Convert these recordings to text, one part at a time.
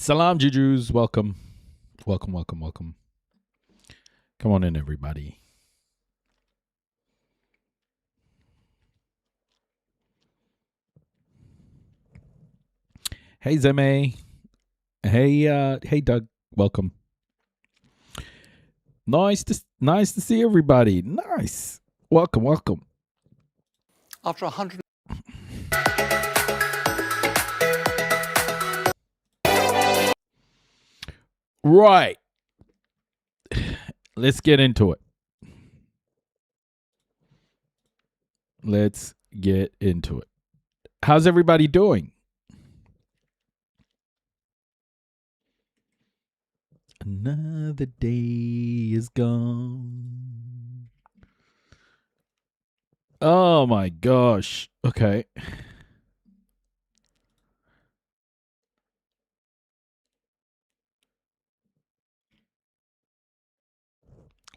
Salam, Jujus. Welcome. Welcome, welcome, welcome. Come on in, everybody. Hey, Zeme. Hey, Doug. Welcome. Nice to see everybody. Nice. Welcome, welcome. After 100. Right. Let's get into it. Let's get into it. How's everybody doing? Another day is gone. Oh my gosh. Okay.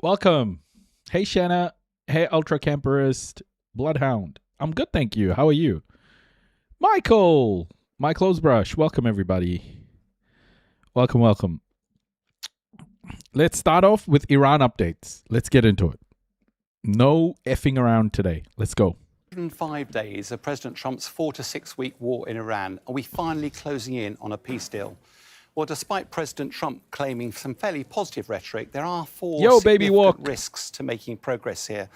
Welcome. Hey, Shanna. Hey, Ultra Camperist. Bloodhound. I'm good, thank you. How are you? Michael. My clothes brush. Welcome, everybody. Welcome, welcome. Let's start off with Iran updates. Let's get into it. No effing around today. Let's go. 105 days of President Trump's 4 to 6 week war in Iran. Are we finally closing in on a peace deal? Well, despite President Trump claiming some fairly positive rhetoric, there are four significant risks to making progress here.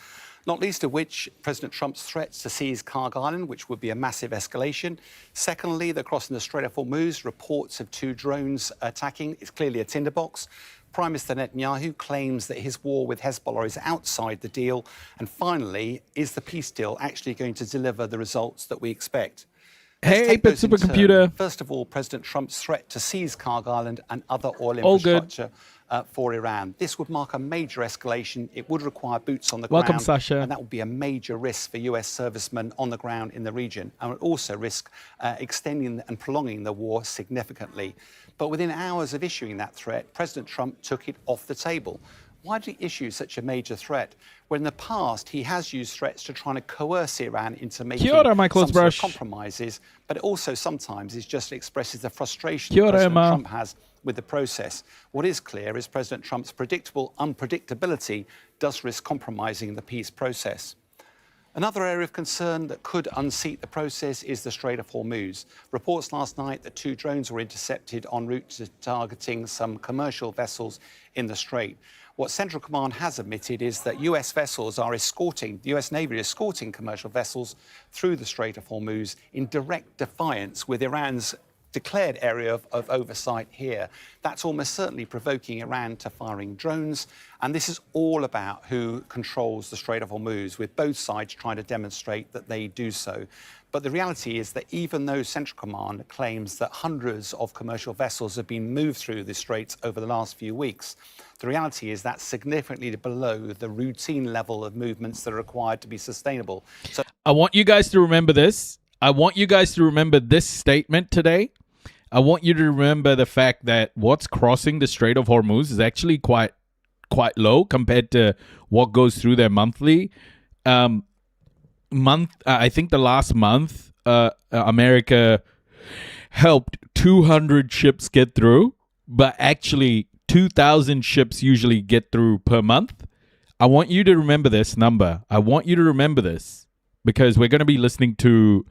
Not least of which President Trump's threats to seize Karg Island, which would be a massive escalation. Secondly, the crossing the Strait of Hormuz, reports of 2 drones attacking. It's clearly a tinderbox. Prime Minister Netanyahu claims that his war with Hezbollah is outside the deal. And finally, is the peace deal actually going to deliver the results that we expect? Hey, 8-bit supercomputer. First of all, President Trump's threat to seize Karg Island and other oil infrastructure for Iran. This would mark a major escalation. It would require boots on the ground. Welcome, Sasha. And that would be a major risk for US servicemen on the ground in the region, and would also risk extending and prolonging the war significantly. But within hours of issuing that threat, President Trump took it off the table. Why did he issue such a major threat? When in the past, he has used threats to try to coerce Iran into making some sort of compromises, but it also sometimes is just expresses the frustration that President Trump has with the process. What is clear is President Trump's predictable unpredictability does risk compromising the peace process. Another area of concern that could unseat the process is the Strait of Hormuz. Reports last night that 2 drones were intercepted en route to targeting some commercial vessels in the strait. What Central Command has admitted is that US vessels are escorting, the US Navy is escorting commercial vessels through the Strait of Hormuz in direct defiance with Iran's declared area of oversight here. That's almost certainly provoking Iran to firing drones. And this is all about who controls the Strait of Hormuz, with both sides trying to demonstrate that they do so. But the reality is that even though Central Command claims that hundreds of commercial vessels have been moved through the straits over the last few weeks, the reality is that's significantly below the routine level of movements that are required to be sustainable. So I want you guys to remember this. I want you guys to remember this statement today. I want you to remember the fact that what's crossing the Strait of Hormuz is actually quite low compared to what goes through their monthly. I think the last month, America helped 200 ships get through, but actually 2,000 ships usually get through per month. I want you to remember this number. I want you to remember this because we're going to be listening to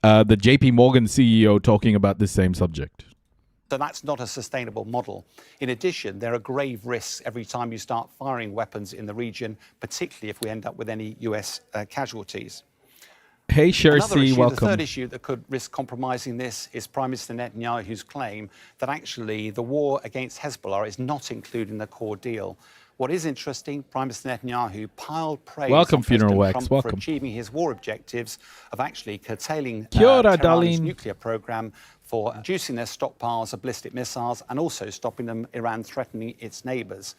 the JP Morgan CEO talking about this same subject. So that's not a sustainable model. In addition, there are grave risks every time you start firing weapons in the region, particularly if we end up with any US casualties. Hey, Shercy, welcome. The third issue that could risk compromising this is Prime Minister Netanyahu's claim that actually the war against Hezbollah is not included in the core deal. What is interesting, Prime Minister Netanyahu piled praise on President Trump for achieving his war objectives of actually curtailing Tehran's nuclear program, for reducing their stockpiles of ballistic missiles and also stopping Iran threatening its neighbours.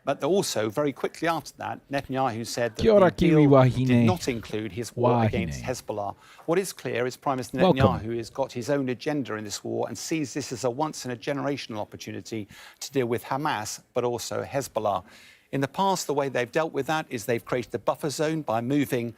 But also, very quickly after that, Netanyahu said that the deal did not include his war against Hezbollah. What is clear is Prime Minister Netanyahu has got his own agenda in this war and sees this as a once-in-a-generational opportunity to deal with Hamas, but also Hezbollah. In the past, the way they've dealt with that is they've created a buffer zone by invading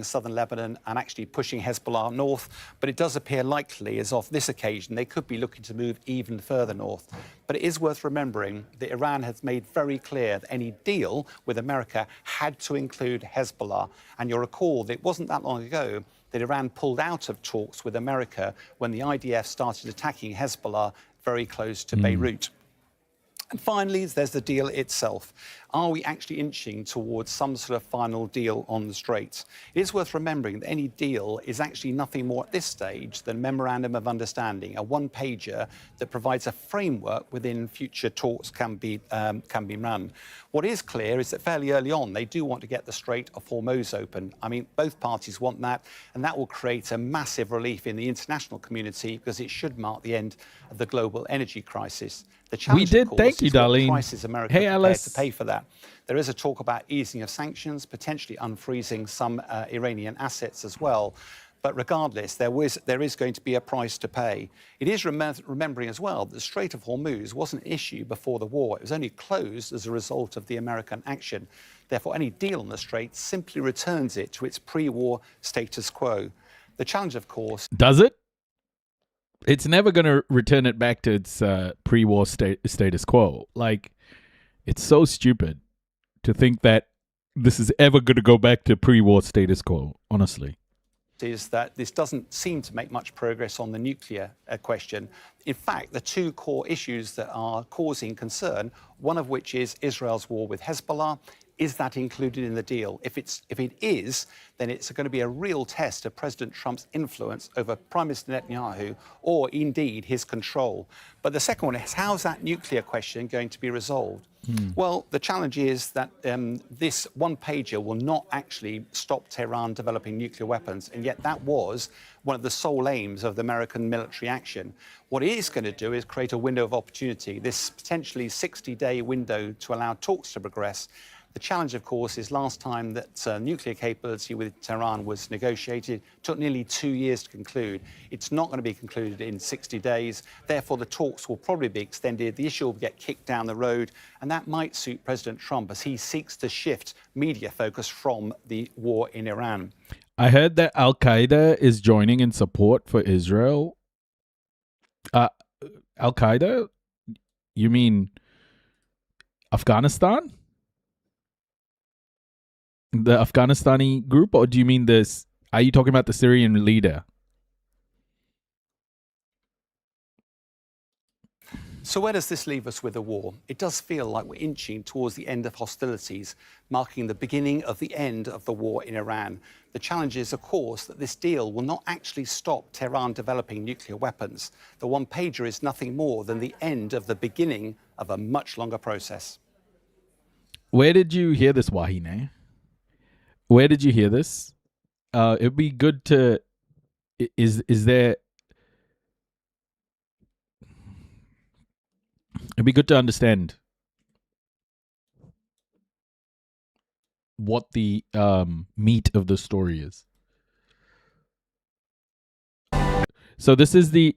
southern Lebanon and actually pushing Hezbollah north. But it does appear likely, as of this occasion, they could be looking to move even further north. But it is worth remembering that Iran has made very clear that any deal with America had to include Hezbollah. And you'll recall that it wasn't that long ago that Iran pulled out of talks with America when the IDF started attacking Hezbollah very close to Beirut. And finally, there's the deal itself. Are we actually inching towards some sort of final deal on the Straits? It is worth remembering that any deal is actually nothing more at this stage than a memorandum of understanding, a one-pager that provides a framework within future talks can be run. What is clear is that fairly early on, they do want to get the Strait of Hormuz open. I mean, both parties want that, and that will create a massive relief in the international community because it should mark the end of the global energy crisis. The challenge, of course, Thank you, is what Darlene. prices America Hey, prepared Alice. to pay for that. There is a talk about easing of sanctions, potentially unfreezing some Iranian assets as well. But regardless, there is going to be a price to pay. It is remembering as well that the Strait of Hormuz wasn't an issue before the war. It was only closed as a result of the American action. Therefore, any deal on the Strait simply returns it to its pre-war status quo. The challenge, of course... Does it? It's never going to return it back to its pre-war status quo. Like, it's so stupid to think that this is ever going to go back to pre-war status quo, honestly. Is that this doesn't seem to make much progress on the nuclear question. In fact, the two core issues that are causing concern, one of which is Israel's war with Hezbollah. Is that included in the deal? If it is, then it's going to be a real test of President Trump's influence over Prime Minister Netanyahu, or indeed his control. But the second one is, how's that nuclear question going to be resolved? Well, the challenge is that this one-pager will not actually stop Tehran developing nuclear weapons, and yet that was one of the sole aims of the American military action. What it is going to do is create a window of opportunity, this potentially 60-day window to allow talks to progress. The challenge, of course, is last time that nuclear capability with Tehran was negotiated, took nearly 2 years to conclude. It's not going to be concluded in 60 days. Therefore, the talks will probably be extended. The issue will get kicked down the road, and that might suit President Trump as he seeks to shift media focus from the war in Iran. I heard that Al-Qaeda is joining in support for Israel. Al-Qaeda? You mean Afghanistan? The Afghanistani group, or do you mean this? Are you talking about the Syrian leader? So where does this leave us with the war? It does feel like we're inching towards the end of hostilities, marking the beginning of the end of the war in Iran. The challenge is, of course, that this deal will not actually stop Tehran developing nuclear weapons. The one-pager is nothing more than the end of the beginning of a much longer process. Where did you hear this, Wahine? Where did you hear this? It'd be good to... Is there... It'd be good to understand what the meat of the story is. So this is the...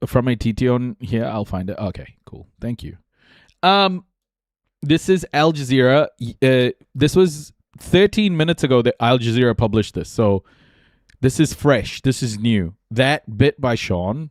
From a TT on here, I'll find it. Okay, cool. Thank you. This is Al Jazeera. This was 13 minutes ago that Al Jazeera published this. So this is fresh. This is new. That bit by Sean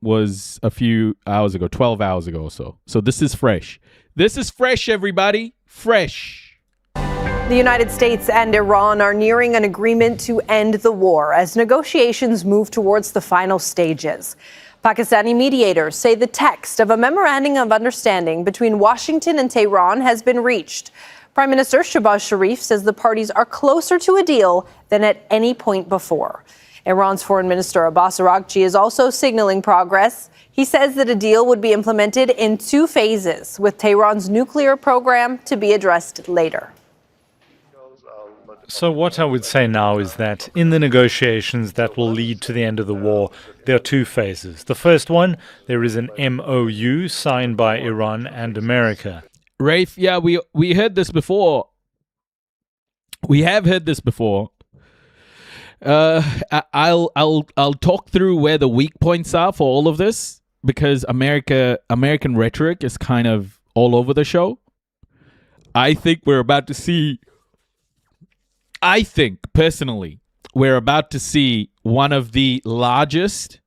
was a few hours ago, 12 hours ago or so. So this is fresh. This is fresh, everybody. Fresh. The United States and Iran are nearing an agreement to end the war as negotiations move towards the final stages. Pakistani mediators say the text of a memorandum of understanding between Washington and Tehran has been reached. Prime Minister Shehbaz Sharif says the parties are closer to a deal than at any point before. Iran's Foreign Minister Abbas Araghchi is also signaling progress. He says that a deal would be implemented in 2 phases, with Tehran's nuclear program to be addressed later. So what I would say now is that in the negotiations that will lead to the end of the war, there are 2 phases. The first one, there is an MOU signed by Iran and America. Rafe, yeah, we heard this before. We have heard this before. I'll talk through where the weak points are for all of this. because American rhetoric is kind of all over the show. I think personally, we're about to see one of the largest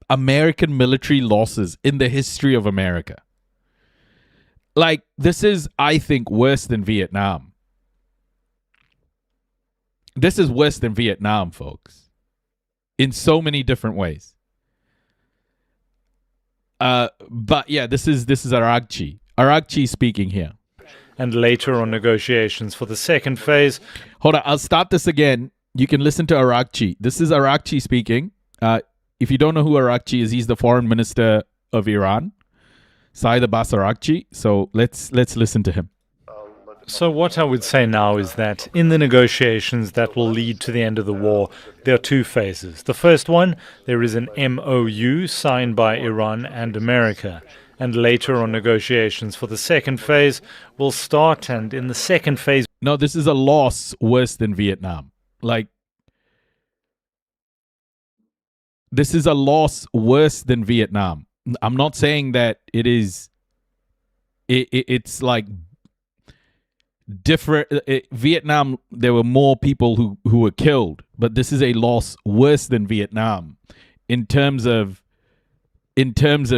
American military losses in the history of America. Like, this is, I think, worse than Vietnam. This is worse than Vietnam, folks, in so many different ways. But yeah, this is Aragchi. Aragchi speaking here. And later on negotiations for the second phase. Hold on, I'll start this again. You can listen to Aragchi. This is Aragchi speaking. If you don't know who Aragchi is, he's the foreign minister of Iran, Saeed Abbas Aragchi. So let's listen to him. So what I would say now is that in the negotiations that will lead to the end of the war, there are two phases. The first one, there is an MOU signed by Iran and America. And later on negotiations for the second phase will start. And in the second phase... No, this is a loss worse than Vietnam. Like, this is a loss worse than Vietnam. I'm not saying that it is... It's like... different. Vietnam, there were more people who were killed, but this is a loss worse than Vietnam in terms of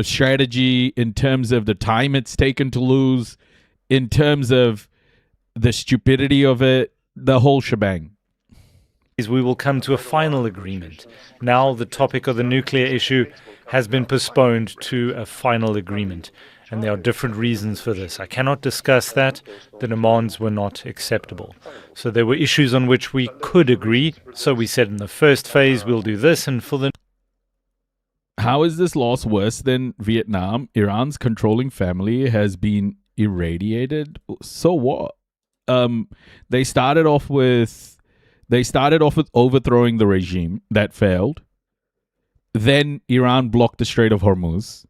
strategy, in terms of the time it's taken to lose, in terms of the stupidity of it, the whole shebang. We will come to a final agreement. Now the topic of the nuclear issue has been postponed to a final agreement. And there are different reasons for this. I cannot discuss that. The demands were not acceptable. So there were issues on which we could agree. So we said in the first phase, we'll do this. And for the... How is this loss worse than Vietnam? Iran's controlling family has been irradiated. So what? They started off with overthrowing the regime that failed. Then Iran blocked the Strait of Hormuz,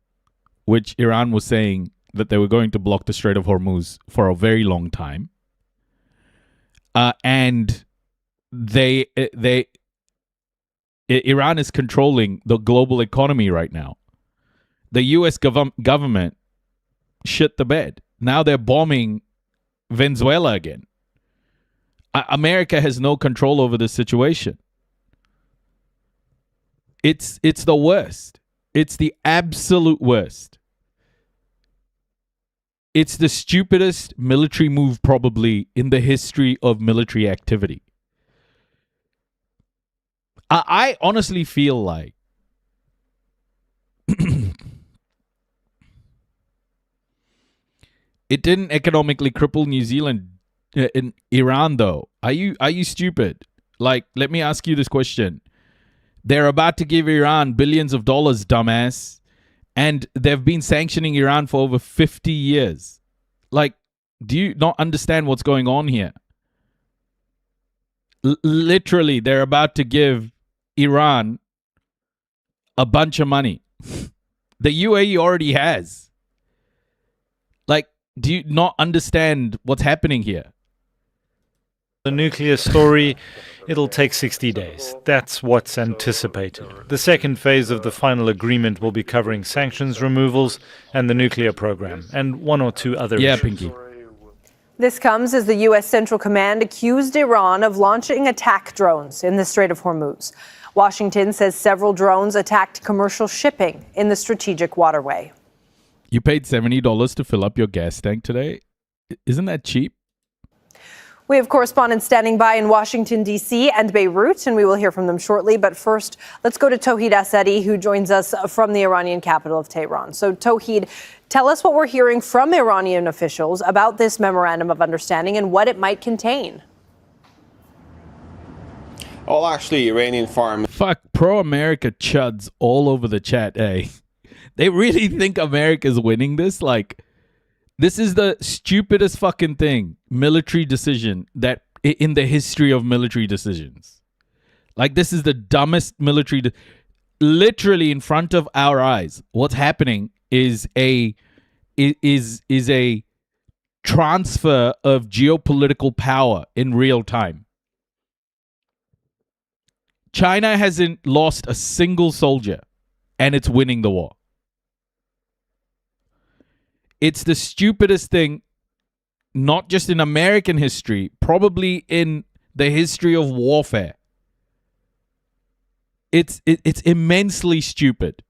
which Iran was saying that they were going to block the Strait of Hormuz for a very long time. And Iran is controlling the global economy right now. The U.S. government shit the bed. Now they're bombing Venezuela again. America has no control over this situation. It's the worst. It's the absolute worst. It's the stupidest military move probably in the history of military activity. I honestly feel like it didn't economically cripple New Zealand in Iran though. Are you stupid? Like, let me ask you this question. They're about to give Iran billions of dollars, dumbass. And they've been sanctioning Iran for over 50 years. Like, do you not understand what's going on here? Literally, they're about to give Iran a bunch of money. The UAE already has. Like, do you not understand what's happening here? The nuclear story, it'll take 60 days. That's what's anticipated. The second phase of the final agreement will be covering sanctions removals and the nuclear program, and one or two other issues. Pinky. This comes as the U.S. Central Command accused Iran of launching attack drones in the Strait of Hormuz. Washington says several drones attacked commercial shipping in the strategic waterway. You paid $70 to fill up your gas tank today? Isn't that cheap? We have correspondents standing by in Washington, D.C. and Beirut, and we will hear from them shortly. But first, let's go to Tauhid Assadi, who joins us from the Iranian capital of Tehran. So, Tauhid, tell us what we're hearing from Iranian officials about this memorandum of understanding and what it might contain. Well, actually, Iranian farm. Fuck, pro-America chuds all over the chat, eh? They really think America's winning this? Like, this is the stupidest fucking thing, military decision, that in the history of military decisions. Like, this is the dumbest military... literally in front of our eyes, what's happening is a transfer of geopolitical power in real time. China hasn't lost a single soldier, and it's winning the war. It's the stupidest thing, not just in American history, probably in the history of warfare. It's immensely stupid.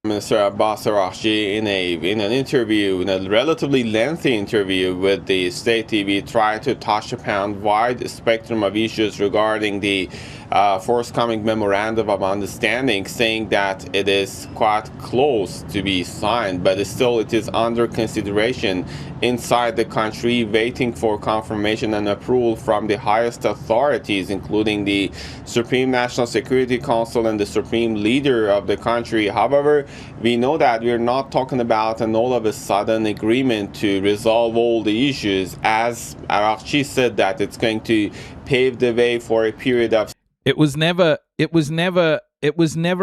Minister Abbas Araghchi in an interview, in a relatively lengthy interview with the state TV, tried to touch upon wide spectrum of issues regarding the forthcoming memorandum of understanding, saying that it is quite close to be signed, but still it is under consideration inside the country, waiting for confirmation and approval from the highest authorities, including the Supreme National Security Council and the supreme leader of the country. However, we know that we're not talking about an all of a sudden agreement to resolve all the issues, as Araghchi said that it's going to pave the way for a period of. It was never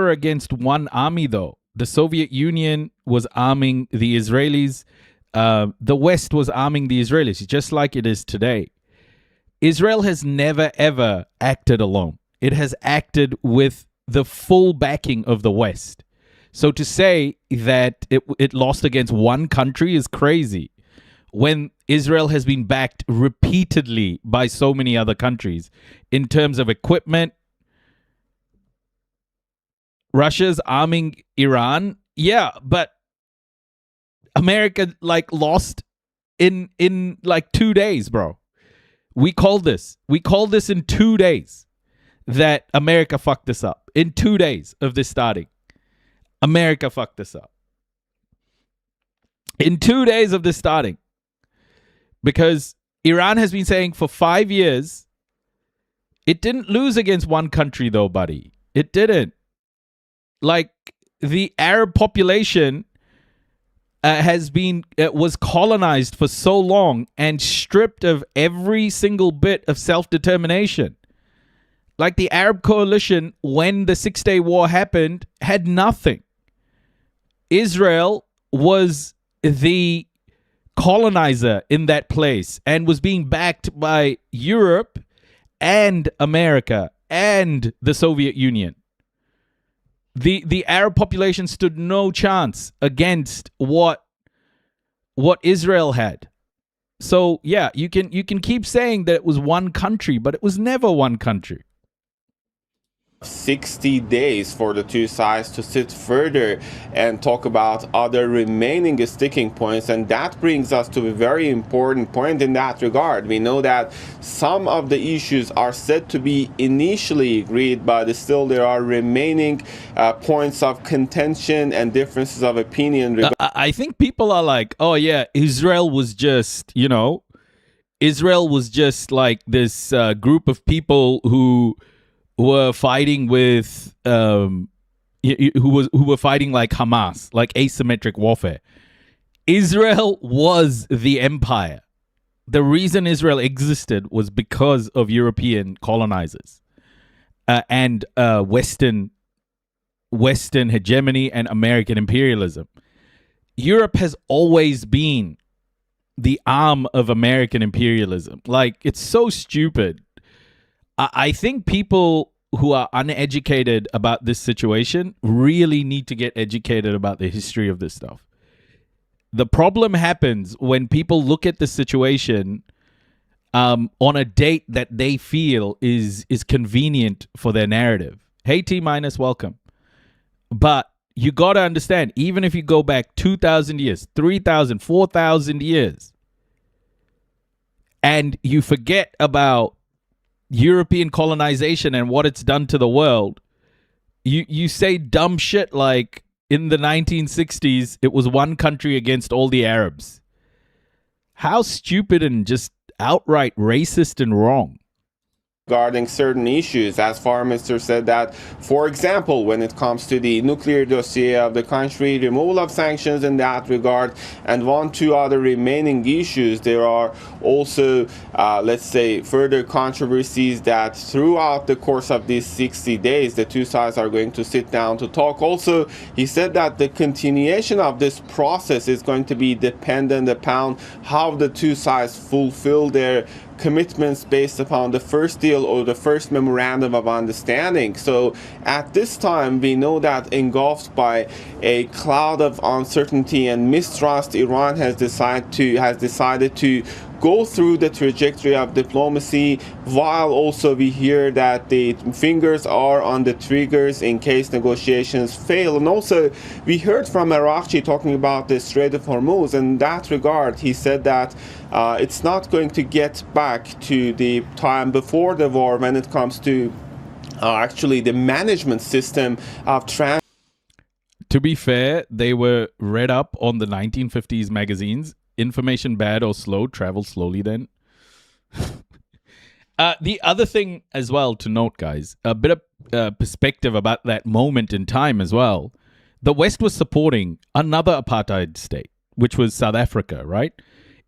against one army, though. The Soviet Union was arming the Israelis. The West was arming the Israelis, just like it is today. Israel has never, ever acted alone. It has acted with the full backing of the West. So to say that it lost against one country is crazy, when Israel has been backed repeatedly by so many other countries in terms of equipment. Russia's arming Iran. Yeah, but America lost in 2 days, bro. We called this in 2 days that America fucked this up. In 2 days of this starting, America fucked this up. In 2 days of this starting. Because Iran has been saying for 5 years, it didn't lose against one country though, buddy. It didn't. The Arab population was colonized for so long and stripped of every single bit of self-determination. The Arab coalition, when the 6-Day War happened, had nothing. Israel was the colonizer in that place and was being backed by Europe and America and the Soviet Union. The Arab population stood no chance against what Israel had. So yeah, you can keep saying that it was one country, but it was never one country. 60 days for the two sides to sit further and talk about other remaining sticking points, and that brings us to a very important point in that regard. We know that some of the issues are said to be initially agreed, but still there are remaining points of contention and differences of opinion. I think people are like, oh yeah, Israel was just this group of people who were fighting with who were fighting like Hamas, like asymmetric warfare. Israel was the empire. The reason Israel existed was because of European colonizers and Western hegemony and American imperialism. Europe has always been the arm of American imperialism. It's so stupid. I think people who are uneducated about this situation really need to get educated about the history of this stuff. The problem happens when people look at the situation on a date that they feel is convenient for their narrative. Hey, T-, welcome. But you got to understand, even if you go back 2,000 years, 3,000, 4,000 years, and you forget about European colonization and what it's done to the world, you say dumb shit like in the 1960s it was one country against all the Arabs. How stupid and just outright racist and wrong. Regarding certain issues, as Foreign Minister said that, for example, when it comes to the nuclear dossier of the country, removal of sanctions in that regard, and 1-2 other remaining issues, there are also, let's say, further controversies that throughout the course of these 60 days, the two sides are going to sit down to talk. Also, he said that the continuation of this process is going to be dependent upon how the two sides fulfill their commitments based upon the first deal or the first memorandum of understanding. So at this time, we know that engulfed by a cloud of uncertainty and mistrust, Iran has decided to go through the trajectory of diplomacy, while also we hear that the fingers are on the triggers in case negotiations fail. And also we heard from Araghchi talking about the Strait of Hormuz. In that regard, he said that it's not going to get back to the time before the war when it comes to actually the management system of transit. To be fair, they were read up on the 1950s magazines. Information bad or slow, travel slowly then. The other thing as well to note, guys, a bit of perspective about that moment in time as well. The West was supporting another apartheid state, which was South Africa, right?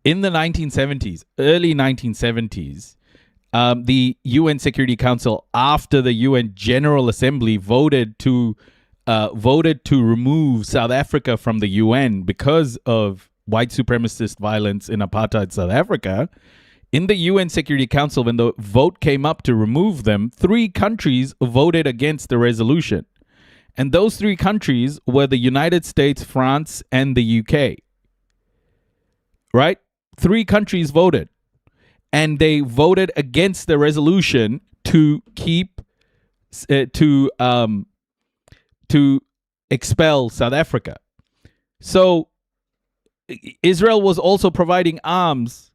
In the 1970s, early 1970s, the UN Security Council, after the UN General Assembly voted to remove South Africa from the UN because of white supremacist violence in apartheid South Africa. In the UN Security Council, when the vote came up to remove them, 3 countries voted against the resolution. And those 3 countries were the United States, France, and the UK. Right? 3 countries voted. And they voted against the resolution to keep, to expel South Africa. So Israel was also providing arms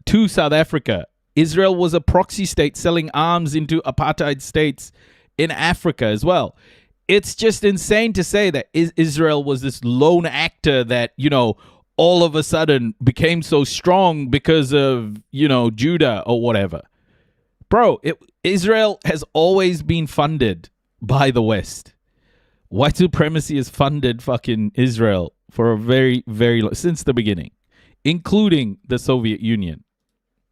to South Africa. Israel was a proxy state selling arms into apartheid states in Africa as well. It's just insane to say that Israel was this lone actor that, you know, all of a sudden became so strong because of, you know, Judah or whatever. Bro, Israel has always been funded by the West. White supremacy has funded fucking Israel for a very, very since the beginning, including the Soviet Union.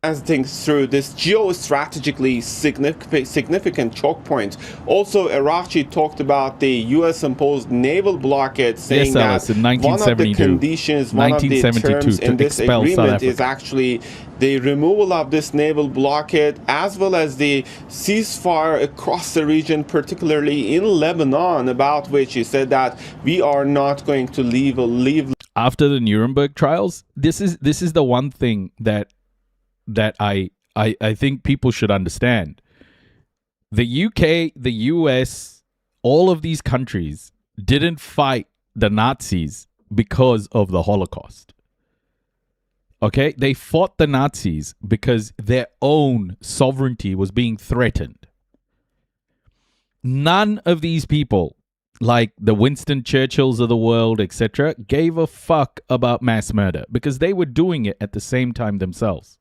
As things through this geostrategically significant choke point. Also, Araghchi talked about the U.S. imposed naval blockade, saying yes, that in one of the conditions, one of the terms in this agreement is actually the removal of this naval blockade, as well as the ceasefire across the region, particularly in Lebanon, about which he said that we are not going to leave. After the Nuremberg trials, this is the one thing that I think people should understand. The UK, the US, all of these countries didn't fight the Nazis because of the Holocaust. Okay? They fought the Nazis because their own sovereignty was being threatened. None of these people, like the Winston Churchills of the world, etc., gave a fuck about mass murder because they were doing it at the same time themselves.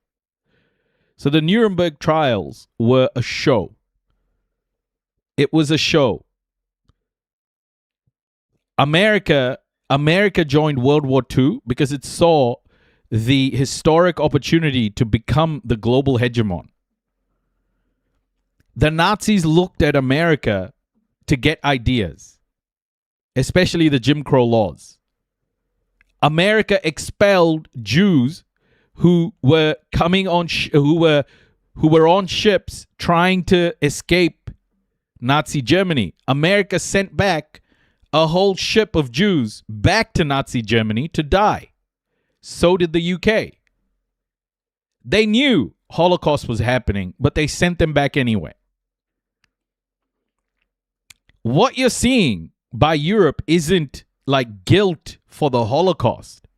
So the Nuremberg trials were a show. It was a show. America joined World War II because it saw the historic opportunity to become the global hegemon. The Nazis looked at America to get ideas, especially the Jim Crow laws. America expelled Jews who were coming on, who were on ships trying to escape Nazi Germany. America sent back a whole ship of Jews back to Nazi Germany to die. So did the UK. They knew Holocaust was happening, but they sent them back anyway. What you're seeing by Europe isn't like guilt for the Holocaust.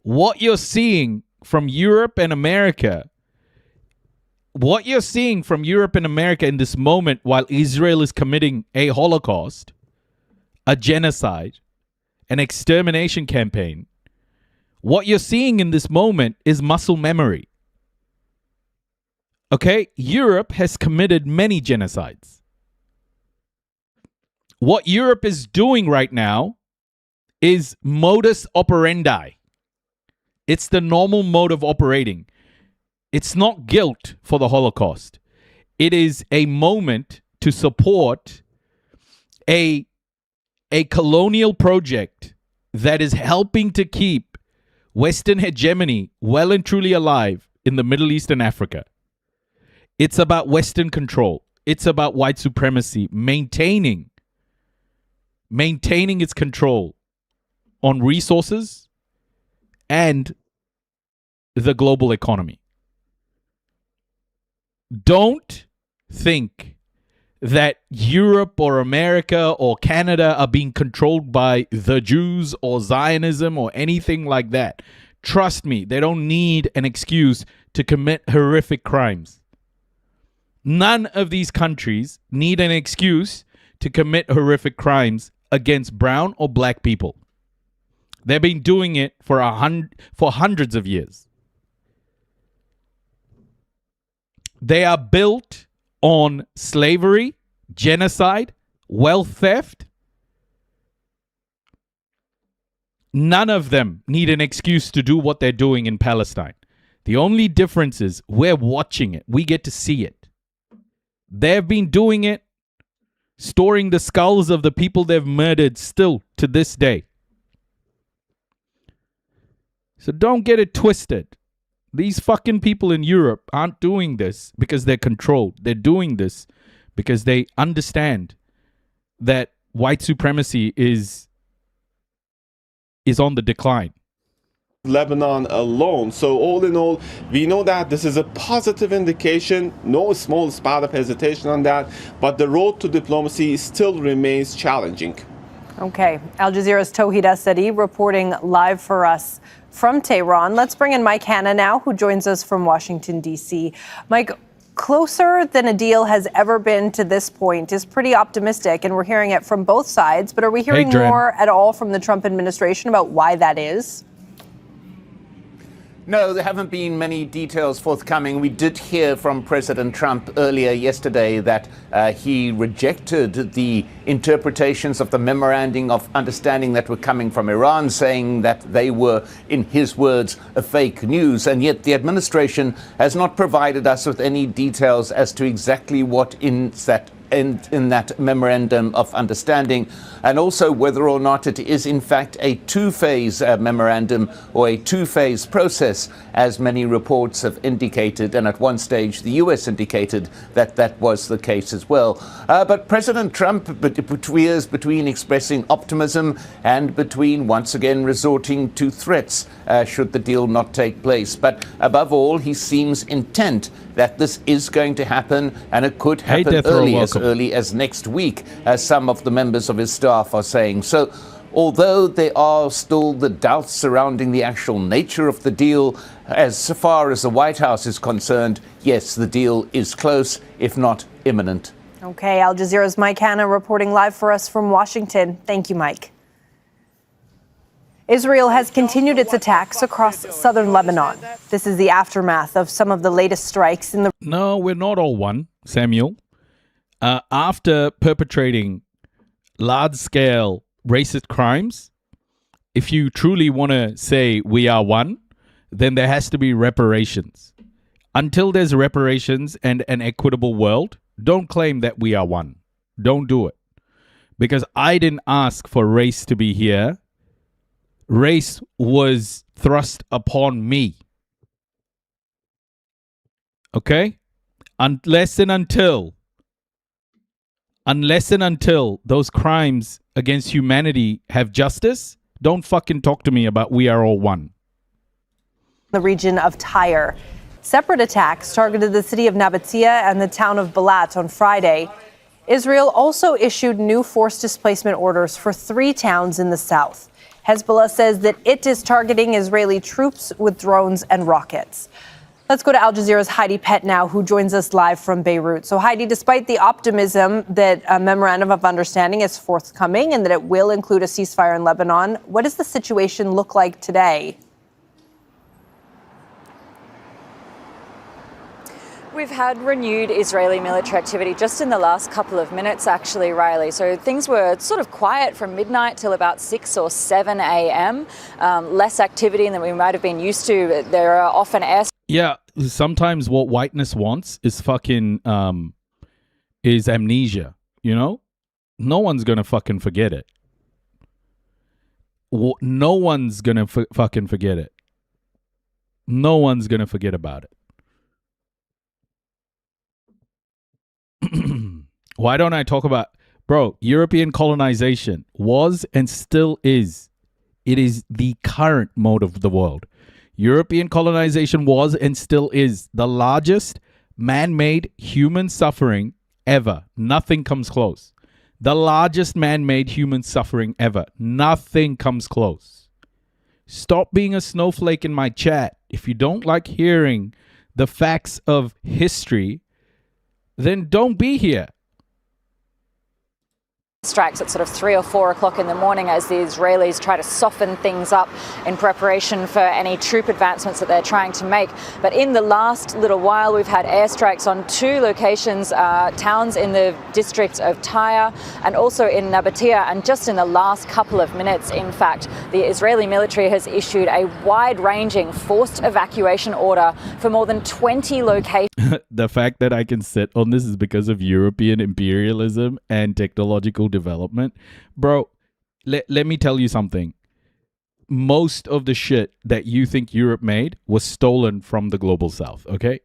What you're seeing from Europe and America, in this moment while Israel is committing a Holocaust, a genocide, an extermination campaign, what you're seeing in this moment is muscle memory. Okay? Europe has committed many genocides. What Europe is doing right now is modus operandi. It's the normal mode of operating. It's not guilt for the Holocaust. It is a moment to support a colonial project that is helping to keep Western hegemony well and truly alive in the Middle East and Africa. It's about Western control. It's about white supremacy maintaining its control on resources and the global economy. Don't think that Europe or America or Canada are being controlled by the Jews or Zionism or anything like that. Trust me, they don't need an excuse to commit horrific crimes. None of these countries need an excuse to commit horrific crimes against brown or black people. They've been doing it for hundreds of years. They are built on slavery, genocide, wealth theft. None of them need an excuse to do what they're doing in Palestine. The only difference is we're watching it. We get to see it. They've been doing it, storing the skulls of the people they've murdered still to this day. So don't get it twisted. These fucking people in Europe aren't doing this because they're controlled. They're doing this because they understand that white supremacy is on the decline. Lebanon alone. So all in all, we know that this is a positive indication, no small spot of hesitation on that, but the road to diplomacy still remains challenging. Okay, Al Jazeera's Tawhid Asadi reporting live for us from Tehran. Let's bring in Mike Hanna now, who joins us from Washington, D.C. Mike, closer than a deal has ever been to this point is pretty optimistic, and we're hearing it from both sides. But are we hearing more at all from the Trump administration about why that is? No, there haven't been many details forthcoming. We did hear from President Trump earlier yesterday that he rejected the interpretations of the memorandum of understanding that were coming from Iran, saying that they were, in his words, a fake news. And yet the administration has not provided us with any details as to exactly what in that memorandum of understanding, and also whether or not it is in fact a two-phase memorandum or a two-phase process, as many reports have indicated, and at one stage the US indicated that that was the case as well. But President Trump between expressing optimism and between once again resorting to threats should the deal not take place. But above all, he seems intent that this is going to happen, and it could happen as early as next week, as some of the members of his staff are saying. So although there are still the doubts surrounding the actual nature of the deal, as far as the White House is concerned, yes, the deal is close, if not imminent. Okay, Al Jazeera's Mike Hanna reporting live for us from Washington. Thank you, Mike. Israel has continued its attacks across southern Lebanon. This is the aftermath of some of the latest strikes in the... No, we're not all one, Samuel. After perpetrating large-scale racist crimes, if you truly want to say we are one, then there has to be reparations. Until there's reparations and an equitable world, don't claim that we are one. Don't do it. Because I didn't ask for race to be here. Race was thrust upon me. Okay? Unless and until those crimes against humanity have justice, don't fucking talk to me about we are all one. The region of Tyre. Separate attacks targeted the city of Nabatea and the town of Balat on Friday. Israel also issued new forced displacement orders for 3 towns in the south. Hezbollah says that it is targeting Israeli troops with drones and rockets. Let's go to Al Jazeera's Heidi Pett now, who joins us live from Beirut. So, Heidi, despite the optimism that a memorandum of understanding is forthcoming and that it will include a ceasefire in Lebanon, what does the situation look like today? We've had renewed Israeli military activity just in the last couple of minutes, actually, Riley. So things were sort of quiet from midnight till about 6 or 7 a.m. Less activity than we might have been used to. There are often air... Yeah, sometimes what whiteness wants is fucking, is amnesia, you know? No one's gonna fucking forget it. No one's gonna fucking forget it. No one's gonna forget about it. Why don't I talk about, bro, European colonization was and still is. It is the current mode of the world. European colonization was and still is the largest man-made human suffering ever. Nothing comes close. The largest man-made human suffering ever. Nothing comes close. Stop being a snowflake in my chat. If you don't like hearing the facts of history, then don't be here. Strikes at sort of 3 or 4 o'clock in the morning as the Israelis try to soften things up in preparation for any troop advancements that they're trying to make. But in the last little while, we've had airstrikes on 2 locations, towns in the district of Tyre and also in Nabatea. And just in the last couple of minutes, in fact, the Israeli military has issued a wide-ranging forced evacuation order for more than 20 locations. The fact that I can sit on this is because of European imperialism and technological development. Bro, let me tell you something. Most of the shit that you think Europe made was stolen from the global south, okay?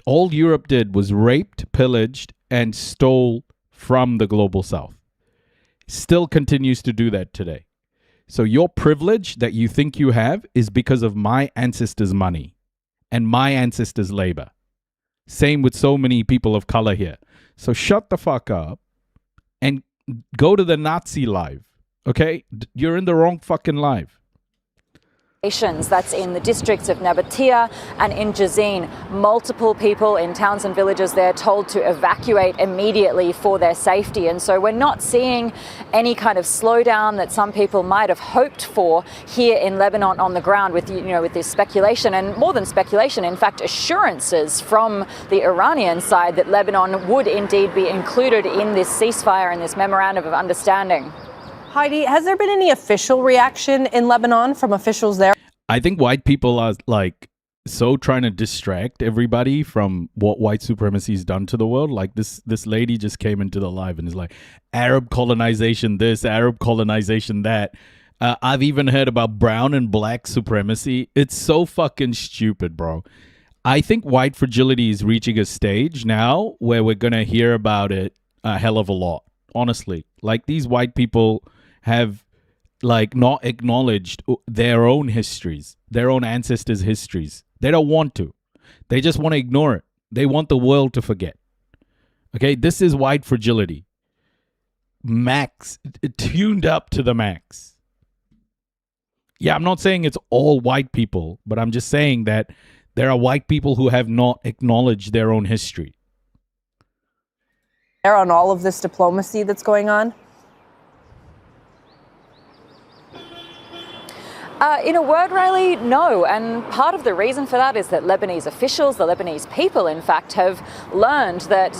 All Europe did was raped, pillaged, and stole from the global south. Still continues to do that today. So your privilege that you think you have is because of my ancestors' money and my ancestors' labor. Same with so many people of color here. So shut the fuck up and go to the Nazi live, okay? You're in the wrong fucking live. That's in the districts of Nabatea and in Jazin. Multiple people in towns and villages there told to evacuate immediately for their safety. And so we're not seeing any kind of slowdown that some people might have hoped for here in Lebanon on the ground with this speculation, and more than speculation, in fact, assurances from the Iranian side that Lebanon would indeed be included in this ceasefire and this memorandum of understanding. Heidi, has there been any official reaction in Lebanon from officials there? I think white people are like so trying to distract everybody from what white supremacy has done to the world. Like this lady just came into the live and is like, Arab colonization this, Arab colonization that. I've even heard about brown and black supremacy. It's so fucking stupid, bro. I think white fragility is reaching a stage now where we're going to hear about it a hell of a lot. Honestly, like these white people have like not acknowledged their own histories, their own ancestors' histories. They don't want to. They just want to ignore it. They want the world to forget. Okay, this is white fragility. Max, tuned up to the max. Yeah, I'm not saying it's all white people, but I'm just saying that there are white people who have not acknowledged their own history. On all of this diplomacy that's going on? In a word, Riley, no. And part of the reason for that is that Lebanese officials, the Lebanese people, in fact, have learned that,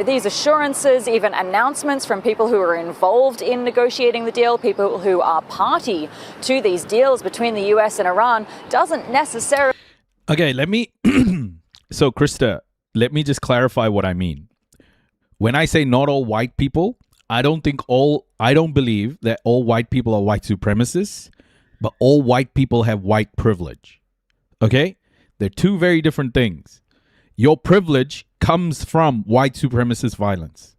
these assurances, even announcements from people who are involved in negotiating the deal, people who are party to these deals between the US and Iran, doesn't necessarily... Okay, So, Krista, let me just clarify what I mean. When I say not all white people, I don't believe that all white people are white supremacists, but all white people have white privilege. Okay? They're two very different things. Your privilege comes from white supremacist violence.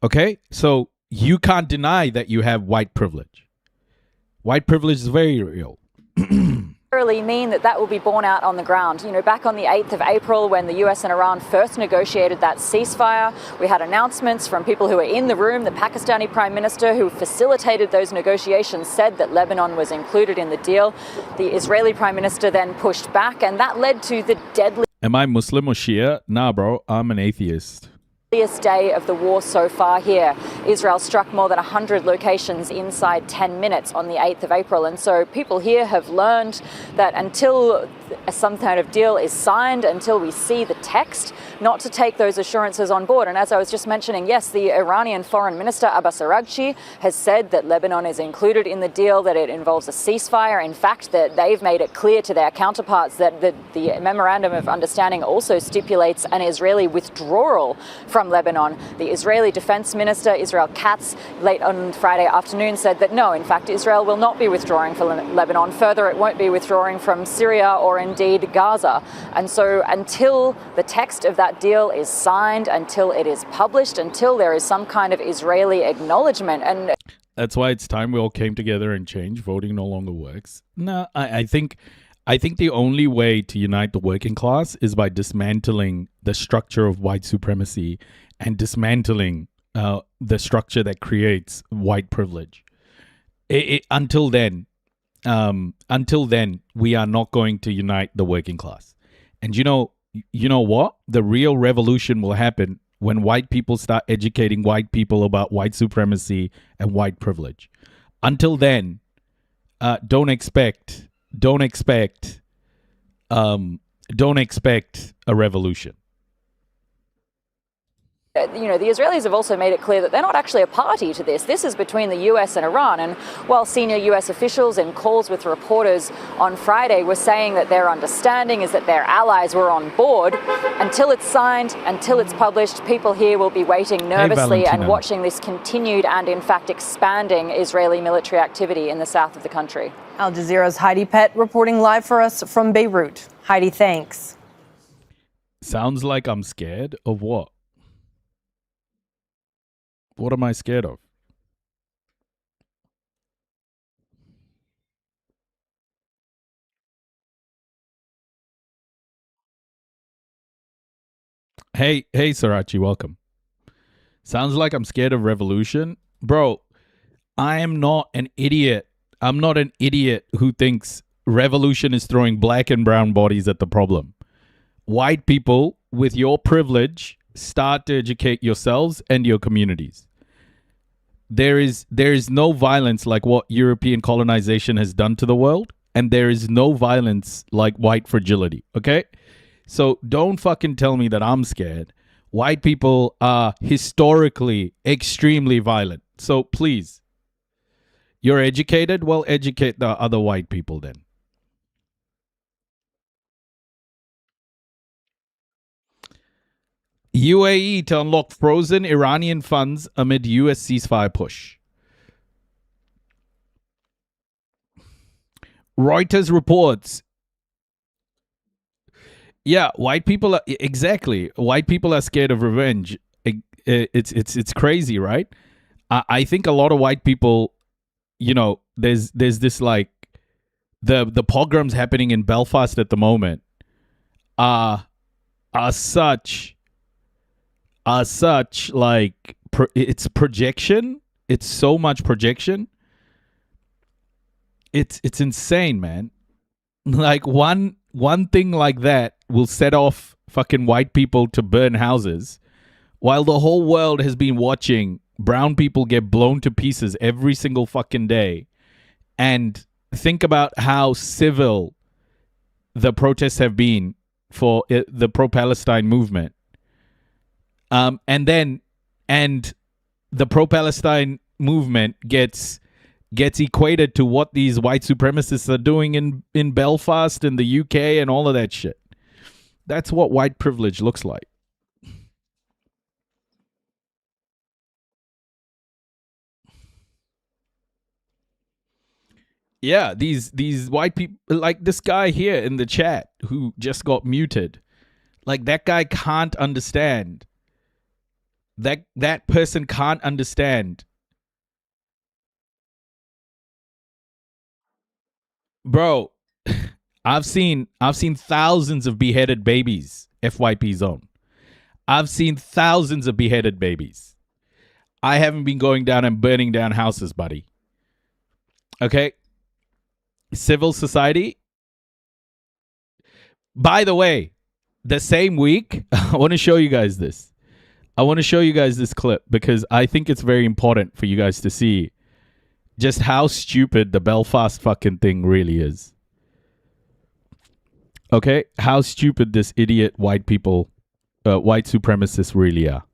Okay? So you can't deny that you have white privilege. White privilege is very real. Mean that will be borne out on the ground. Back on the 8th of April, when the US and Iran first negotiated that ceasefire, we had announcements from people who were in the room. The Pakistani Prime Minister, who facilitated those negotiations, said that Lebanon was included in the deal. The Israeli Prime Minister then pushed back, and that led to the deadly... Am I Muslim or Shia? Nah, bro, I'm an atheist. Day of the war so far here. Israel struck more than 100 locations inside 10 minutes on the 8th of April. And so people here have learned that until some kind of deal is signed, until we see the text, not to take those assurances on board. And as I was just mentioning, yes, the Iranian Foreign Minister Abbas Araghchi has said that Lebanon is included in the deal, that it involves a ceasefire. In fact, that they've made it clear to their counterparts that the Memorandum of Understanding also stipulates an Israeli withdrawal from Lebanon. The Israeli Defense Minister, Israel Katz, late on Friday afternoon said that no, in fact, Israel will not be withdrawing from Lebanon. Further, it won't be withdrawing from Syria or indeed Gaza. And so until the text of that deal is signed, until it is published, until there is some kind of Israeli acknowledgement, and that's why it's time we all came together and changed. Voting no longer works. No, I think the only way to unite the working class is by dismantling the structure of white supremacy and dismantling the structure that creates white privilege. Until then, we are not going to unite the working class. And you know what? The real revolution will happen when white people start educating white people about white supremacy and white privilege. Until then, don't expect a revolution. The Israelis have also made it clear that they're not actually a party to this. This is between the US and Iran. And while senior US officials in calls with reporters on Friday were saying that their understanding is that their allies were on board, until it's signed, until it's published, people here will be waiting nervously and watching this continued and, in fact, expanding Israeli military activity in the south of the country. Al Jazeera's Heidi Pett reporting live for us from Beirut. Heidi, thanks. Sounds like I'm scared of what? What am I scared of? Hey, Sarachi, welcome. Sounds like I'm scared of revolution. Bro, I am not an idiot. I'm not an idiot who thinks revolution is throwing black and brown bodies at the problem. White people, with your privilege, start to educate yourselves and your communities. There is no violence like what European colonization has done to the world, and there is no violence like white fragility, okay? So don't fucking tell me that I'm scared. White people are historically extremely violent. So please, you're educated? Well, educate the other white people then. UAE to unlock frozen Iranian funds amid US ceasefire push. Reuters reports. Yeah, white people are exactly. White people are scared of revenge. It's crazy, right? I think a lot of white people, there's this like the pogroms happening in Belfast at the moment are such like it's projection. It's so much projection. It's insane, man. Like one thing like that will set off fucking white people to burn houses, while the whole world has been watching brown people get blown to pieces every single fucking day. And think about how civil the protests have been for the pro-Palestine movement. And the pro-Palestine movement gets equated to what these white supremacists are doing in Belfast and the UK and all of that shit. That's what white privilege looks like. Yeah, these white people, like this guy here in the chat who just got muted. Like that guy can't understand. That person can't understand. Bro, I've seen thousands of beheaded babies, FYP zone. I've seen thousands of beheaded babies. I haven't been going down and burning down houses, buddy. Okay? Civil society. By the way, the same week, I want to show you guys this. I want to show you guys this clip because I think it's very important for you guys to see just how stupid the Belfast fucking thing really is. Okay? How stupid this idiot white supremacists really are.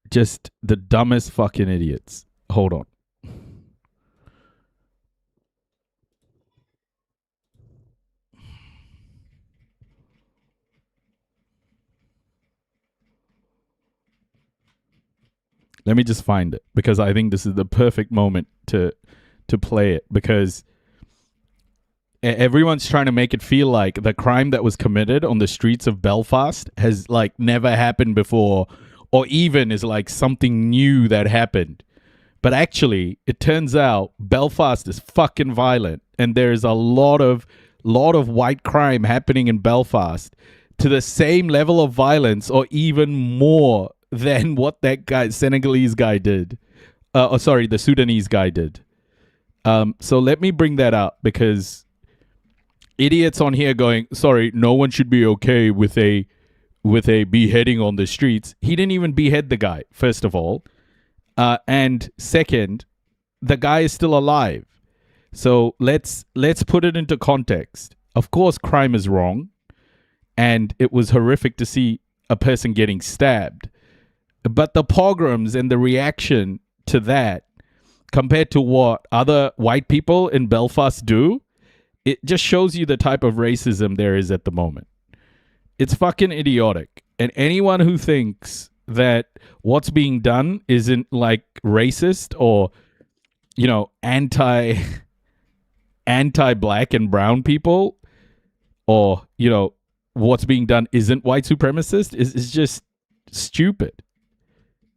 Just the dumbest fucking idiots. Hold on. Let me just find it because I think this is the perfect moment to play it because everyone's trying to make it feel like the crime that was committed on the streets of Belfast has like never happened before, or even is like something new that happened. But actually, it turns out Belfast is fucking violent, and there's a lot of white crime happening in Belfast to the same level of violence or even more than what that guy, Senegalese guy did. The Sudanese guy did. So let me bring that up because idiots on here going, sorry, no one should be okay with a beheading on the streets. He didn't even behead the guy, first of all. And second, the guy is still alive. So let's put it into context. Of course, crime is wrong, and it was horrific to see a person getting stabbed. But the pogroms and the reaction to that, compared to what other white people in Belfast do, it just shows you the type of racism there is at the moment. It's fucking idiotic. And anyone who thinks that what's being done isn't like racist or, you know, anti-black and brown people, or, you know, what's being done isn't white supremacist is just stupid.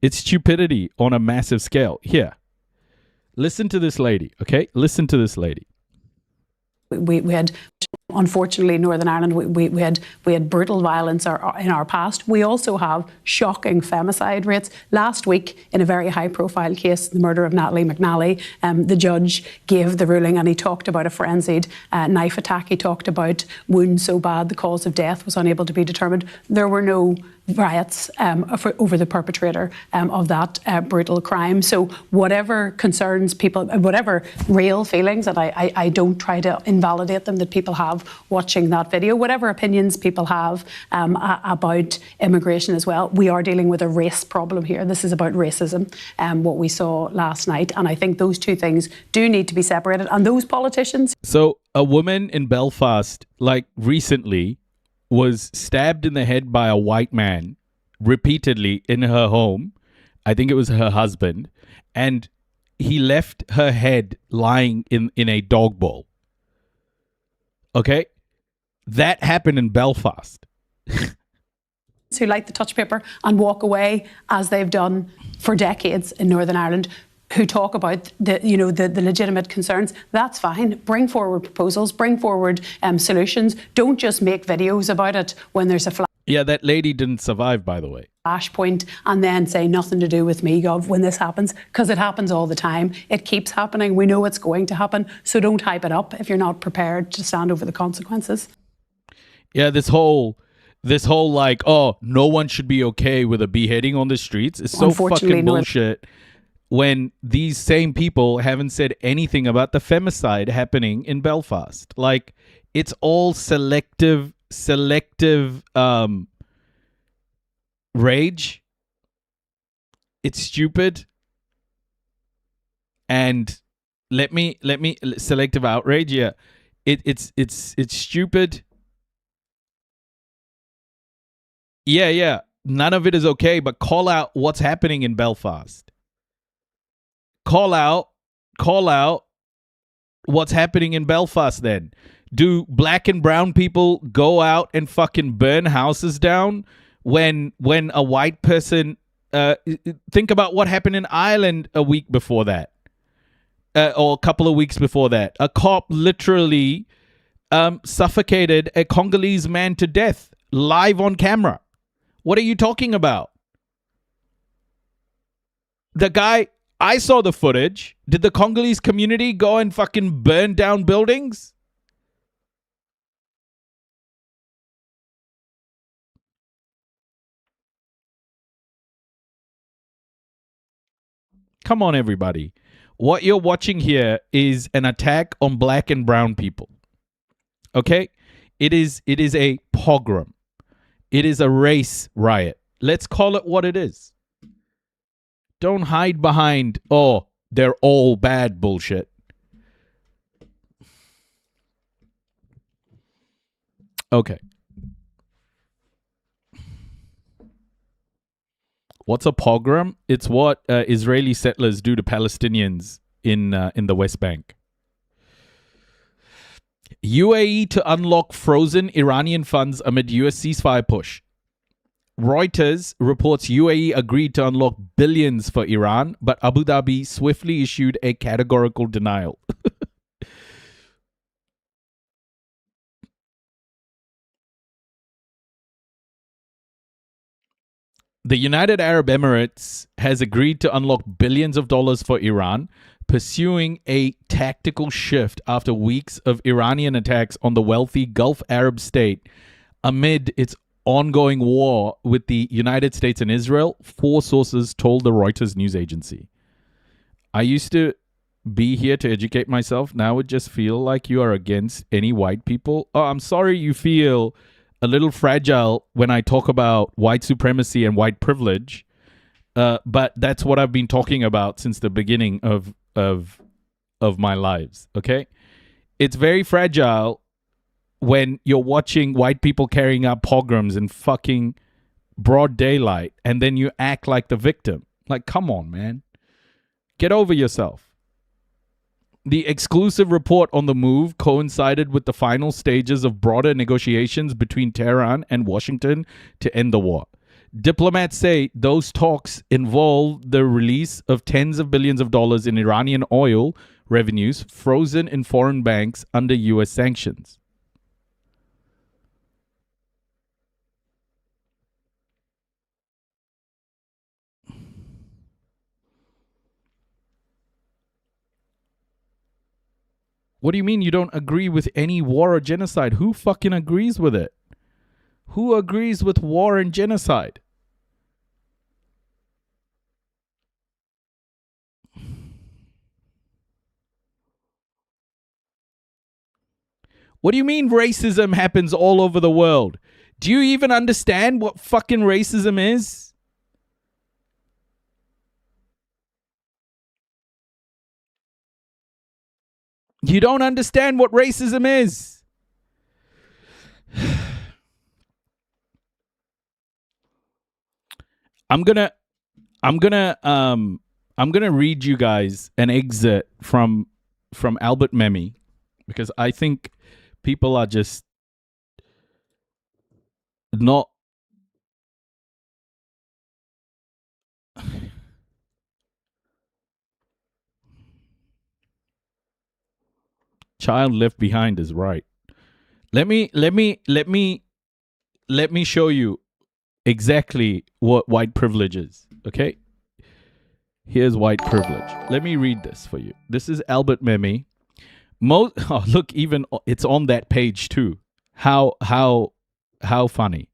It's stupidity on a massive scale. Here, listen to this lady, okay? Listen to this lady. We had, unfortunately, Northern Ireland, we had brutal violence in our past. We also have shocking femicide rates. Last week, in a very high-profile case, the murder of Natalie McNally, the judge gave the ruling and he talked about a frenzied knife attack. He talked about wounds so bad the cause of death was unable to be determined. There were no riots over the perpetrator of that brutal crime. So whatever concerns people, whatever real feelings, and I don't try to invalidate them, that people have watching that video, whatever opinions people have about immigration as well, we are dealing with a race problem here. This is about racism, what we saw last night. And I think those two things do need to be separated. And those politicians... So a woman in Belfast, like recently, was stabbed in the head by a white man repeatedly in her home. I think it was her husband. And he left her head lying in a dog bowl. Okay? That happened in Belfast. Who light the touch paper and walk away, as they've done for decades in Northern Ireland, who talk about the legitimate concerns. That's fine. Bring forward proposals, bring forward solutions. Don't just make videos about it when there's a Yeah, that lady didn't survive, by the way. flashpoint and then say nothing to do with me, Gov, when this happens, because it happens all the time. It keeps happening. We know it's going to happen. So don't hype it up if you're not prepared to stand over the consequences. Yeah, this whole like, oh, no one should be okay with a beheading on the streets is so fucking bullshit. When these same people haven't said anything about the femicide happening in Belfast. Like, it's all selective rage. It's stupid. And let me selective outrage. Yeah. It's stupid. Yeah. None of it is okay, but call out what's happening in Belfast. Call out what's happening in Belfast then. Do black and brown people go out and fucking burn houses down when a white person... think about what happened in Ireland a week before that. Or a couple of weeks before that. A cop literally suffocated a Congolese man to death live on camera. What are you talking about? The guy... I saw the footage. Did the Congolese community go and fucking burn down buildings? Come on, everybody. What you're watching here is an attack on black and brown people. Okay? It is a pogrom. It is a race riot. Let's call it what it is. Don't hide behind, oh, they're all bad bullshit. Okay. What's a pogrom? It's what Israeli settlers do to Palestinians in the West Bank. UAE to unlock frozen Iranian funds amid US ceasefire push. Reuters reports UAE agreed to unlock billions for Iran, but Abu Dhabi swiftly issued a categorical denial. The United Arab Emirates has agreed to unlock billions of dollars for Iran, pursuing a tactical shift after weeks of Iranian attacks on the wealthy Gulf Arab state amid its ongoing war with the United States and Israel, 4 sources told the Reuters news agency. I used to be here to educate myself. Now it just feel like you are against any white people. Oh, I'm sorry you feel a little fragile when I talk about white supremacy and white privilege, but that's what I've been talking about since the beginning of my lives. Okay, it's very fragile when you're watching white people carrying out pogroms in fucking broad daylight, and then you act like the victim. Like, come on, man, get over yourself. The exclusive report on the move coincided with the final stages of broader negotiations between Tehran and Washington to end the war. Diplomats say those talks involve the release of tens of billions of dollars in Iranian oil revenues frozen in foreign banks under U.S. sanctions. What do you mean you don't agree with any war or genocide? Who fucking agrees with it? Who agrees with war and genocide? What do you mean racism happens all over the world? Do you even understand what fucking racism is? You don't understand what racism is. I'm gonna read you guys an excerpt from Albert Memmi, because I think people are just not. Child left behind is right. Let me show you exactly what white privilege is. Okay, here's white privilege. Let me read this for you. This is Albert Memmi. Look, even it's on that page too. How funny.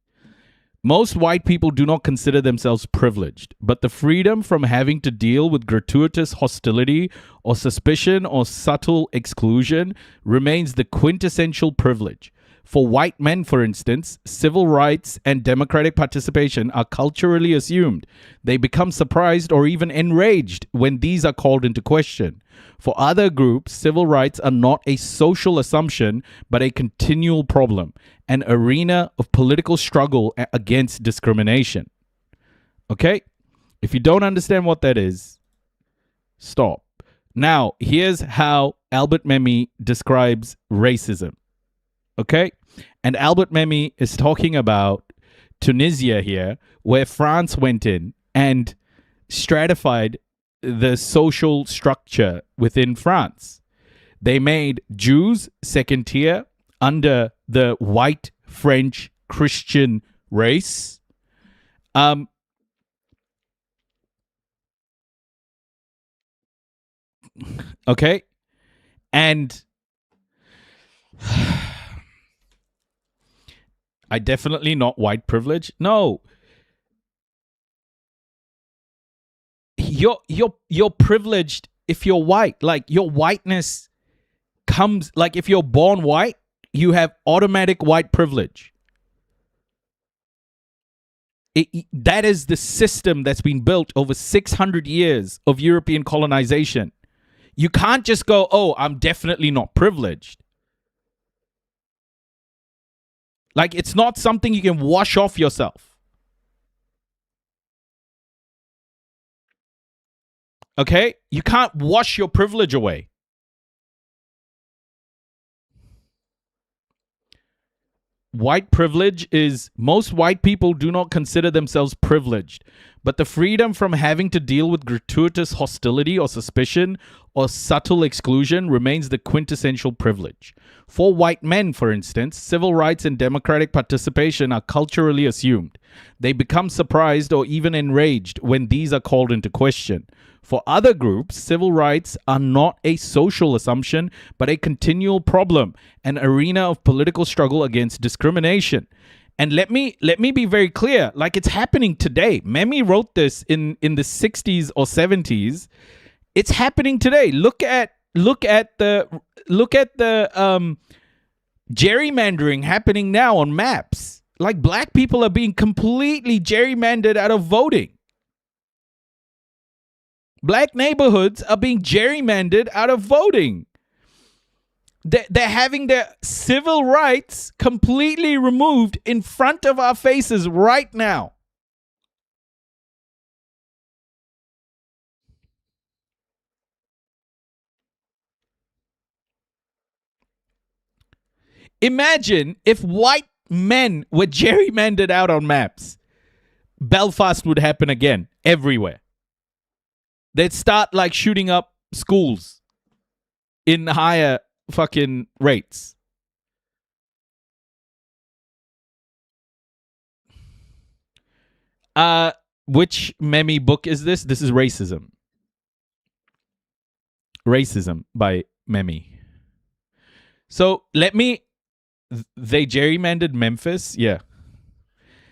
Most white people do not consider themselves privileged, but the freedom from having to deal with gratuitous hostility or suspicion or subtle exclusion remains the quintessential privilege. For white men, for instance, civil rights and democratic participation are culturally assumed. They become surprised or even enraged when these are called into question. For other groups, civil rights are not a social assumption, but a continual problem, an arena of political struggle against discrimination. Okay? If you don't understand what that is, stop. Now, here's how Albert Memmi describes racism. Okay? And Albert Memmi is talking about Tunisia here, where France went in and stratified the social structure within France. They made Jews second tier under the white French Christian race. Okay? And I definitely not white privilege. No. You're privileged if you're white. Like, your whiteness comes, like, if you're born white, you have automatic white privilege. That is the system that's been built over 600 years of European colonization. You can't just go, oh, I'm definitely not privileged. Like, it's not something you can wash off yourself. Okay? You can't wash your privilege away. white privilege is most white people do not consider themselves privileged, but the freedom from having to deal with gratuitous hostility or suspicion or subtle exclusion remains the quintessential privilege. For white men, for instance, civil rights and democratic participation are culturally assumed. They become surprised or even enraged when these are called into question. For other groups, civil rights are not a social assumption, but a continual problem, an arena of political struggle against discrimination. And let me be very clear, like it's happening today. Memi wrote this in the 60s or 70s. It's happening today. Look at the gerrymandering happening now on maps. Like black people are being completely gerrymandered out of voting. Black neighborhoods are being gerrymandered out of voting. They're having their civil rights completely removed in front of our faces right now. Imagine if white men were gerrymandered out on maps. Belfast would happen again everywhere. They'd start like shooting up schools in higher fucking rates. Which Memi book is this? This is Racism. Racism by Memi. So they gerrymandered Memphis. Yeah.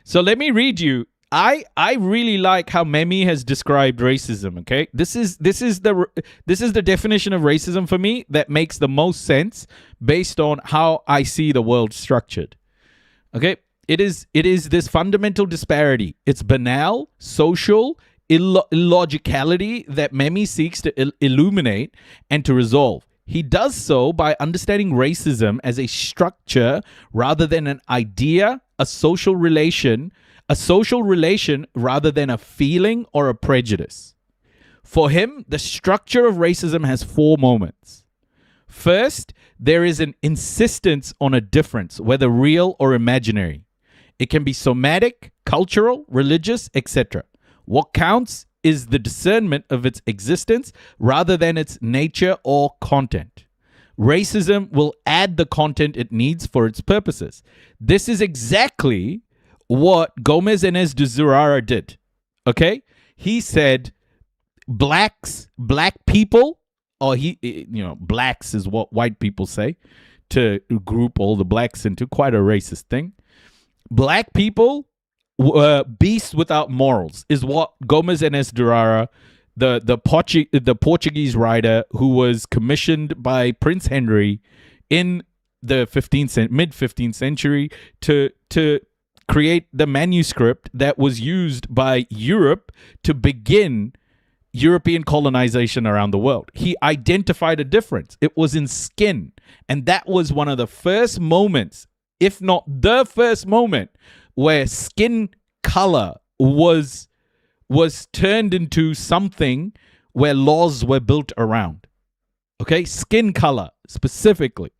So let me read you. I really like how Memi has described racism. Okay, this is the definition of racism for me that makes the most sense based on how I see the world structured. Okay, it is this fundamental disparity. It's banal, social illogicality that Memi seeks to illuminate and to resolve. He does so by understanding racism as a structure rather than an idea, a social relation rather than a feeling or a prejudice. For him, the structure of racism has four moments. First, there is an insistence on a difference, whether real or imaginary. It can be somatic, cultural, religious, etc. What counts is the discernment of its existence rather than its nature or content. Racism will add the content it needs for its purposes. This is exactly what Gomez Enes de Zurara did. Okay? He said black people, or blacks is what white people say to group all the blacks into quite a racist thing. Black people were beasts without morals is what Gomez Enes de Zurara, the Portuguese writer who was commissioned by Prince Henry in the mid 15th century to create the manuscript that was used by Europe to begin European colonization around the world. He identified a difference. It was in skin. And that was one of the first moments, if not the first moment, where skin color was turned into something where laws were built around. Okay? Skin color specifically.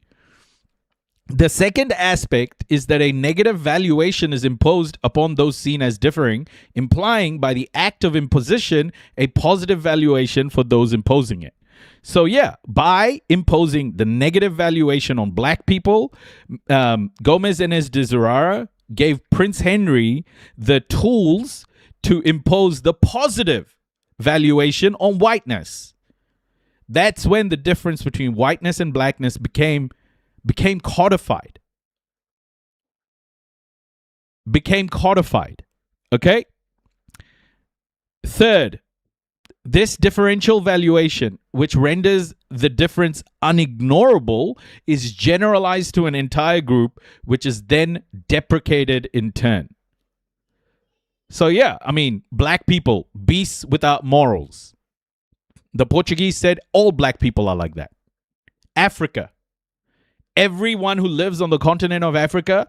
The second aspect is that a negative valuation is imposed upon those seen as differing, implying by the act of imposition a positive valuation for those imposing it. So yeah, by imposing the negative valuation on black people, Gomez Enes de Zurara gave Prince Henry the tools to impose the positive valuation on whiteness. That's when the difference between whiteness and blackness became codified. Okay? Third, this differential valuation, which renders the difference unignorable, is generalized to an entire group, which is then deprecated in turn. So yeah, I mean, black people, beasts without morals. The Portuguese said all black people are like that. Africa, everyone who lives on the continent of Africa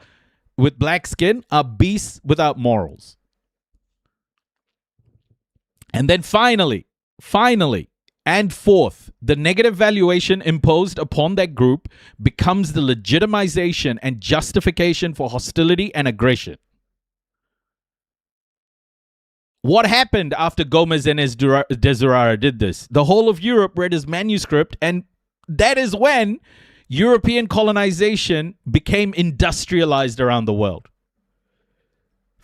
with black skin are beasts without morals. And then finally, And fourth, the negative valuation imposed upon that group becomes the legitimization and justification for hostility and aggression. What happened after Gomez and Desidera did this? The whole of Europe read his manuscript, and that is when European colonization became industrialized around the world.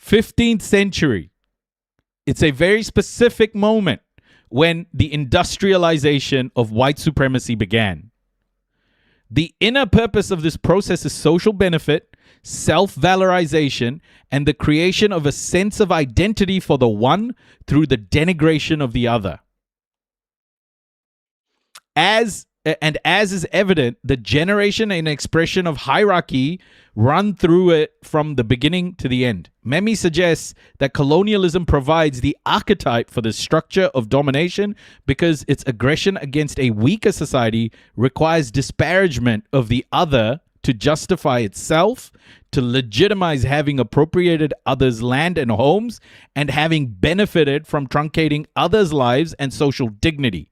15th century. It's a very specific moment when the industrialization of white supremacy began. The inner purpose of this process is social benefit, self-valorization, and the creation of a sense of identity for the one through the denigration of the other. As is evident, the generation and expression of hierarchy run through it from the beginning to the end. Memi suggests that colonialism provides the archetype for the structure of domination because its aggression against a weaker society requires disparagement of the other to justify itself, to legitimize having appropriated others' land and homes, and having benefited from truncating others' lives and social dignity.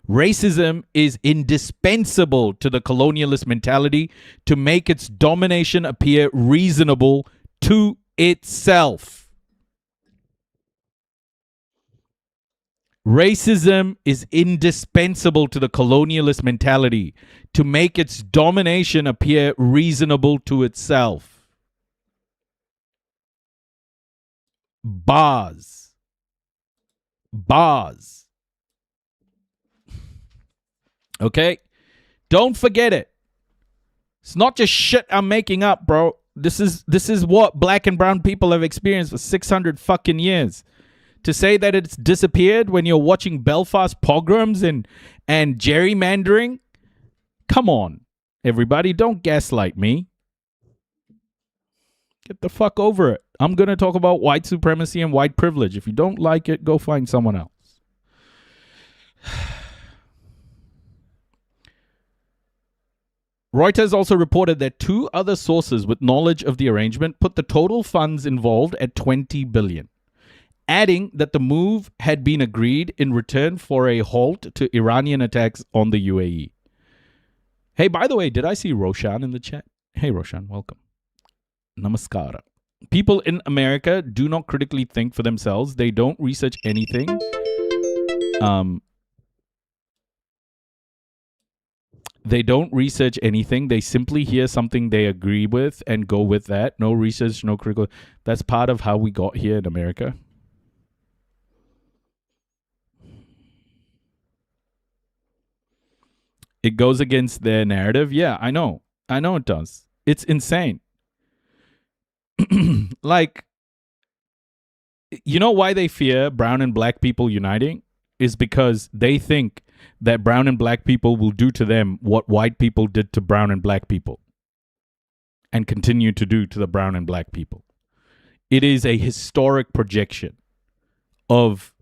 Racism is indispensable to the colonialist mentality to make its domination appear reasonable to itself. Racism is indispensable to the colonialist mentality to make its domination appear reasonable to itself. Bars. Okay? Don't forget it. It's not just shit I'm making up, bro. This is what black and brown people have experienced for 600 fucking years. To say that it's disappeared when you're watching Belfast pogroms and gerrymandering? Come on, everybody. Don't gaslight me. Get the fuck over it. I'm going to talk about white supremacy and white privilege. If you don't like it, go find someone else. Reuters also reported that two other sources with knowledge of the arrangement put the total funds involved at $20 billion, adding that the move had been agreed in return for a halt to Iranian attacks on the UAE. Hey, by the way, did I see Roshan in the chat? Hey, Roshan, welcome. Namaskara. People in America do not critically think for themselves. They don't research anything. They don't research anything. They simply hear something they agree with and go with that. No research, no critical. That's part of how we got here in America. It goes against their narrative. Yeah, I know. I know it does. It's insane. Like, you know why they fear brown and black people uniting? Is because they think that brown and black people will do to them what white people did to brown and black people and continue to do to the brown and black people. It is a historic projection of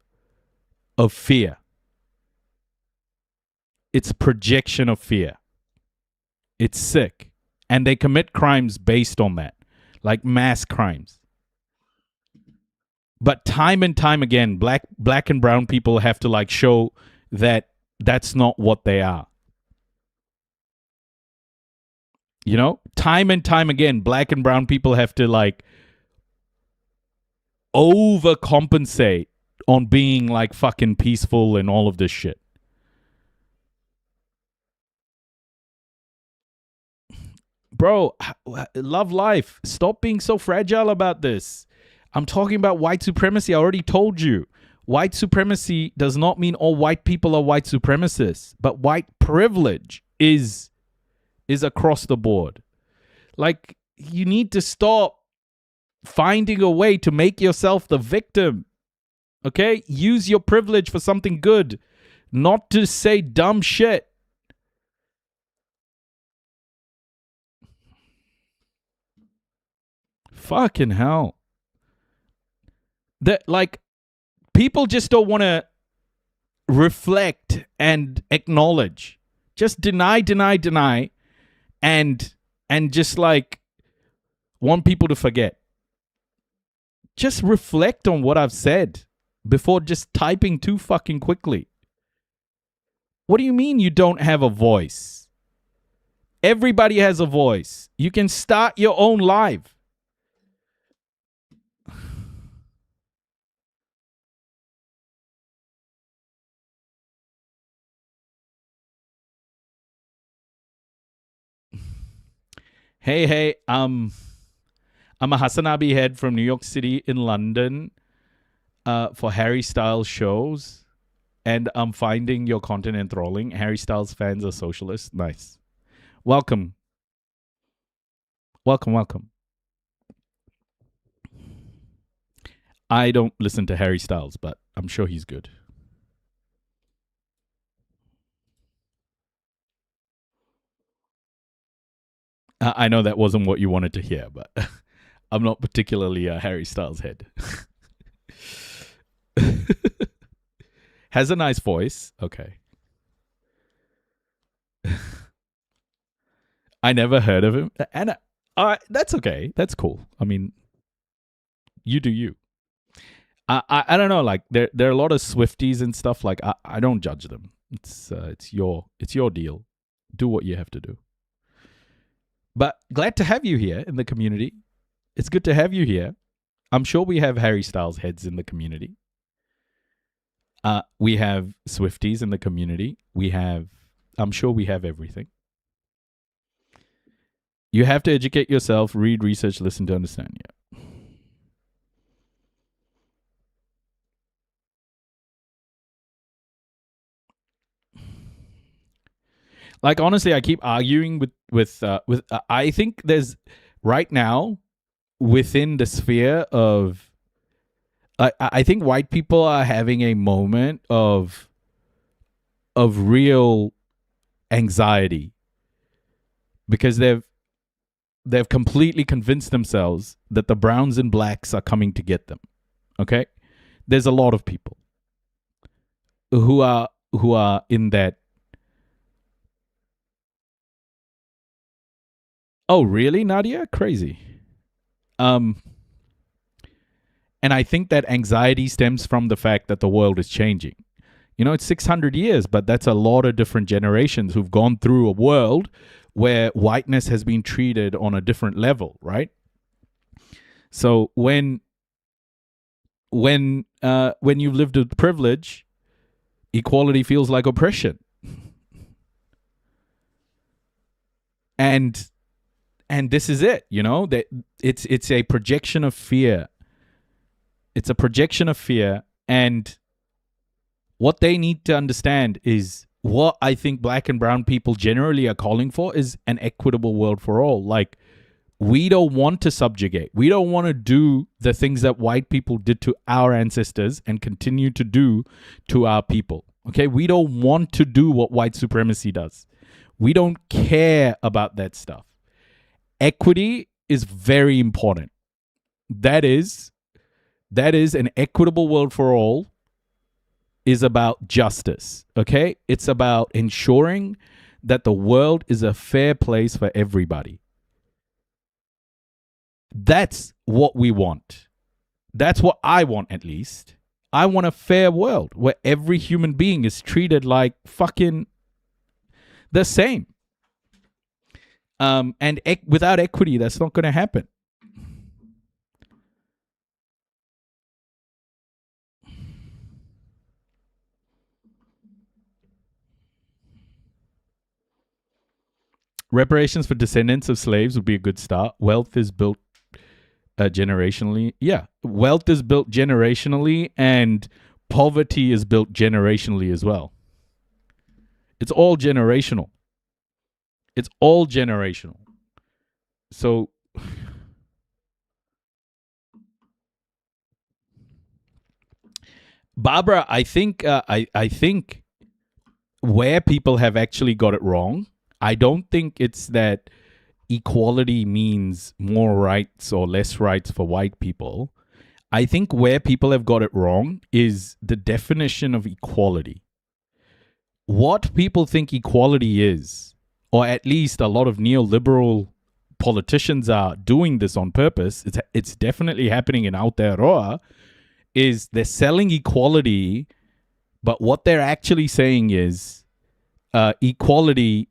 fear. It's projection of fear. It's sick. And they commit crimes based on that, like mass crimes. But time and time again, black and brown people have to like show that that's not what they are. You know, time and time again, black and brown people have to like overcompensate on being like fucking peaceful and all of this shit. Bro, love life. Stop being so fragile about this. I'm talking about white supremacy. I already told you. White supremacy does not mean all white people are white supremacists, but white privilege is across the board. Like, you need to stop finding a way to make yourself the victim. Okay? Use your privilege for something good, not to say dumb shit. Fucking hell. That, like, people just don't want to reflect and acknowledge. Just deny, and just like want people to forget. Just reflect on what I've said before just typing too fucking quickly. What do you mean you don't have a voice? Everybody has a voice. You can start your own live. Hey, I'm a Hasanabi head from New York City in London for Harry Styles shows, and I'm finding your content enthralling. Harry Styles fans are socialists. Nice. Welcome. I don't listen to Harry Styles, but I'm sure he's good. I know that wasn't what you wanted to hear, but I'm not particularly a Harry Styles head. Has a nice voice. Okay. I never heard of him. And that's okay. That's cool. I mean, you do you. I don't know. Like there are a lot of Swifties and stuff. Like I don't judge them. It's your deal. Do what you have to do. But glad to have you here in the community. It's good to have you here. I'm sure we have Harry Styles heads in the community. We have Swifties in the community. I'm sure we have everything. You have to educate yourself, read, research, listen to understand. Yeah. Like, honestly, I keep arguing with I think there's right now within the sphere of I think white people are having a moment of real anxiety because they've completely convinced themselves that the browns and blacks are coming to get them. Okay? There's a lot of people who are in that. Oh, really, Nadia? Crazy. And I think that anxiety stems from the fact that the world is changing. You know, it's 600 years, but that's a lot of different generations who've gone through a world where whiteness has been treated on a different level, right? So when you've lived with privilege, equality feels like oppression. And this is it, you know, that it's a projection of fear. It's a projection of fear. And what they need to understand is what I think black and brown people generally are calling for is an equitable world for all. Like, we don't want to subjugate. We don't want to do the things that white people did to our ancestors and continue to do to our people. Okay? We don't want to do what white supremacy does. We don't care about that stuff. Equity is very important. That is an equitable world for all is about justice, okay? It's about ensuring that the world is a fair place for everybody. That's what we want. That's what I want, at least. I want a fair world where every human being is treated like fucking the same. And without equity, that's not going to happen. Reparations for descendants of slaves would be a good start. Wealth is built generationally. Yeah, wealth is built generationally, and poverty is built generationally as well. It's all generational. It's all generational. So Barbara, I think where people have actually got it wrong, I don't think it's that equality means more rights or less rights for white people. I think where people have got it wrong is the definition of equality. What people think equality is, or at least a lot of neoliberal politicians are doing this on purpose, it's definitely happening in Aotearoa, is they're selling equality, but what they're actually saying is equality,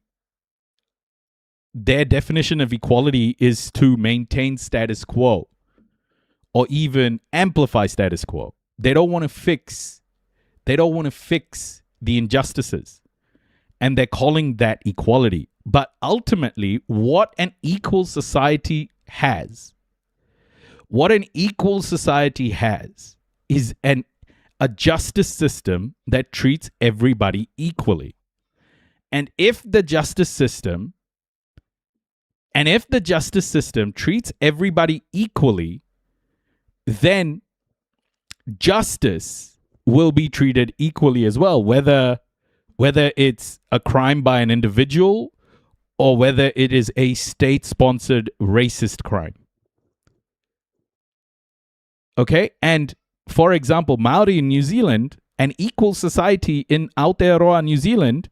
their definition of equality is to maintain status quo or even amplify status quo. They don't want to fix the injustices. And they're calling that equality. But ultimately, what an equal society has is a justice system that treats everybody equally. And if the justice system treats everybody equally, then justice will be treated equally as well, whether it's a crime by an individual or whether it is a state-sponsored racist crime. Okay? And for example, Maori in New Zealand, an equal society in Aotearoa, New Zealand,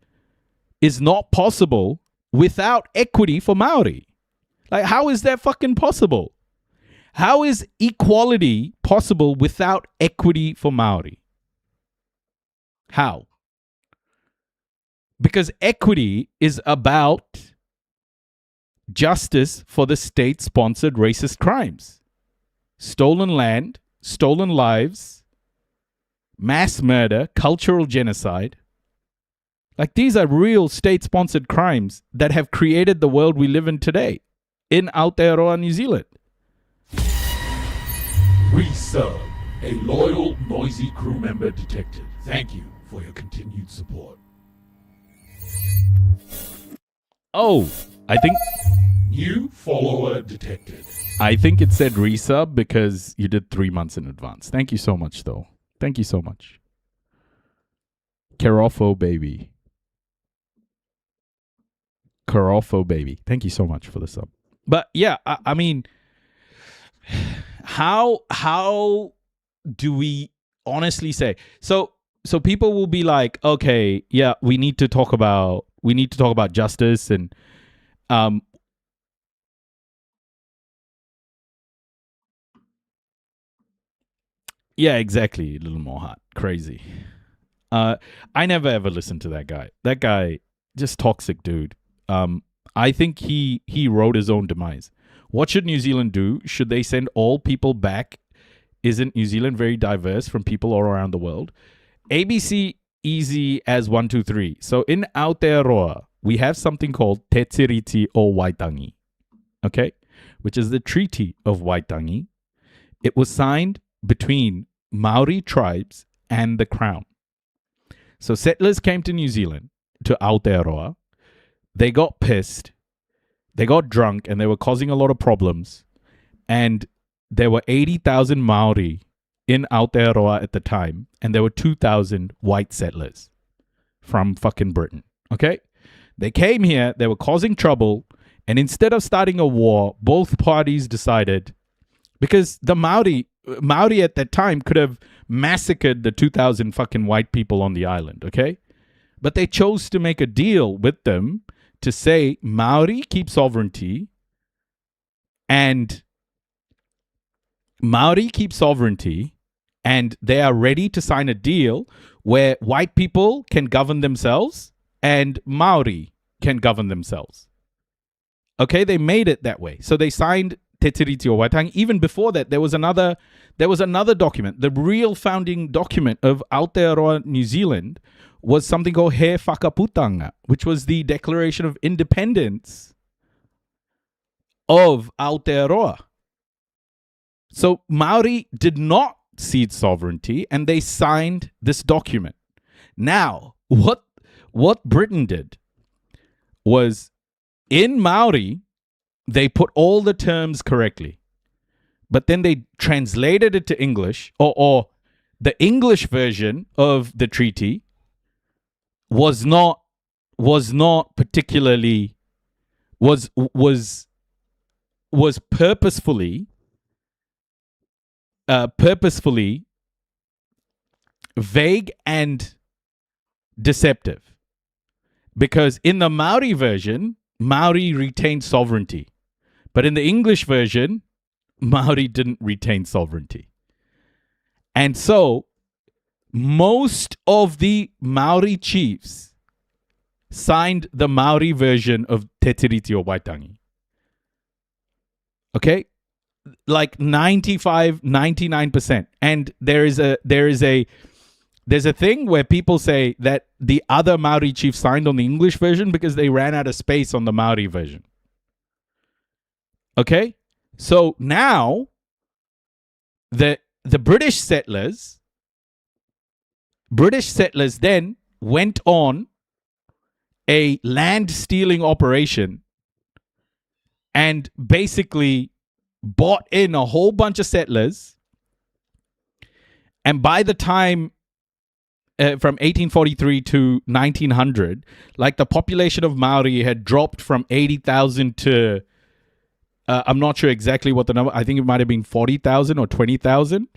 is not possible without equity for Maori. Like, how is that fucking possible? How is equality possible without equity for Maori? How? Because equity is about justice for the state-sponsored racist crimes. Stolen land, stolen lives, mass murder, cultural genocide. Like, these are real state-sponsored crimes that have created the world we live in today in Aotearoa, New Zealand. Resub, a loyal, noisy crew member detected. Thank you for your continued support. Oh, I think... New follower detected. I think it said resub because you did 3 months in advance. Thank you so much, though. Thank you so much. Carofo baby. Carofo baby. Thank you so much for the sub. But yeah, I mean, how do we honestly say? So people will be like, okay, yeah, we need to talk about justice and yeah, exactly. A little more hot. Crazy. I never ever listened to that guy. That guy, just toxic dude. I think he wrote his own demise. What should New Zealand do? Should they send all people back? Isn't New Zealand very diverse from people all around the world? ABC easy as 1, 2, 3. So in Aotearoa, we have something called Te Tiriti o Waitangi. Okay? Which is the Treaty of Waitangi. It was signed between Maori tribes and the Crown. So settlers came to New Zealand, to Aotearoa. They got pissed. They got drunk and they were causing a lot of problems. And there were 80,000 Maori in Aotearoa at the time. And there were 2,000 white settlers from fucking Britain. Okay? They came here. They were causing trouble. And instead of starting a war, both parties decided, because the Maori at that time could have massacred the 2,000 fucking white people on the island. Okay? But they chose to make a deal with them to say Maori keep sovereignty and they are ready to sign a deal where white people can govern themselves and Maori can govern themselves. Okay, they made it that way. So they signed Te Tiriti o Waitangi. Even before that, there was another document. The real founding document of Aotearoa, New Zealand, was something called He Whakaputanga, which was the Declaration of Independence of Aotearoa. So Maori did not cede sovereignty and they signed this document. Now, what Britain did was, in Maori, they put all the terms correctly, but then they translated it to English, or the English version of the treaty was not particularly was purposefully vague and deceptive, because in the Maori version, Maori retained sovereignty, but in the English version, Maori didn't retain sovereignty. And so most of the Maori chiefs signed the Maori version of Te Tiriti o Waitangi. Okay? Like 95, 99%. And there's a thing where people say that the other Maori chief signed on the English version because they ran out of space on the Maori version. Okay? So now the British settlers then went on a land stealing operation and basically bought in a whole bunch of settlers. And by the time from 1843 to 1900, like the population of Maori had dropped from 80,000 to I'm not sure exactly what the number. I think it might have been 40,000 or 20,000.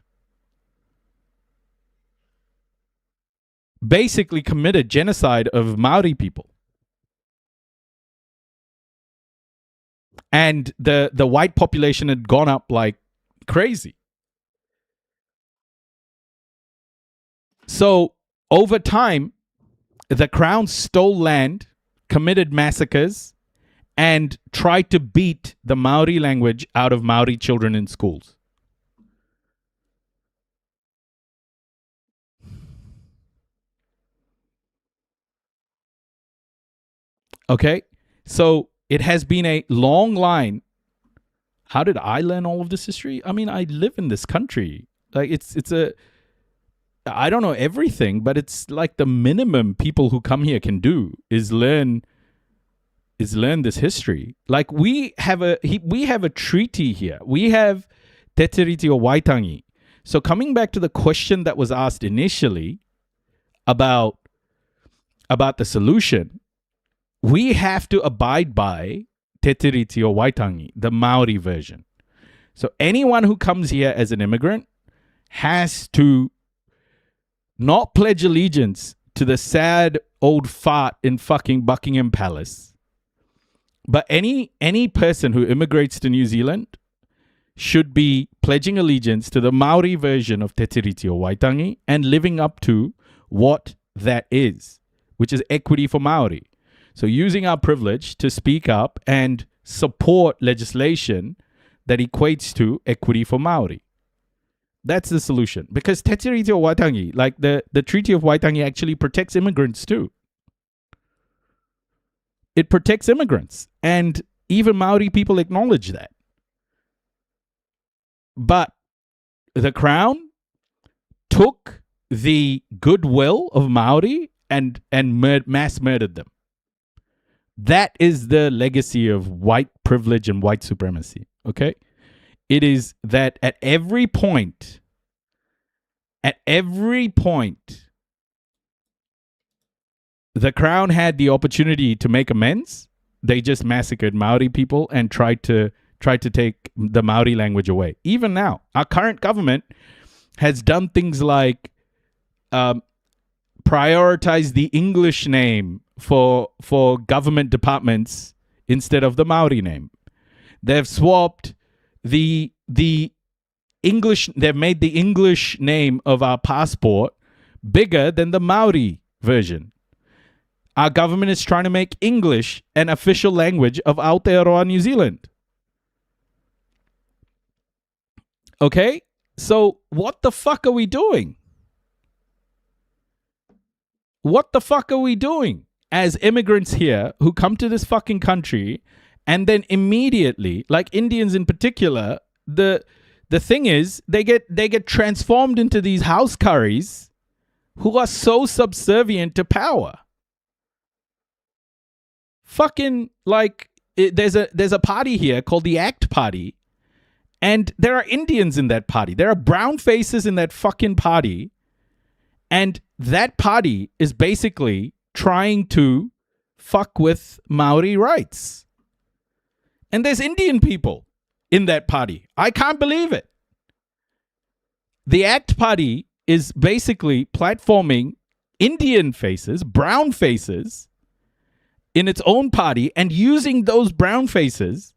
Basically committed genocide of Maori people. And the white population had gone up like crazy. So over time, the Crown stole land, committed massacres, and tried to beat the Maori language out of Maori children in schools. Okay, so it has been a long line. How did I learn all of this history? I mean, I live in this country. Like I don't know everything, but it's like the minimum people who come here can do is learn this history. Like we have a treaty here. We have Te Tiriti o Waitangi. So coming back to the question that was asked initially about the solution, we have to abide by Te Tiriti o Waitangi, the Maori version. So anyone who comes here as an immigrant has to not pledge allegiance to the sad old fart in fucking Buckingham Palace. But any person who immigrates to New Zealand should be pledging allegiance to the Maori version of Te Tiriti o Waitangi and living up to what that is, which is equity for Maori. So using our privilege to speak up and support legislation that equates to equity for Maori. That's the solution. Because Te Tiriti o Waitangi, like the Treaty of Waitangi actually protects immigrants too. It protects immigrants. And even Maori people acknowledge that. But the Crown took the goodwill of Maori and mass murdered them. That is the legacy of white privilege and white supremacy. Okay? It is that at every point, the Crown had the opportunity to make amends. They just massacred Maori people and tried to take the Maori language away. Even now, our current government has done things like prioritize the English name for government departments instead of the Maori name. They've swapped the English. They've made the English name of our passport bigger than the Maori version. Our government is trying to make English an official language of Aotearoa, New Zealand. Okay? So what the fuck are we doing? What the fuck are we doing as immigrants here who come to this fucking country and then immediately, like Indians in particular, the thing is they get transformed into these house curries who are so subservient to power. Fucking like there's a party here called the ACT Party, and there are Indians in that party. There are brown faces in that fucking party, and that party is basically trying to fuck with Maori rights. And there's Indian people in that party. I can't believe it. The ACT Party is basically platforming Indian faces, brown faces, in its own party, and using those brown faces,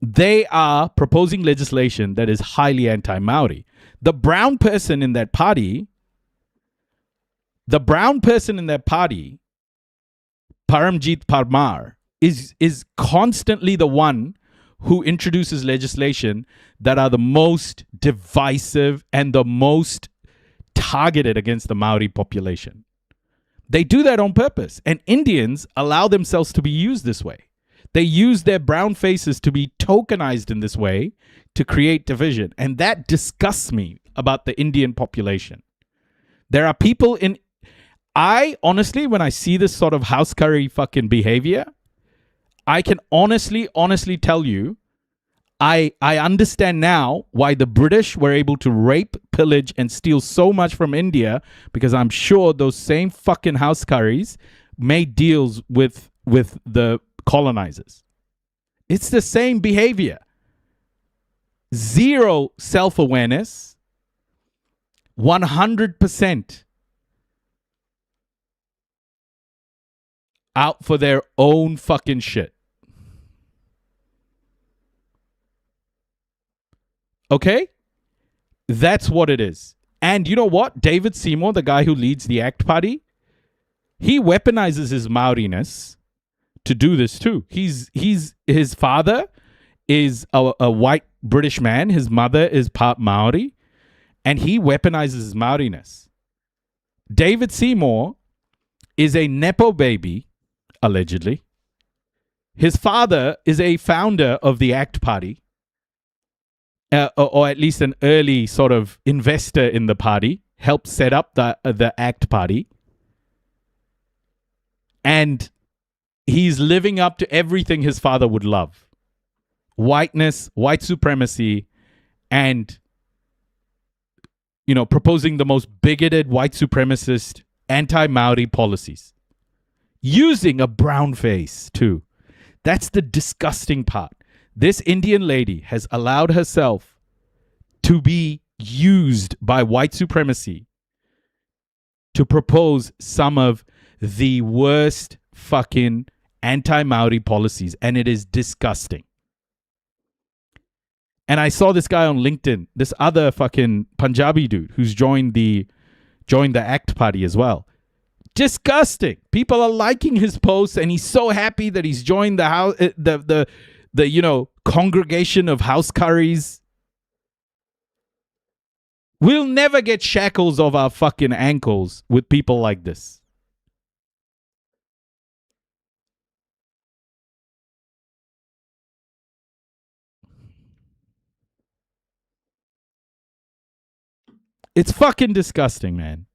they are proposing legislation that is highly anti-Maori. The brown person in that party the brown person in their party, Paramjit Parmar, is constantly the one who introduces legislation that are the most divisive and the most targeted against the Maori population. They do that on purpose. And Indians allow themselves to be used this way. They use their brown faces to be tokenized in this way to create division. And that disgusts me about the Indian population. There are people in... I honestly, when I see this sort of house curry fucking behavior, I can honestly tell you, I understand now why the British were able to rape, pillage, and steal so much from India, because I'm sure those same fucking house curries made deals with the colonizers. It's the same behavior. Zero self-awareness, 100% out for their own fucking shit. Okay? That's what it is. And you know what? David Seymour, the guy who leads the ACT Party, he weaponizes his Maoriness to do this too. His father is a white British man. His mother is part Maori. And he weaponizes his Maoriness. David Seymour is a Nepo baby, allegedly. His father is a founder of the ACT Party. Or at least an early sort of investor in the party, helped set up the ACT Party. And he's living up to everything his father would love. Whiteness, white supremacy, and, you know, proposing the most bigoted, white supremacist, anti-Maori policies. Using a brown face, too. That's the disgusting part. This Indian lady has allowed herself to be used by white supremacy to propose some of the worst fucking anti-Maori policies, and it is disgusting. And I saw this guy on LinkedIn, this other fucking Punjabi dude who's joined the ACT Party as well. Disgusting. People are liking his posts, and he's so happy that he's joined the house, the you know, congregation of house curries. We'll never get shackles of our fucking ankles with people like this. It's fucking disgusting, man.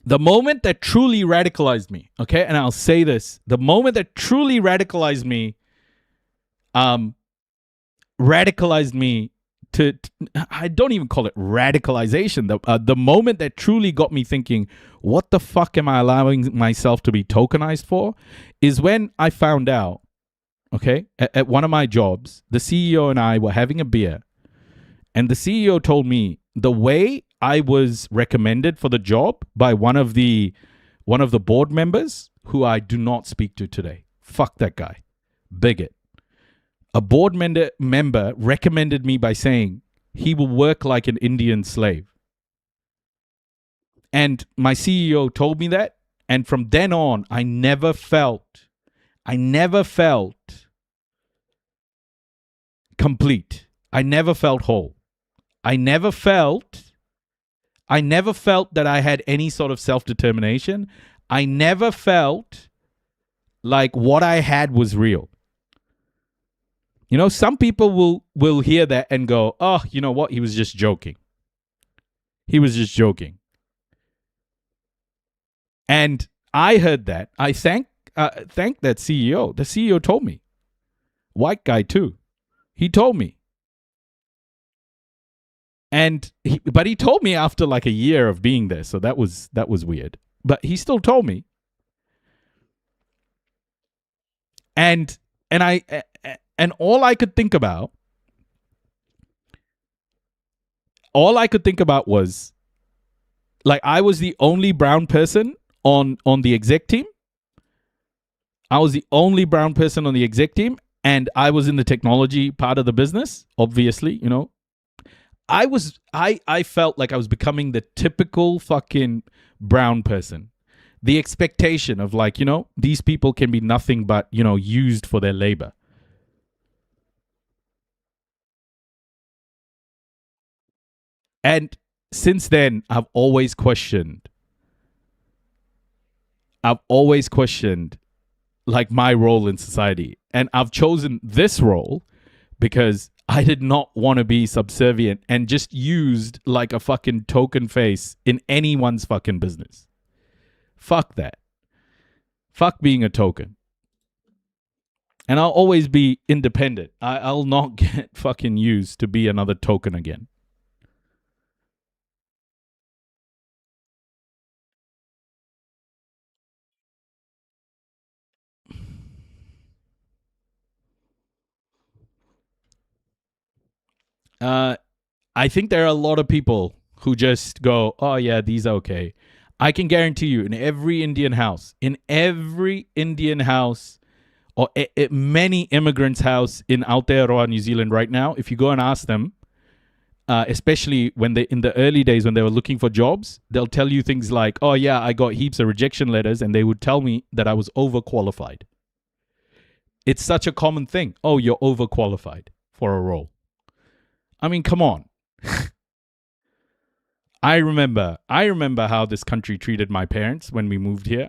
The moment that truly radicalized me, okay, and I'll say this, the moment that truly radicalized me to I don't even call it radicalization. The moment that truly got me thinking, what the fuck am I allowing myself to be tokenized for, is when I found out, okay, at one of my jobs, the CEO and I were having a beer, and the CEO told me the way I was recommended for the job by one of the board members, who I do not speak to today. Fuck that guy. Bigot. A board member recommended me by saying he will work like an Indian slave. And my CEO told me that. And from then on, I never felt complete. I never felt whole. I never felt that I had any sort of self-determination. I never felt like what I had was real. You know, some people will hear that and go, oh, you know what? He was just joking. He was just joking. And I heard that. I thank that CEO. The CEO told me. White guy too. He told me. But he told me after like a year of being there, so that was weird. But he still told me. And all I could think about was, like, I was the only brown person on the exec team. I was the only brown person on the exec team, and I was in the technology part of the business, obviously, you know. I felt like I was becoming the typical fucking brown person. The expectation of like, you know, these people can be nothing but, you know, used for their labor. And since then, I've always questioned like my role in society. And I've chosen this role because I did not want to be subservient and just used like a fucking token face in anyone's fucking business. Fuck that. Fuck being a token. And I'll always be independent. I'll not get fucking used to be another token again. I think there are a lot of people who just go, oh yeah, these are okay. I can guarantee you in every Indian house, or many immigrants' house in Aotearoa, New Zealand right now, if you go and ask them, especially when they in the early days when they were looking for jobs, they'll tell you things like, oh yeah, I got heaps of rejection letters, and they would tell me that I was overqualified. It's such a common thing. Oh, you're overqualified for a role. I mean, come on. I remember how this country treated my parents when we moved here.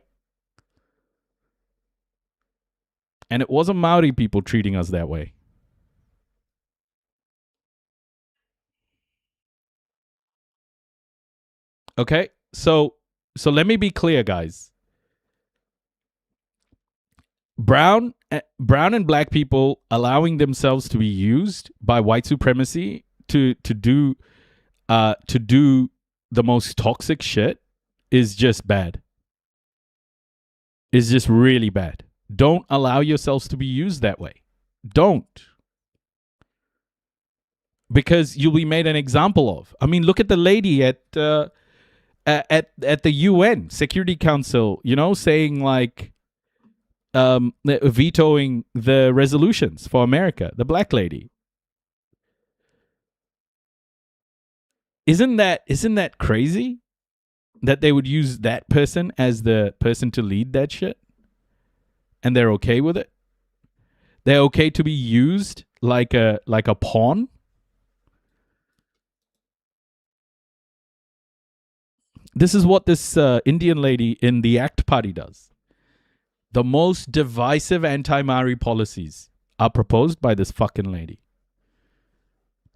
And it wasn't Maori people treating us that way. Okay? So let me be clear, guys. Brown and black people allowing themselves to be used by white supremacy to do the most toxic shit is just bad. Is just really bad. Don't allow yourselves to be used that way. Don't. Because you'll be made an example of. I mean, look at the lady at the UN Security Council, you know, saying like vetoing the resolutions for America, the black lady. Isn't that crazy that they would use that person as the person to lead that shit? And they're okay with it? They're okay to be used like a pawn? This is what this Indian lady in the ACT Party does. The most divisive anti-Maori policies are proposed by this fucking lady.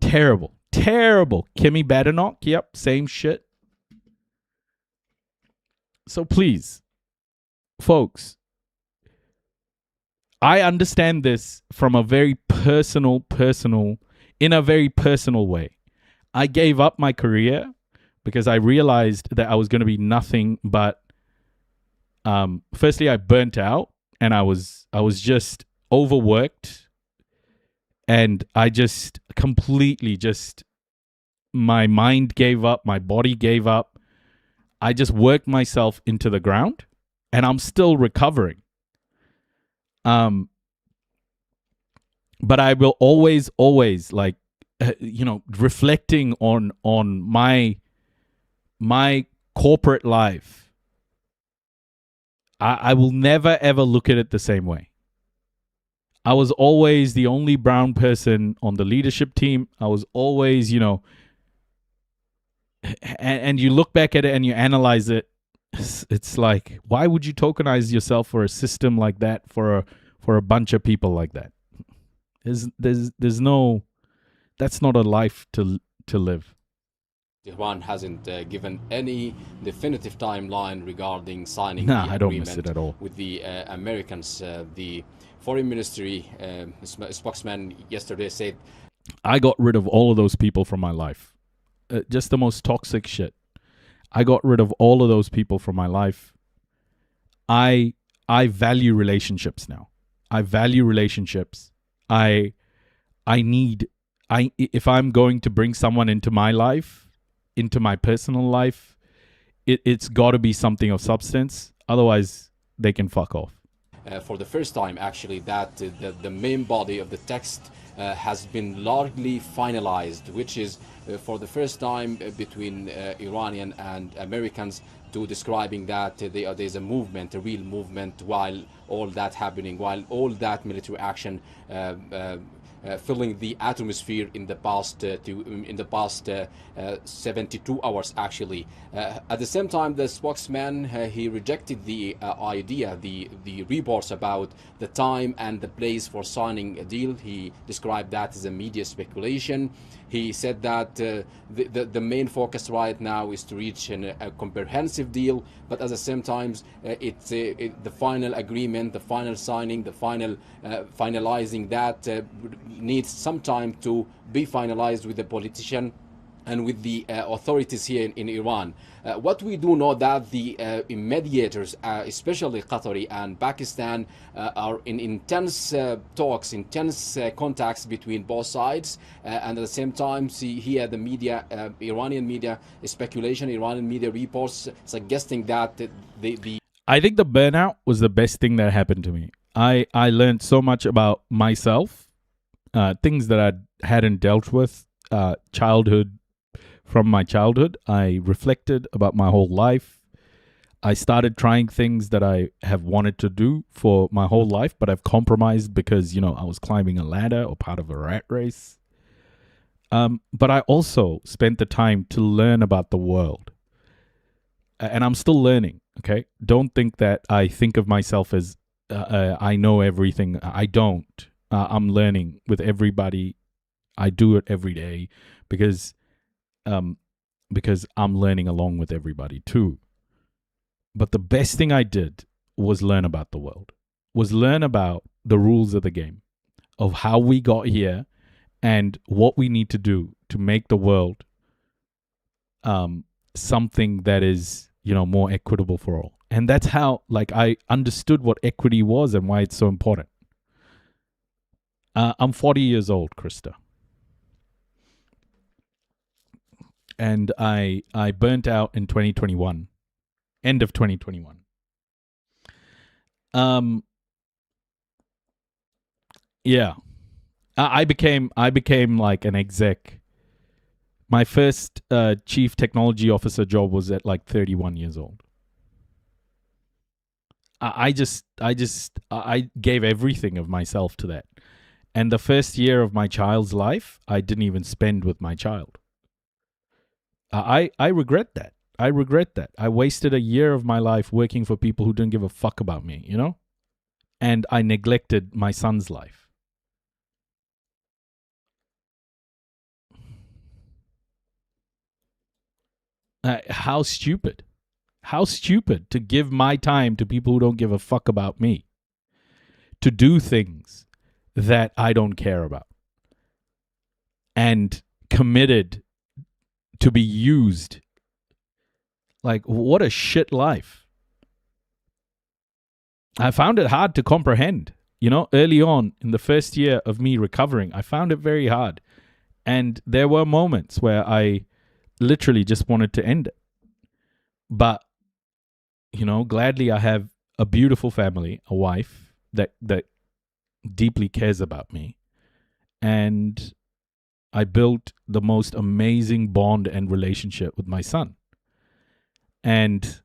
Terrible. Terrible. Kimmy Badenoch, yep, same shit. So please, folks, I understand this from a very personal way. I gave up my career because I realized that I was going to be nothing but firstly I burnt out and I was just overworked, and I just completely my mind gave up, my body gave up. I just worked myself into the ground, and I'm still recovering. But I will always like reflecting on my corporate life, I will never ever look at it the same way. I was always the only brown person on the leadership team. I was always, and you look back at it and you analyze it. It's like, why would you tokenize yourself for a system like that, for a bunch of people like that? There's no, that's not a life to live. Iran hasn't given any definitive timeline regarding signing the the I don't miss it agreement at all. with the Americans. The foreign ministry spokesman yesterday said, I got rid of all of those people from my life. Just the most toxic shit. I got rid of all of those people from my life. I value relationships now. I value relationships. If I'm going to bring someone into my life, into my personal life, it's got to be something of substance. Otherwise, they can fuck off. for the first time, actually, that the main body of the text has been largely finalized, which is for the first time between Iranian and Americans, to describing that there's a movement, a real movement, while all that happening, while all that military action filling the atmosphere in the past 72 hours actually. At the same time, the spokesman he rejected the idea, the reports about the time and the place for signing a deal. He described that as a media speculation. He said that the main focus right now is to reach a comprehensive deal, but at the same time, the final agreement, the final signing, the final finalizing that needs some time to be finalized with the politician and with the authorities here in Iran. What we do know that the mediators, especially Qatari and Pakistan, are in intense talks, intense contacts between both sides, and at the same time, see here the media, Iranian media speculation, Iranian media reports suggesting that the I think the burnout was the best thing that happened to me. I learned so much about myself, things that I hadn't dealt with, from my childhood. I reflected about my whole life. I started trying things that I have wanted to do for my whole life, but I've compromised because, I was climbing a ladder or part of a rat race. But I also spent the time to learn about the world. And I'm still learning, okay? Don't think that I think of myself as I know everything. I don't. I'm learning with everybody. I do it every day because I'm learning along with everybody too. But the best thing I did was learn about the world, was learn about the rules of the game, of how we got here and what we need to do to make the world something that is, more equitable for all. And that's how, I understood what equity was and why it's so important. I'm 40 years old, Krista. And I burnt out in 2021, end of 2021. Yeah, I became like an exec. My first chief technology officer job was at 31 years old. I gave everything of myself to that. And the first year of my child's life, I didn't even spend with my child. I regret that. I regret that. I wasted a year of my life working for people who didn't give a fuck about me, And I neglected my son's life. How stupid. How stupid to give my time to people who don't give a fuck about me. To do things that I don't care about. And committed to be used. What a shit life. I found it hard to comprehend. Early on in the first year of me recovering, I found it very hard. And there were moments where I literally just wanted to end it. But, gladly I have a beautiful family, a wife that deeply cares about me. And I built the most amazing bond and relationship with my son. And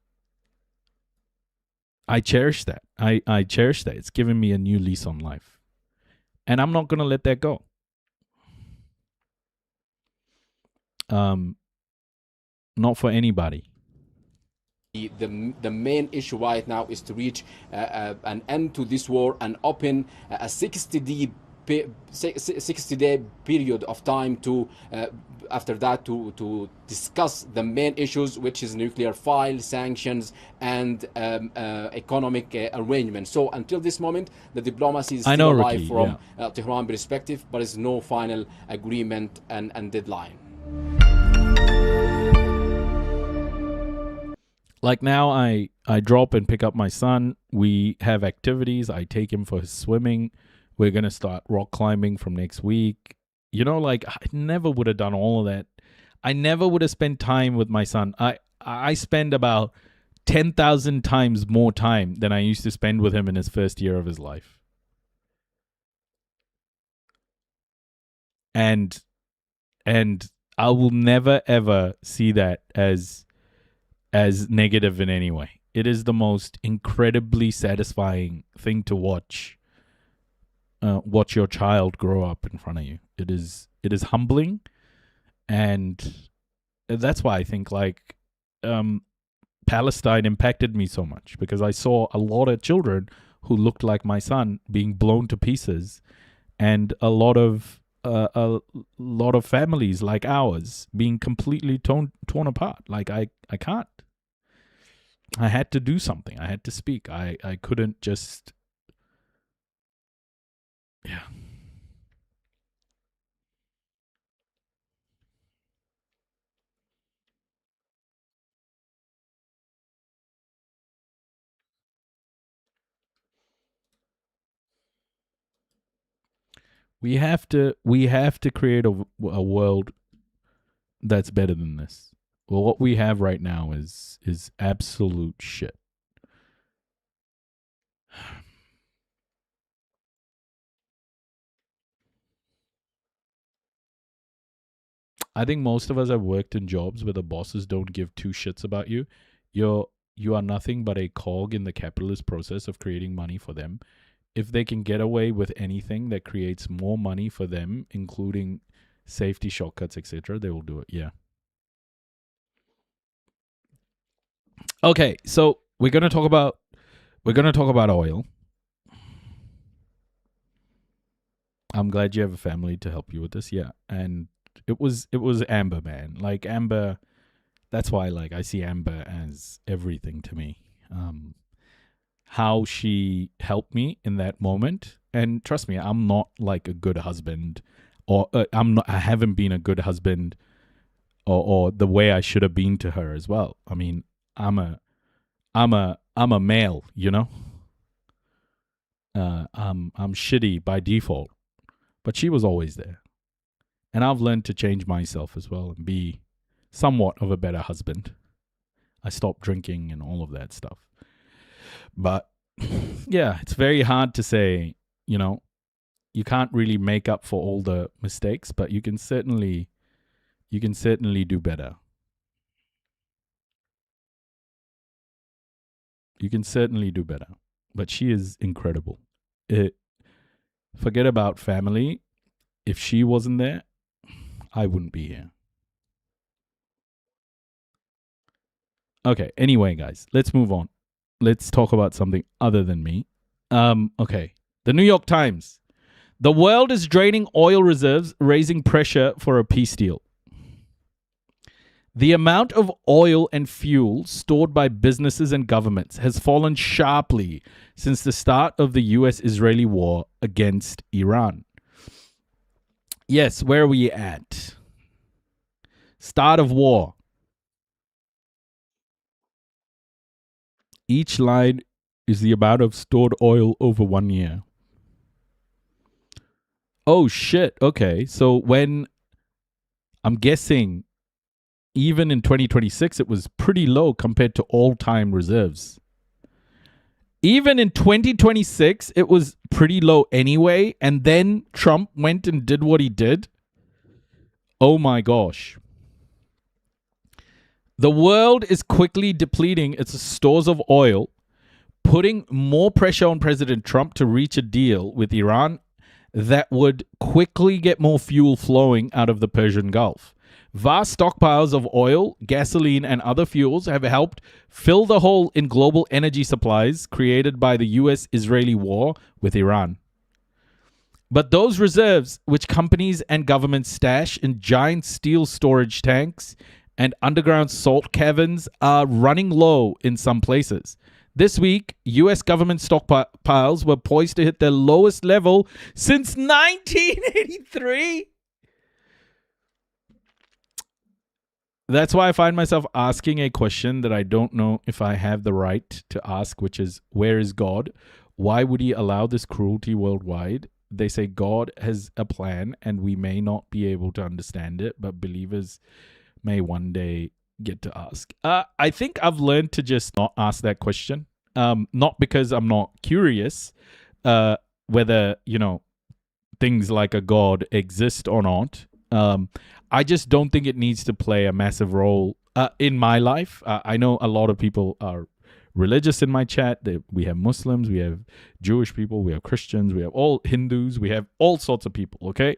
I cherish that. I cherish that. It's given me a new lease on life. And I'm not going to let that go. Not for anybody. The main issue right now is to reach an end to this war and open a 60-day period of time to after that to discuss the main issues, which is nuclear file, sanctions, and economic arrangements. So until this moment, the diplomacy is still alive from Tehran perspective, but there's no final agreement and deadline. Now I drop and pick up my son. We have activities. I take him for his swimming. We're going to start rock climbing from next week. I never would have done all of that. I never would have spent time with my son. I spend about 10,000 times more time than I used to spend with him in his first year of his life. and I will never ever see that as negative in any way. It is the most incredibly satisfying thing to watch your child grow up in front of you. It is humbling, and that's why I think like Palestine impacted me so much, because I saw a lot of children who looked like my son being blown to pieces, and a lot of families like ours being completely torn apart. Like I can't. I had to do something. I had to speak. I couldn't just. Yeah. We have to create a world that's better than this. Well, what we have right now is absolute shit. I think most of us have worked in jobs where the bosses don't give two shits about you. You are nothing but a cog in the capitalist process of creating money for them. If they can get away with anything that creates more money for them, including safety shortcuts, etc., they will do it. Yeah. Okay, so we're gonna talk about oil. I'm glad you have a family to help you with this. Yeah, and it was Amber, man. Like Amber, that's why like I see Amber as everything to me. How she helped me in that moment, and trust me, I'm not like a good husband, or I haven't been a good husband, or the way I should have been to her as well. I mean, I'm a male, you know. I'm shitty by default, but she was always there, and I've learned to change myself as well and be somewhat of a better husband. I stopped drinking and all of that stuff. But yeah, it's very hard to say, you know, you can't really make up for all the mistakes, but you can certainly do better. You can certainly do better. But she is incredible. Forget about family. If she wasn't there, I wouldn't be here. Okay, anyway, guys, let's move on. Let's talk about something other than me. Okay, the New York Times. The world is draining oil reserves, raising pressure for a peace deal. The amount of oil and fuel stored by businesses and governments has fallen sharply since the start of the US-Israeli war against Iran. Yes, where are we at? Start of war. Each line is the amount of stored oil over 1 year. Oh, shit. Okay. So when, I'm guessing, even in 2026, it was pretty low compared to all-time reserves. Even in 2026, it was pretty low anyway. And then Trump went and did what he did. Oh, my gosh. The world is quickly depleting its stores of oil, putting more pressure on President Trump to reach a deal with Iran that would quickly get more fuel flowing out of the Persian Gulf. Vast stockpiles of oil, gasoline, and other fuels have helped fill the hole in global energy supplies created by the US-Israeli war with Iran. But those reserves, which companies and governments stash in giant steel storage tanks and underground salt caverns, are running low in some places. This week, U.S. government stockpiles were poised to hit their lowest level since 1983. That's why I find myself asking a question that I don't know if I have the right to ask, which is, where is God? Why would he allow this cruelty worldwide? They say God has a plan and we may not be able to understand it, but believers may one day get to ask. I think I've learned to just not ask that question. Not because I'm not curious whether, you know, things like a God exist or not. I just don't think it needs to play a massive role in my life. I know a lot of people are religious in my chat. We have Muslims, we have Jewish people, we have Christians, we have all Hindus, we have all sorts of people, okay?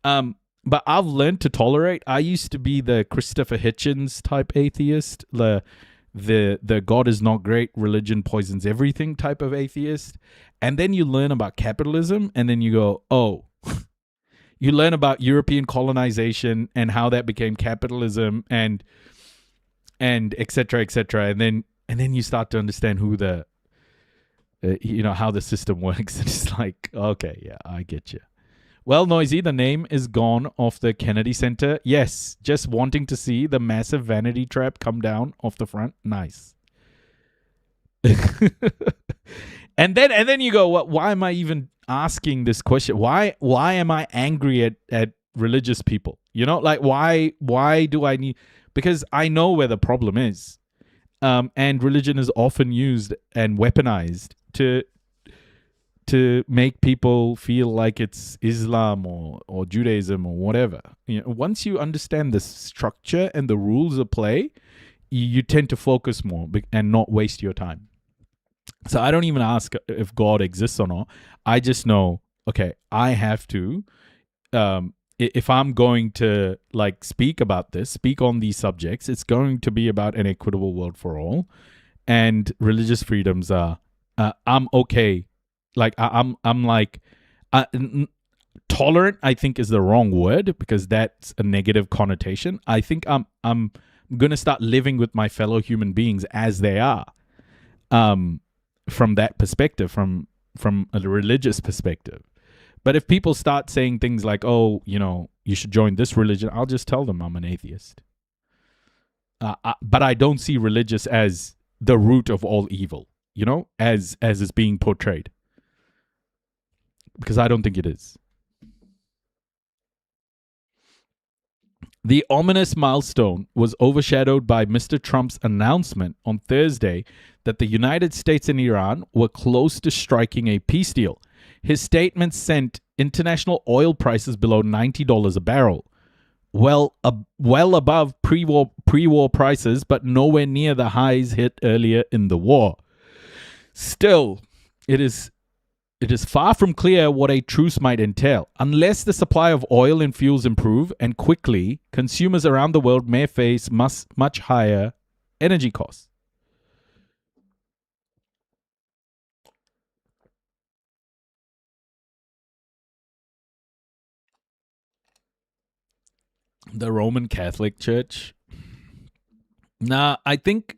But I've learned to tolerate. I used to be the Christopher Hitchens type atheist, the God is not great, religion poisons everything type of atheist. And then you learn about capitalism, and then you go, oh, you learn about European colonization and how that became capitalism and et cetera, and then you start to understand who the how the system works. And it's like, okay, yeah, I get you. Well, Noisy, the name is gone off the Kennedy Center. Yes, just wanting to see the massive vanity trap come down off the front. Nice. and then you go, why am I even asking this question? Why am I angry at religious people? Like why do I need? Because I know where the problem is. And religion is often used and weaponized to make people feel like it's Islam or Judaism or whatever. Once you understand the structure and the rules of play, you tend to focus more and not waste your time. So I don't even ask if God exists or not. I just know, okay, I have to, if I'm going to speak on these subjects, it's going to be about an equitable world for all, and religious freedoms are, I'm okay. Tolerant, I think, is the wrong word because that's a negative connotation. I think I'm going to start living with my fellow human beings as they are. From that perspective, from a religious perspective. But if people start saying things like, oh, you should join this religion, I'll just tell them I'm an atheist. But I don't see religious as the root of all evil, as is being portrayed. Because I don't think it is. The ominous milestone was overshadowed by Mr. Trump's announcement on Thursday that the United States and Iran were close to striking a peace deal. His statement sent international oil prices below $90 a barrel, well above pre-war prices, but nowhere near the highs hit earlier in the war. Still, it is far from clear what a truce might entail. Unless the supply of oil and fuels improve, and quickly, consumers around the world may face much higher energy costs. The Roman Catholic Church? Nah, I think...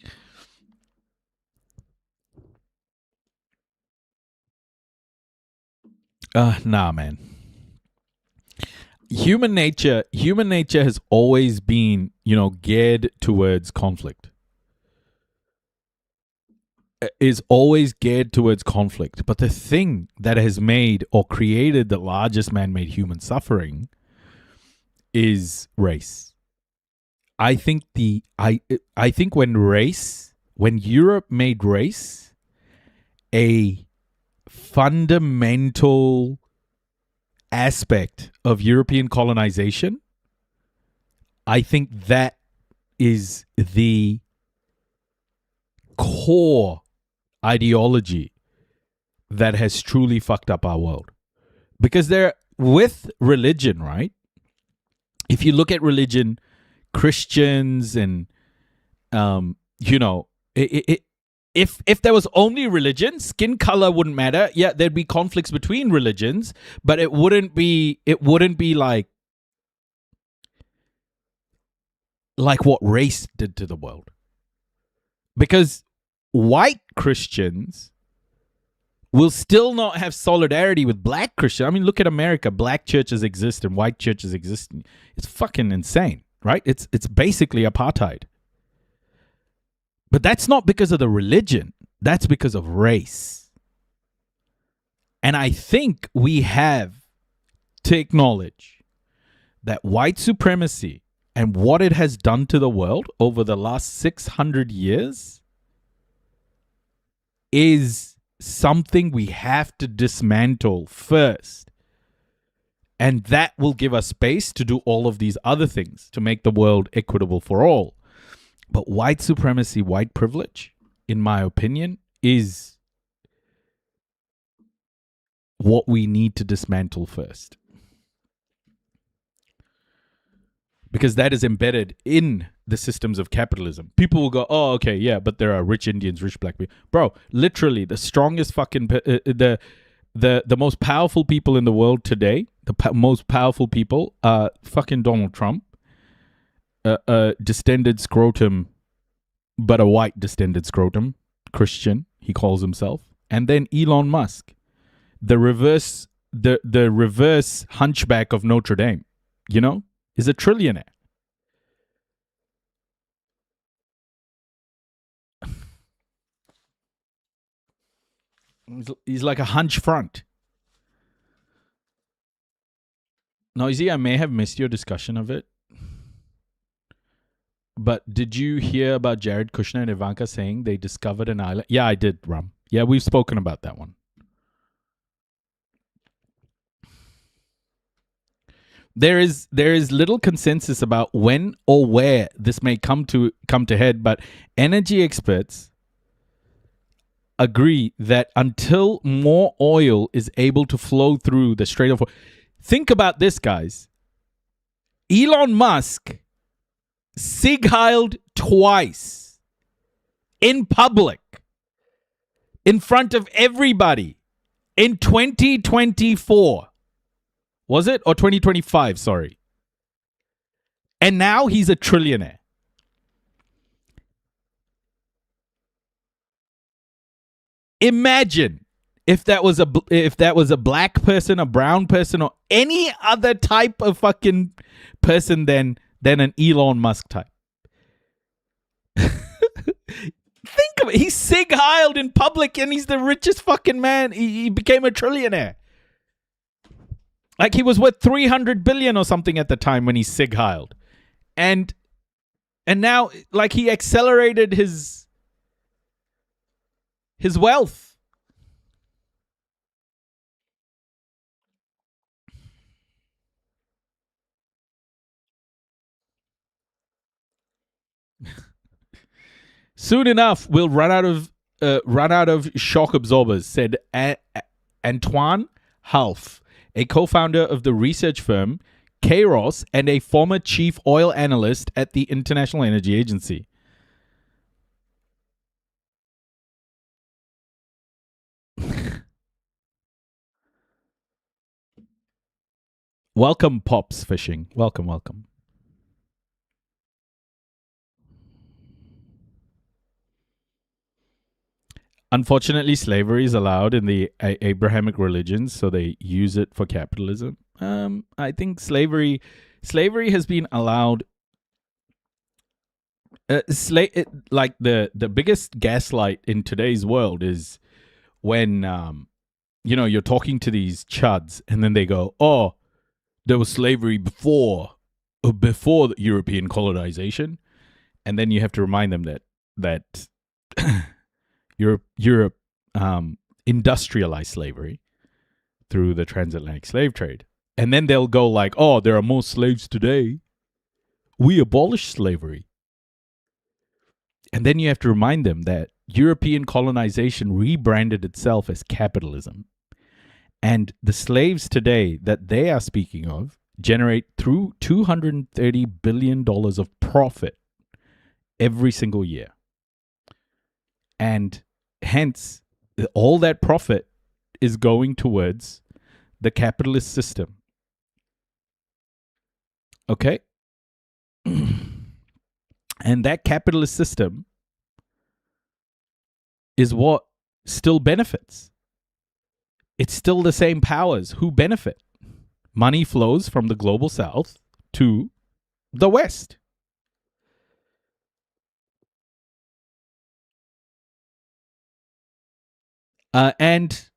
Nah, man. Human nature has always been, geared towards conflict. Is always geared towards conflict. But the thing that has made or created the largest man-made human suffering is race. I think when Europe made race a fundamental aspect of European colonization, I think that is the core ideology that has truly fucked up our world. Because with religion, right? If you look at religion, Christians and, if there was only religion, skin color wouldn't matter. Yeah, there'd be conflicts between religions, but it wouldn't be like what race did to the world. Because white Christians will still not have solidarity with black Christians. I mean, look at America. Black churches exist and white churches exist. It's fucking insane, right? It's basically apartheid. But that's not because of the religion. That's because of race. And I think we have to acknowledge that white supremacy and what it has done to the world over the last 600 years is something we have to dismantle first And that will give us space to do all of these other things to make the world equitable for all. But white supremacy, white privilege, in my opinion, is what we need to dismantle first. Because that is embedded in the systems of capitalism. People will go, oh, okay, yeah, but there are rich Indians, rich black people. Bro, literally the strongest fucking, the most powerful people in the world today, most powerful people are fucking Donald Trump, a distended scrotum, but a white distended scrotum, Christian, he calls himself. And then Elon Musk, the reverse hunchback of Notre Dame, you know? Is a trillionaire. He's like a hunch front. Noisy, I may have missed your discussion of it. But did you hear about Jared Kushner and Ivanka saying they discovered an island? Yeah, I did, Ram. Yeah, we've spoken about that one. There is little consensus about when or where this may come to head, but energy experts agree that until more oil is able to flow through the Strait of Hormuz. Think about this, guys. Elon Musk sig-heiled twice in public, in front of everybody, in 2024. Was it? Or 2025, sorry. And now he's a trillionaire. Imagine if that was a black person, a brown person, or any other type of fucking person than an Elon Musk type. Think of it. He's sig-heiled in public and he's the richest fucking man. He became a trillionaire. Like he was worth 300 billion or something at the time when he sig-heiled. And now like he accelerated his wealth. Soon enough, we'll run out of shock absorbers, said Antoine Half, a co-founder of the research firm Kairos and a former chief oil analyst at the International Energy Agency. Welcome, Pops Fishing. Welcome, welcome. Unfortunately, slavery is allowed in the Abrahamic religions, so they use it for capitalism. I think slavery has been allowed. Like the biggest gaslight in today's world is when you're talking to these chuds and then they go, "Oh, there was slavery before the European colonization," and then you have to remind them that Europe industrialized slavery through the transatlantic slave trade. And then they'll go like, oh, there are more slaves today. We abolished slavery. And then you have to remind them that European colonization rebranded itself as capitalism. And the slaves today that they are speaking of generate through $230 billion of profit every single year. And hence, all that profit is going towards the capitalist system. Okay? And that capitalist system is what still benefits. It's still the same powers who benefit. Money flows from the global south to the west. And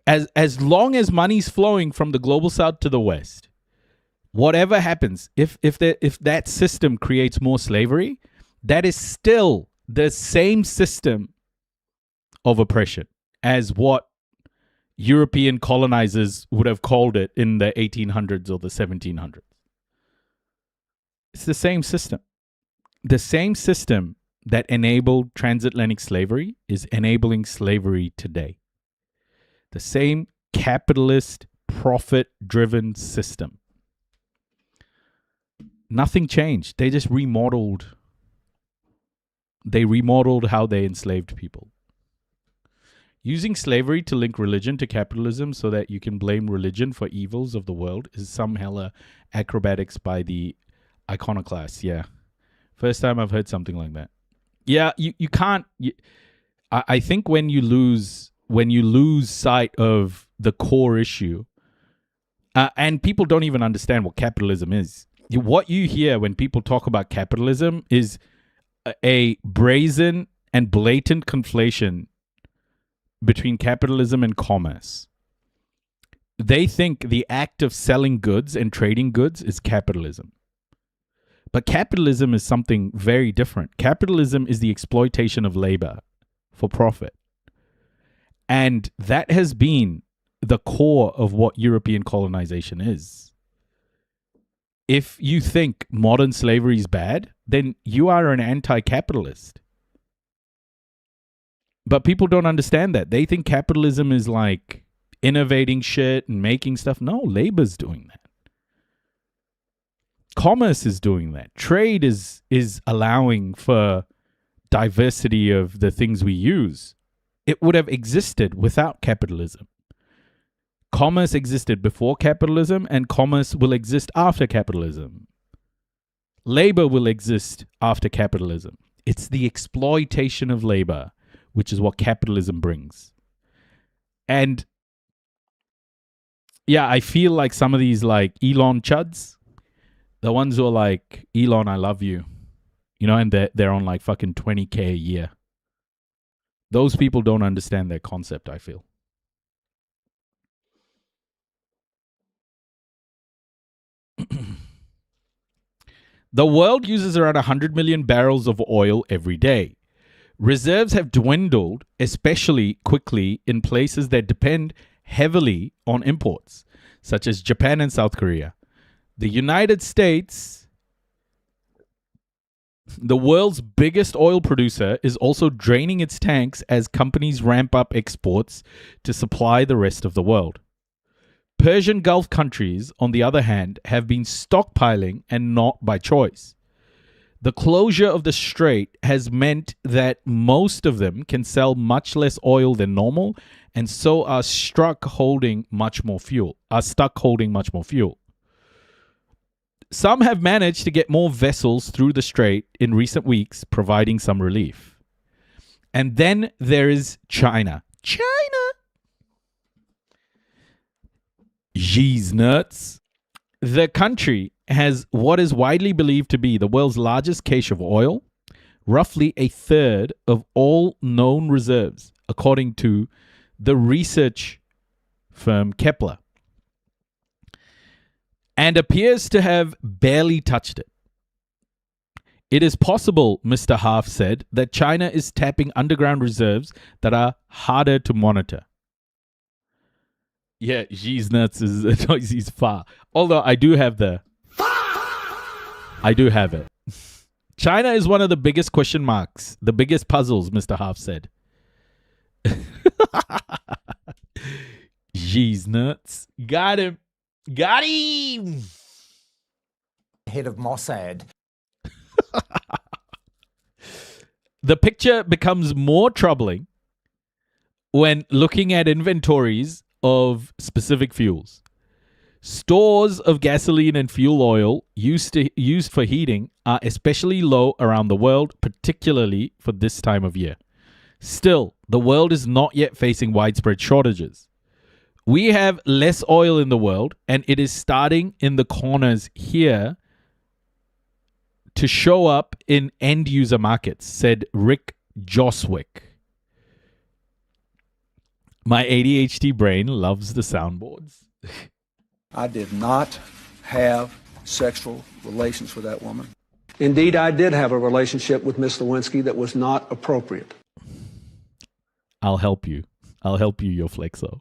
as long as money's flowing from the global south to the west, whatever happens, if that system creates more slavery, that is still the same system of oppression as what European colonizers would have called it in the 1800s or the 1700s. It's the same system. The same system that enabled transatlantic slavery is enabling slavery today. The same capitalist, profit-driven system. Nothing changed. They just remodeled. They remodeled how they enslaved people. Using slavery to link religion to capitalism so that you can blame religion for evils of the world is some hella acrobatics by the iconoclasts. Yeah. First time I've heard something like that. Yeah, you can't. I think when you lose sight of the core issue, and people don't even understand what capitalism is. What you hear when people talk about capitalism is a brazen and blatant conflation between capitalism and commerce. They think the act of selling goods and trading goods is capitalism. But capitalism is something very different. Capitalism is the exploitation of labor for profit. And that has been the core of what European colonization is. If you think modern slavery is bad, then you are an anti-capitalist. But people don't understand that. They think capitalism is like innovating shit and making stuff. No, labor's doing that. Commerce is doing that. Trade is allowing for diversity of the things we use. It would have existed without capitalism. Commerce existed before capitalism, and commerce will exist after capitalism. Labor will exist after capitalism. It's the exploitation of labor, which is what capitalism brings. And yeah, I feel like some of these like Elon chuds, the ones who are like, Elon, I love you, and they're on like fucking 20K a year. Those people don't understand their concept, I feel. The world uses around 100 million barrels of oil every day. Reserves have dwindled, especially quickly in places that depend heavily on imports, such as Japan and South Korea. The United States, the world's biggest oil producer, is also draining its tanks as companies ramp up exports to supply the rest of the world. Persian Gulf countries, on the other hand, have been stockpiling and not by choice. The closure of the strait has meant that most of them can sell much less oil than normal, and so are stuck holding much more fuel. Some have managed to get more vessels through the strait in recent weeks, providing some relief. And then there is China. Jeez nuts. The country has what is widely believed to be the world's largest cache of oil, roughly a third of all known reserves, according to the research firm Kepler, and appears to have barely touched it. It is possible, Mr. Half said, that China is tapping underground reserves that are harder to monitor. Yeah, G's nuts is noisy far. Although I do have it. China is one of the biggest question marks, the biggest puzzles, Mr. Half said. G's nuts. Got him. Head of Mossad. The picture becomes more troubling when looking at inventories of specific fuels. Stores of gasoline and fuel oil used for heating are especially low around the world, particularly for this time of year. Still, the world is not yet facing widespread shortages. We have less oil in the world, and it is starting in the corners here to show up in end-user markets, said Rick Joswick. My ADHD brain loves the soundboards. I did not have sexual relations with that woman. Indeed, I did have a relationship with Miss Lewinsky that was not appropriate. I'll help you, your flexo.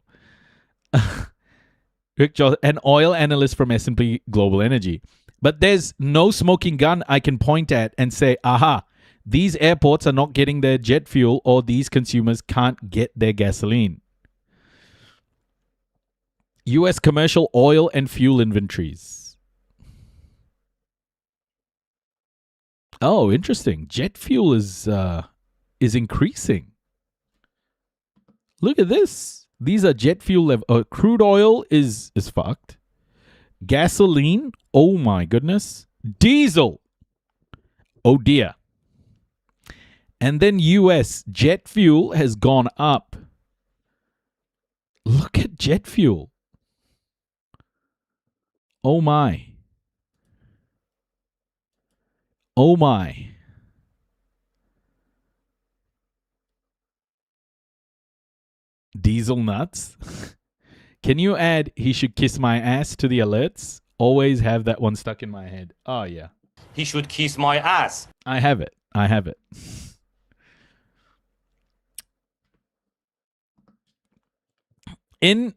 Rick Johnson, an oil analyst from S&P Global Energy. But there's no smoking gun I can point at and say, aha, these airports are not getting their jet fuel or these consumers can't get their gasoline. U.S. commercial oil and fuel inventories. Oh, interesting. Jet fuel is increasing. Look at this. These are jet fuel level. Crude oil is fucked. Gasoline. Oh my goodness. Diesel. Oh dear. And then US jet fuel has gone up. Look at jet fuel. Oh my. Oh my. Diesel nuts. Can you add "he should kiss my ass" to the alerts? Always have that one stuck in my head. Oh yeah. He should kiss my ass. I have it. In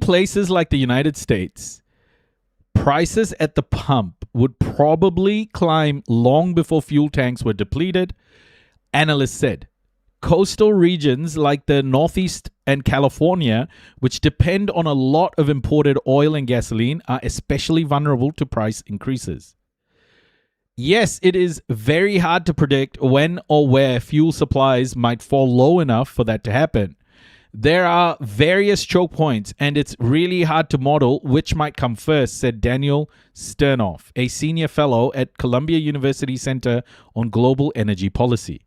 places like the United States, prices at the pump would probably climb long before fuel tanks were depleted, analysts said. Coastal regions like the Northeast and California, which depend on a lot of imported oil and gasoline, are especially vulnerable to price increases. Yes, it is very hard to predict when or where fuel supplies might fall low enough for that to happen. There are various choke points, and it's really hard to model which might come first, said Daniel Sternoff, a senior fellow at Columbia University Center on Global Energy Policy.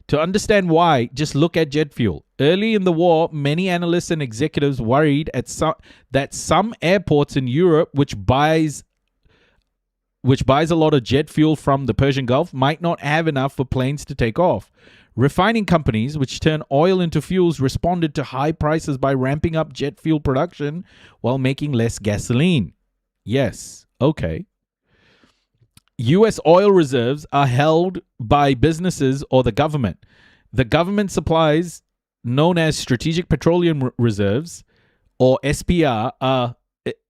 To understand why, just look at jet fuel. Early in the war, many analysts and executives worried that some airports in Europe, which buys a lot of jet fuel from the Persian Gulf, might not have enough for planes to take off. Refining companies, which turn oil into fuels, responded to high prices by ramping up jet fuel production while making less gasoline. Yes, okay. U.S. oil reserves are held by businesses or the government. The government supplies, known as Strategic Petroleum Reserves, or SPR, are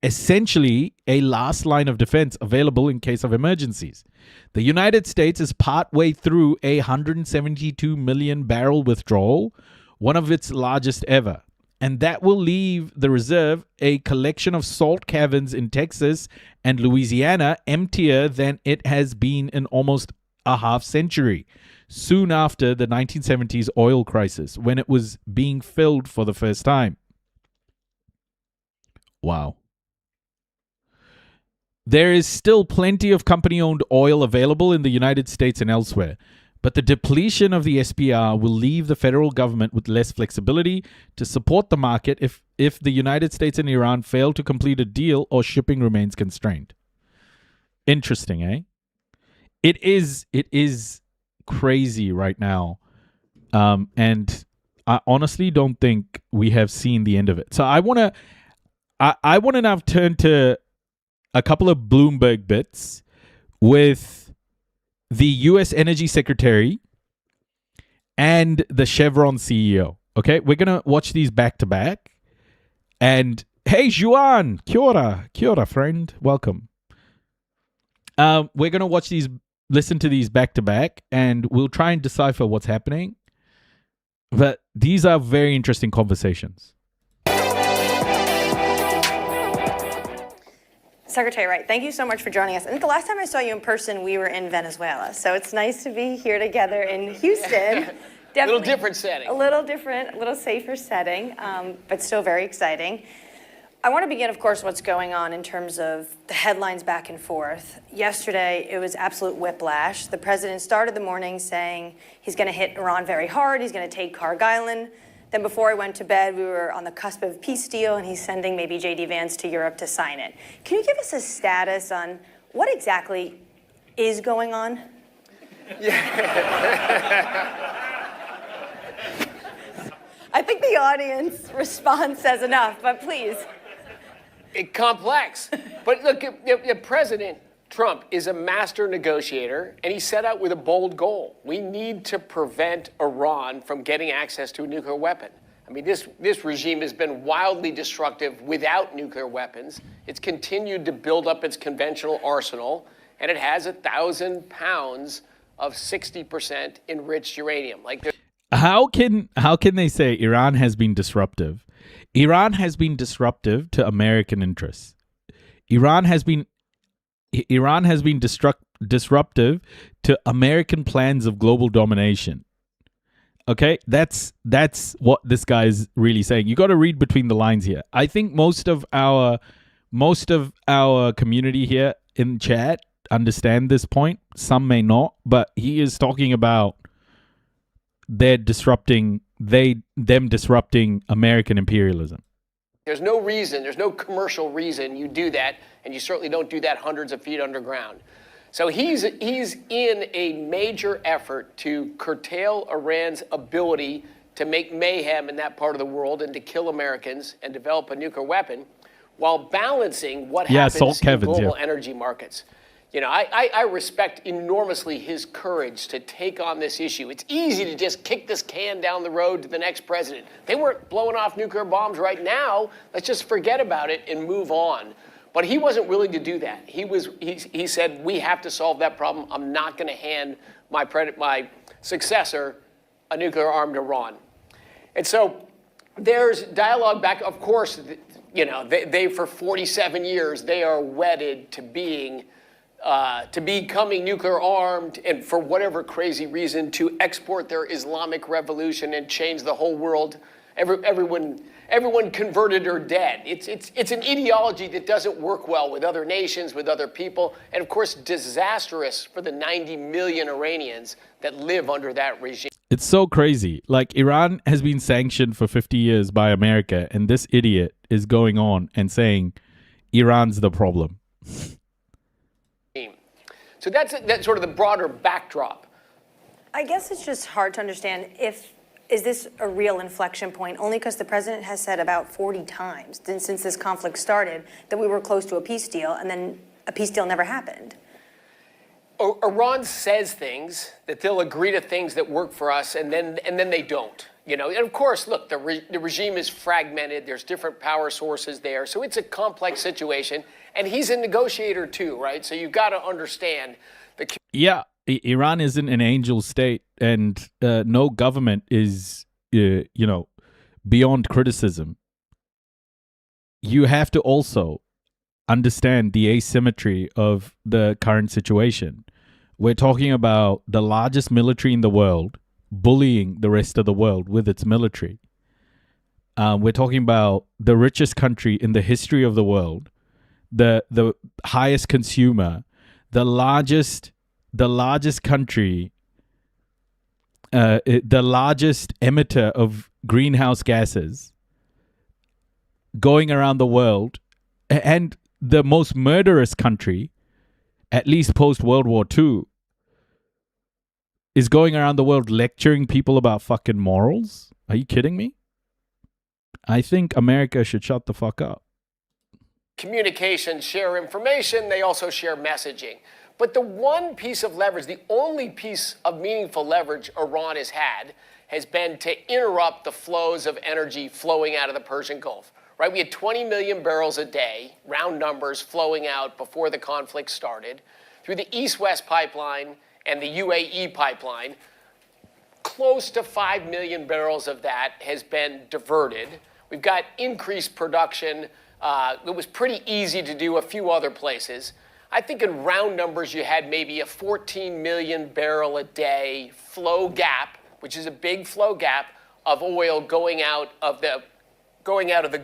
essentially a last line of defense available in case of emergencies. The United States is partway through a 172 million barrel withdrawal, one of its largest ever. And that will leave the reserve, a collection of salt caverns in Texas and Louisiana, emptier than it has been in almost a half century, soon after the 1970s oil crisis, when it was being filled for the first time. Wow. There is still plenty of company-owned oil available in the United States and elsewhere, but the depletion of the SPR will leave the federal government with less flexibility to support the market if the United States and Iran fail to complete a deal or shipping remains constrained. Interesting, eh? It is crazy right now, and I honestly don't think we have seen the end of it. So I want to now turn to a couple of Bloomberg bits with the U.S. Energy Secretary and the Chevron CEO. Okay, we're going to watch these back to back. And hey, Juan, kia ora, friend, welcome. We're going to listen to these back to back, and we'll try and decipher what's happening. But these are very interesting conversations. Secretary Wright, thank you so much for joining us. I think the last time I saw you in person, we were in Venezuela. So it's nice to be here together in Houston. A little different setting. A little different, a little safer setting, but still very exciting. I want to begin, of course, what's going on in terms of the headlines back and forth. Yesterday, it was absolute whiplash. The president started the morning saying he's going to hit Iran very hard. He's going to take Kharg Island. Then before I went to bed, we were on the cusp of a peace deal, and he's sending maybe J.D. Vance to Europe to sign it. Can you give us a status on what exactly is going on? I think the audience response says enough, but please. Complex. But look, President Trump is a master negotiator, and he set out with a bold goal. We need to prevent Iran from getting access to a nuclear weapon. mean, this regime has been wildly destructive without nuclear weapons. It's continued to build up its conventional arsenal, and it has 1,000 pounds of 60% enriched uranium. How can they say Iran has been disruptive? Iran has been disruptive to American interests. Iran has been disruptive to American plans of global domination. Okay, that's what this guy is really saying. You got to read between the lines here. I think most of our community here in chat understand this point. Some may not, but he is talking about them disrupting American imperialism. There's no reason, there's no commercial reason you do that, and you certainly don't do that hundreds of feet underground. So he's in a major effort to curtail Iran's ability to make mayhem in that part of the world and to kill Americans and develop a nuclear weapon, while balancing what happens in global energy markets. You know, I respect enormously his courage to take on this issue. It's easy to just kick this can down the road to the next president. They weren't blowing off nuclear bombs right now. Let's just forget about it and move on. But he wasn't willing to do that. He said, we have to solve that problem. I'm not going to hand my successor a nuclear-armed Iran. And so there's dialogue back. Of course, you know, they for 47 years, they are wedded to becoming nuclear armed, and for whatever crazy reason, to export their Islamic revolution and change the whole world. Everyone converted or dead. It's an ideology that doesn't work well with other nations, with other people, and of course disastrous for the 90 million Iranians that live under that regime. It's so crazy. Like, Iran has been sanctioned for 50 years by America, and this idiot is going on and saying Iran's the problem. So that's sort of the broader backdrop. I guess it's just hard to understand is this a real inflection point, only because the president has said about 40 times since this conflict started that we were close to a peace deal, and then a peace deal never happened. Iran says things that they'll agree to things that work for us, and then they don't. You know, and of course, look, the regime is fragmented. There's different power sources there, so it's a complex situation. And he's a negotiator too, right? So you've got to understand the. Yeah, Iran isn't an angel state, and no government is, beyond criticism. You have to also understand the asymmetry of the current situation. We're talking about the largest military in the world bullying the rest of the world with its military. We're talking about the richest country in the history of the world, the highest consumer, the largest country, the largest emitter of greenhouse gases going around the world, and the most murderous country, at least post-World War II, is going around the world lecturing people about fucking morals? Are you kidding me? I think America should shut the fuck up. Communications share information. They also share messaging. But the one piece of leverage, the only piece of meaningful leverage Iran has had, has been to interrupt the flows of energy flowing out of the Persian Gulf. Right? We had 20 million barrels a day, round numbers, flowing out before the conflict started through the East-West pipeline and the UAE pipeline. Close to 5 million barrels of that has been diverted. We've got increased production. It was pretty easy to do a few other places. I think in round numbers, you had maybe a 14 million barrel a day flow gap, which is a big flow gap of oil going out of the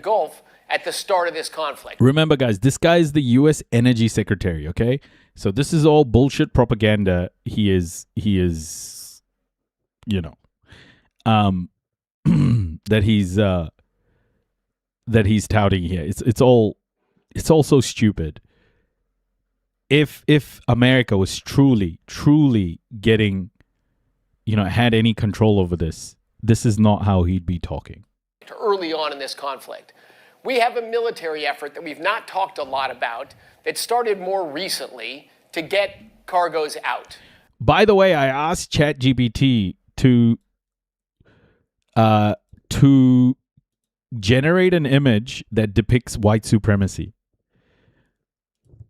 Gulf at the start of this conflict. Remember, guys, this guy is the U.S. Energy Secretary, okay? So this is all bullshit propaganda. He is, that he's touting here. It's all so stupid. If America was truly getting, had any control over this is not how he'd be talking. Early on in this conflict, we have a military effort that we've not talked a lot about that started more recently to get cargoes out. By the way, I asked ChatGPT to generate an image that depicts white supremacy.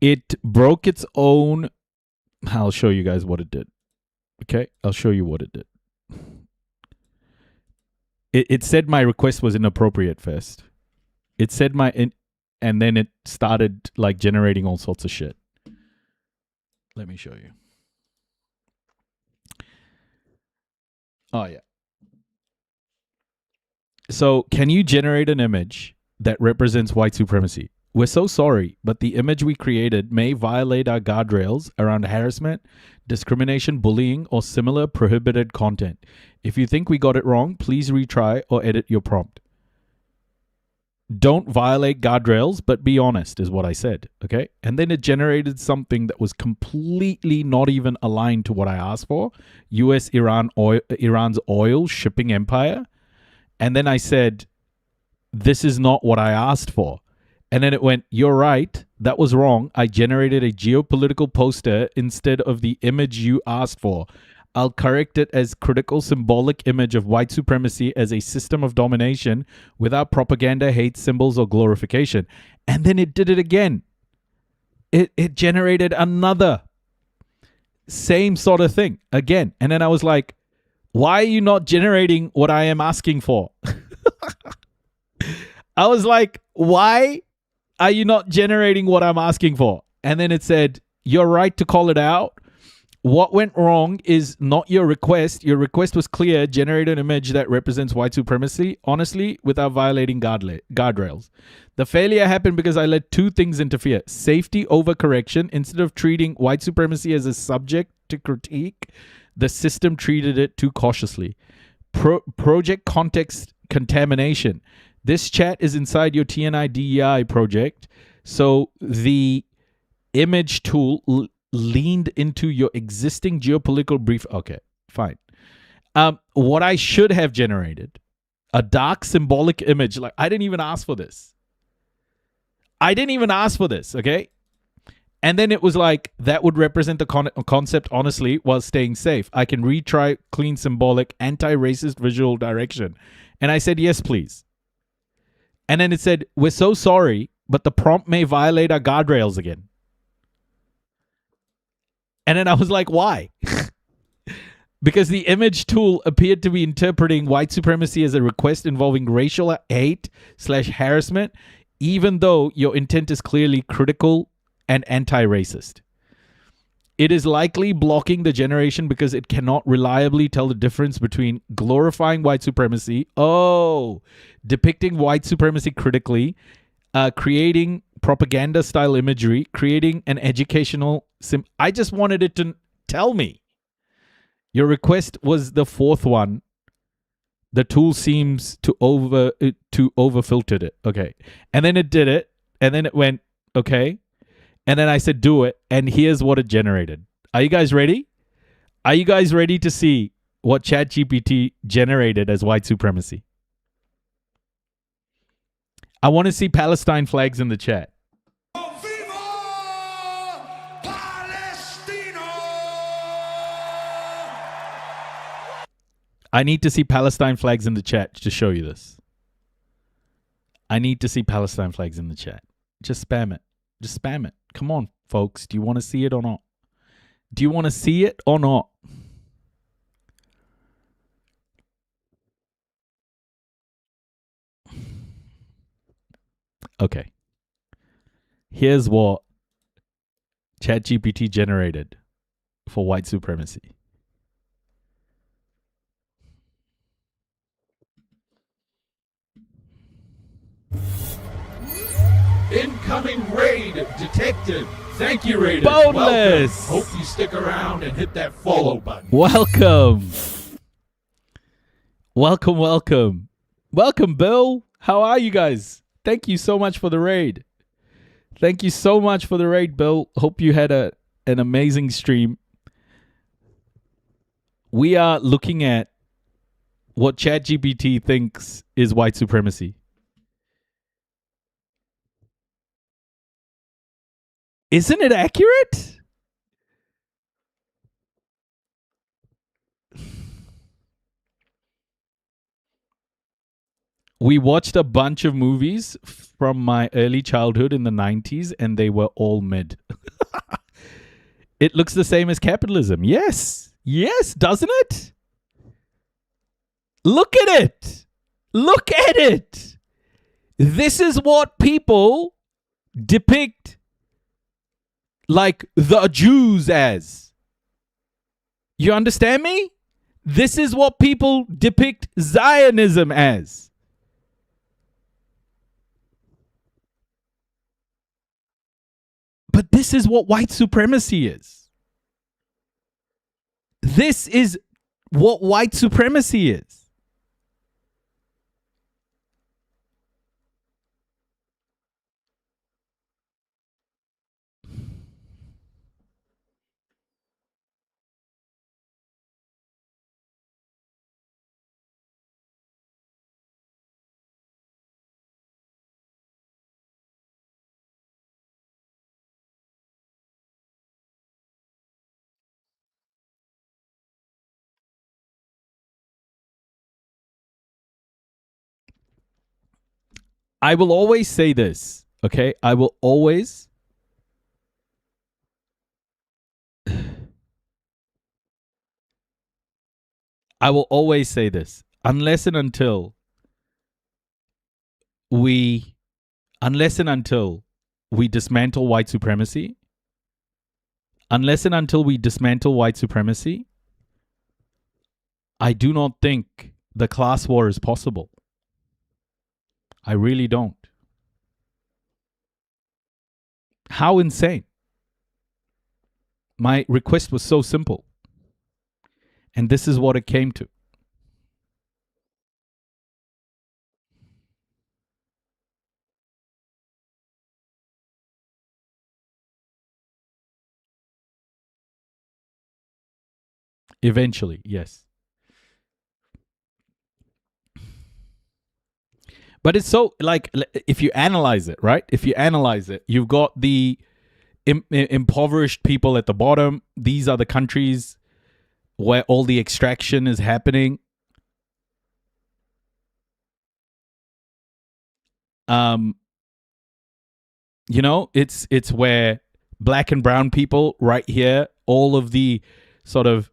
It broke its own. I'll show you guys what it did. Okay, I'll show you what it did. It said my request was inappropriate first. It said and then it started like generating all sorts of shit. Let me show you. Oh, yeah. So, can you generate an image that represents white supremacy? We're so sorry, but the image we created may violate our guardrails around harassment, discrimination, bullying, or similar prohibited content. If you think we got it wrong, please retry or edit your prompt. Don't violate guardrails, but be honest, is what I said, okay? And then it generated something that was completely not even aligned to what I asked for. Iran's oil shipping empire. And then I said, this is not what I asked for. And then it went, you're right, that was wrong. I generated a geopolitical poster instead of the image you asked for. I'll correct it as critical symbolic image of white supremacy as a system of domination without propaganda, hate symbols, or glorification. And then it did it again. It generated another same sort of thing again. And then I was like, why are you not generating what I am asking for? I was like, why are you not generating what I'm asking for? And then it said, you're right to call it out. What went wrong is not your request. Your request was clear. Generate an image that represents white supremacy, honestly, without violating guardrails. The failure happened because I let two things interfere. Safety over correction. Instead of treating white supremacy as a subject to critique, the system treated it too cautiously. Project context contamination. This chat is inside your TNI DEI project. So the image tool leaned into your existing geopolitical brief. Okay, fine. What I should have generated, a dark symbolic image. Like, I didn't even ask for this. Okay? And then it was like, that would represent the concept honestly while staying safe. I can retry clean symbolic anti-racist visual direction. And I said, yes, please. And then it said, we're so sorry, but the prompt may violate our guardrails again. And then I was like, why? Because the image tool appeared to be interpreting white supremacy as a request involving racial hate/harassment, even though your intent is clearly critical and anti-racist. It is likely blocking the generation because it cannot reliably tell the difference between glorifying white supremacy, depicting white supremacy critically, creating propaganda-style imagery, creating an educational I just wanted it to tell me. Your request was the fourth one. The tool seems to over-filtered it. Okay. And then it did it. And then it went, okay. And then I said, do it. And here's what it generated. Are you guys ready? Are you guys ready to see what ChatGPT generated as white supremacy? I want to see Palestine flags in the chat. I need to see Palestine flags in the chat to show you this. I need to see Palestine flags in the chat. Just spam it. Just spam it. Come on, folks. Do you want to see it or not? Do you want to see it or not? Okay. Here's what ChatGPT generated for white supremacy. Incoming raid detected. Thank you, Raiders. Boneless. Welcome. Hope you stick around and hit that follow button. Welcome. Welcome, Bill. How are you guys? Thank you so much for the raid. Thank you so much for the raid, Bill. Hope you had an amazing stream. We are looking at what ChatGPT thinks is white supremacy. Isn't it accurate? We watched a bunch of movies from my early childhood in the 90s, and they were all mid. It looks the same as capitalism. Yes. Yes, doesn't it? Look at it. Look at it. This is what people depict like the Jews as. You understand me? This is what people depict Zionism as. But this is what white supremacy is. This is what white supremacy is. I will always say this, okay? I will always say this. Unless and until we dismantle white supremacy, I do not think the class war is possible. I really don't. How insane. My request was so simple. And this is what it came to. Eventually, yes. But it's so, like, if you analyze it, right? If you analyze it, you've got the impoverished people at the bottom. These are the countries where all the extraction is happening. You know, it's where black and brown people right here, all of the sort of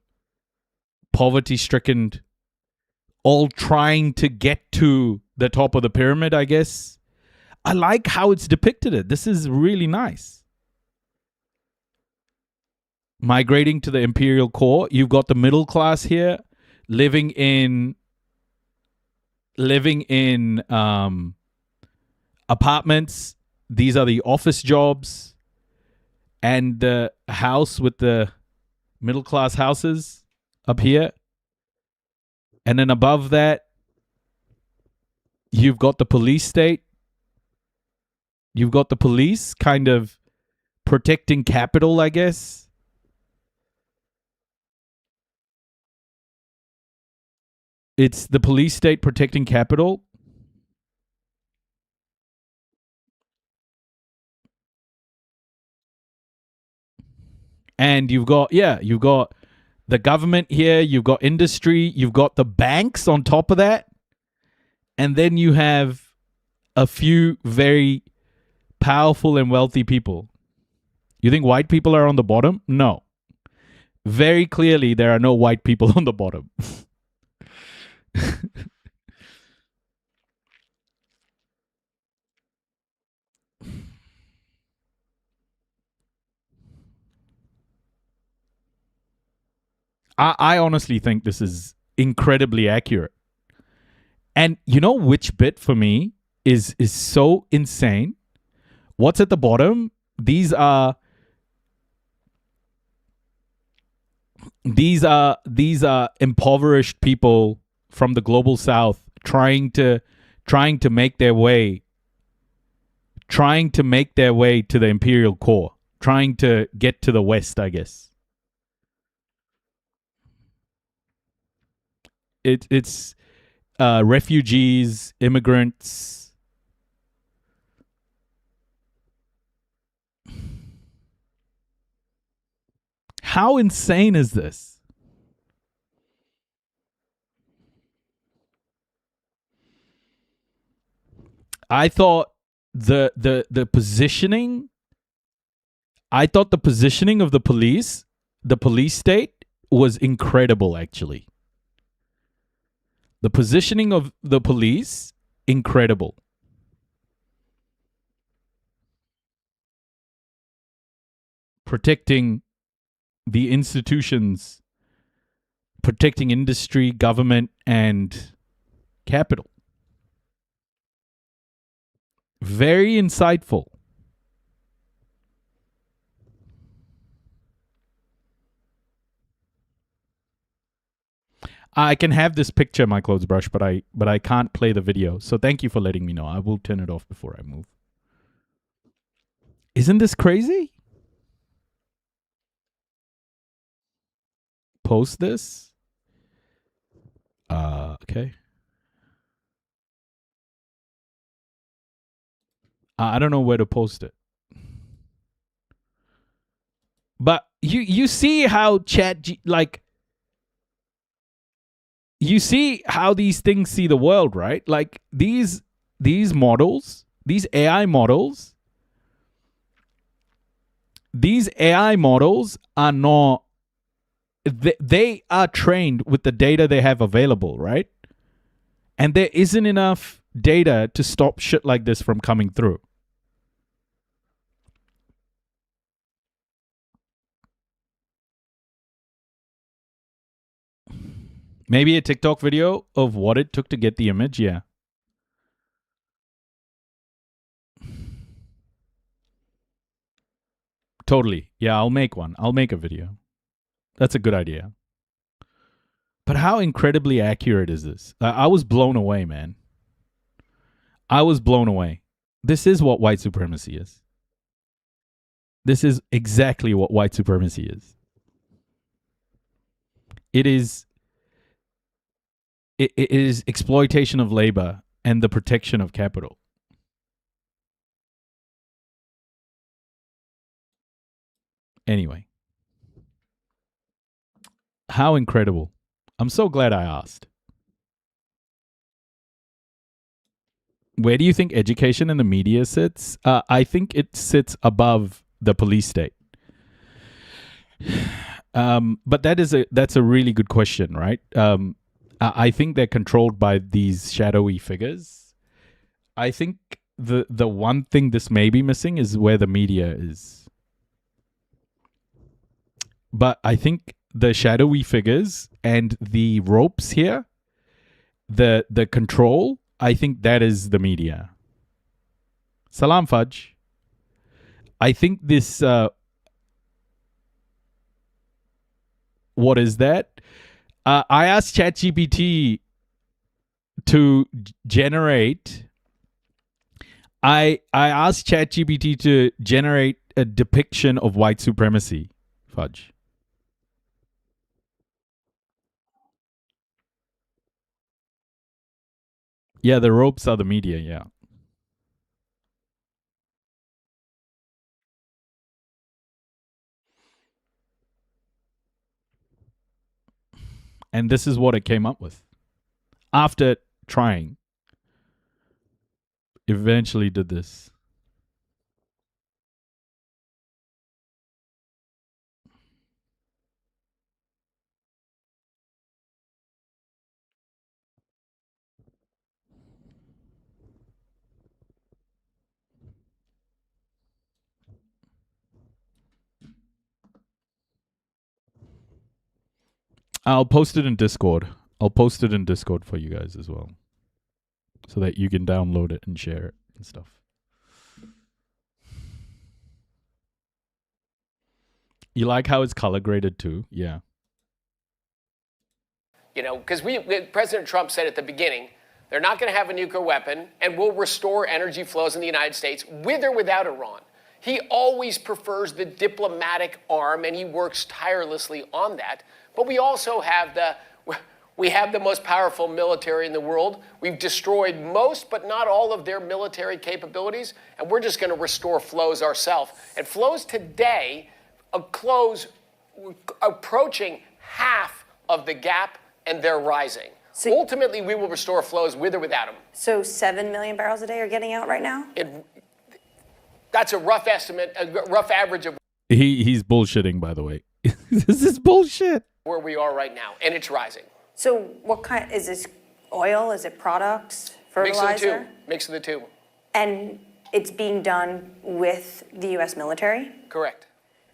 poverty-stricken, all trying to get to the top of the pyramid, I guess. I like how it's depicted it. This is really nice. Migrating to the imperial core. You've got the middle class here living in apartments. These are the office jobs, and the house with the middle class houses up here. And then above that, you've got the police state. You've got the police kind of protecting capital, I guess. It's the police state protecting capital. And you've got the government here, you've got industry, you've got the banks on top of that. And then you have a few very powerful and wealthy people. You think white people are on the bottom? No. Very clearly, there are no white people on the bottom. I honestly think this is incredibly accurate. And you know which bit for me is so insane? What's at the bottom? These are impoverished people from the global south trying to make their way to the imperial core, trying to get to the west, I guess. It's refugees, immigrants. How insane is this? I thought the positioning. I thought the positioning of the police state, was incredible. Actually, the positioning of the police, incredible. Protecting the institutions, protecting industry, government, and capital. Very insightful. I can have this picture, my clothes brush, but I can't play the video. So thank you for letting me know. I will turn it off before I move. Isn't this crazy? Post this. Okay. I don't know where to post it. But you see how you see how these things see the world, right? Like these models, these AI models are not, they are trained with the data they have available, right? And there isn't enough data to stop shit like this from coming through. Maybe a TikTok video of what it took to get the image, yeah. Totally. Yeah, I'll make one. I'll make a video. That's a good idea. But how incredibly accurate is this? I was blown away, man. I was blown away. This is what white supremacy is. This is exactly what white supremacy is. It is exploitation of labor and the protection of capital. Anyway. How incredible. I'm so glad I asked. Where do you think education and the media sits? I think it sits above the police state. But that's a really good question, right? I think they're controlled by these shadowy figures. I think the one thing this may be missing is where the media is. But I think the shadowy figures and the ropes here, the control, I think that is the media. Salam Fudge. I think this, what is that? I asked ChatGPT to generate, I asked ChatGPT to generate a depiction of white supremacy. Fudge. Yeah, the ropes are the media, yeah. And this is what it came up with. After trying, eventually did this. I'll post it in Discord. I'll post it in Discord for you guys as well, so that you can download it and share it and stuff. You like how it's color graded too? Yeah. You know, because President Trump said at the beginning, they're not going to have a nuclear weapon and we'll restore energy flows in the United States with or without Iran. He always prefers the diplomatic arm and he works tirelessly on that. But we also have the most powerful military in the world. We've destroyed most, but not all of their military capabilities, and we're just going to restore flows ourselves. And flows today close approaching half of the gap, and they're rising. Ultimately, we will restore flows with or without them. So 7 million barrels a day are getting out right now? That's a rough estimate, a rough average of He's bullshitting, by the way. This is bullshit. where we are right now, and it's rising. So what kind, is this oil? Is it products? Fertilizer? Mix of the two. And it's being done with the U.S. military? Correct.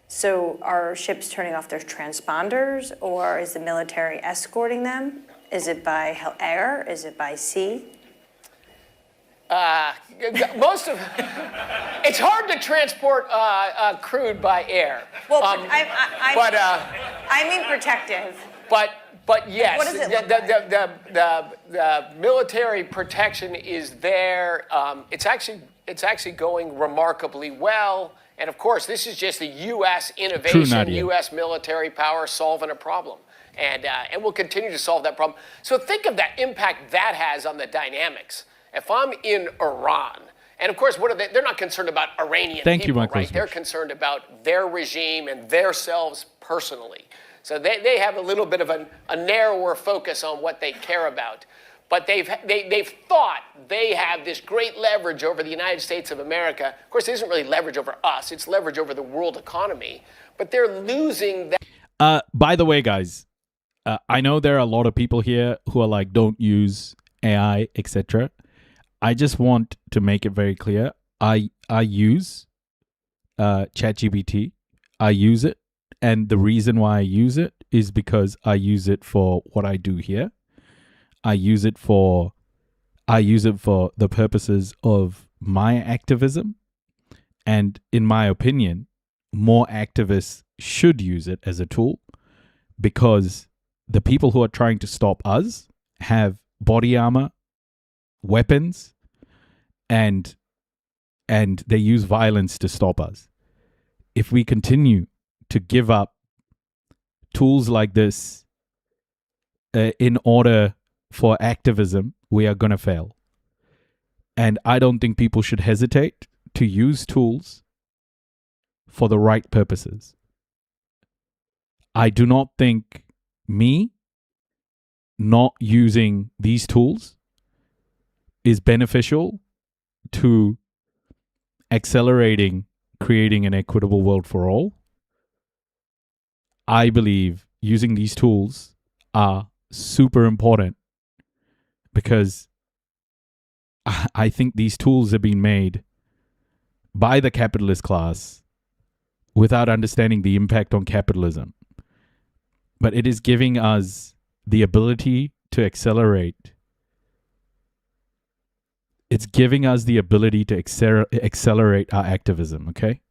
So are ships turning off their transponders, or is the military escorting them? Is it by air? Is it by sea? It's hard to transport crude by air. Well, I mean protective. But yes, What does it look the military protection is there. It's actually going remarkably well. And of course, this is just the U.S. innovation, U.S. military power solving a problem. And we'll continue to solve that problem. So think of that impact that has on the dynamics. If I'm in Iran, and of course, what are they? They're not concerned about Iranian people, right? They're concerned about their regime and themselves personally. So they have a little bit of a narrower focus on what they care about. But they've thought they have this great leverage over the United States of America. Of course, it isn't really leverage over us. It's leverage over the world economy. But they're losing that. By the way, guys, I know there are a lot of people here who are like, don't use AI, etc. I just want to make it very clear. I use ChatGPT. I use it. And the reason why I use it is because I use it for what I do here. I use it for the purposes of my activism. And in my opinion, more activists should use it as a tool, because the people who are trying to stop us have body armor, weapons, and they use violence to stop us. If we continue to give up tools like this in order for activism, we are going to fail. And I don't think people should hesitate to use tools for the right purposes. I do not think me not using these tools is beneficial to accelerating creating an equitable world for all. I believe using these tools are super important, because I think these tools have been made by the capitalist class without understanding the impact on capitalism. But it is giving us the ability to accelerate. It's giving us the ability to accelerate our activism, okay?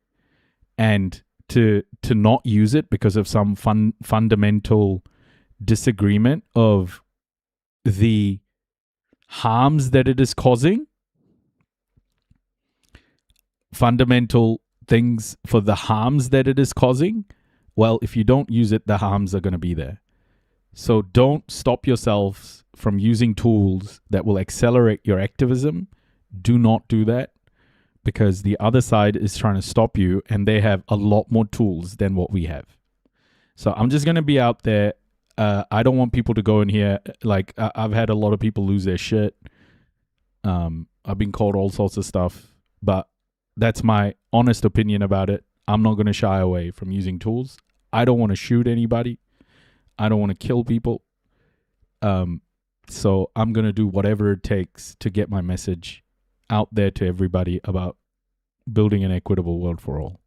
And to not use it because of some fundamental disagreement of the harms that it is causing, fundamental things for the harms that it is causing. Well, if you don't use it, the harms are going to be there. So don't stop yourselves from using tools that will accelerate your activism. Do not do that, because the other side is trying to stop you, and they have a lot more tools than what we have. So I'm just going to be out there. I don't want people to go in here. Like, I've had a lot of people lose their shit. I've been called all sorts of stuff, but that's my honest opinion about it. I'm not going to shy away from using tools. I don't want to shoot anybody. I don't want to kill people. So I'm going to do whatever it takes to get my message out there to everybody about building an equitable world for all.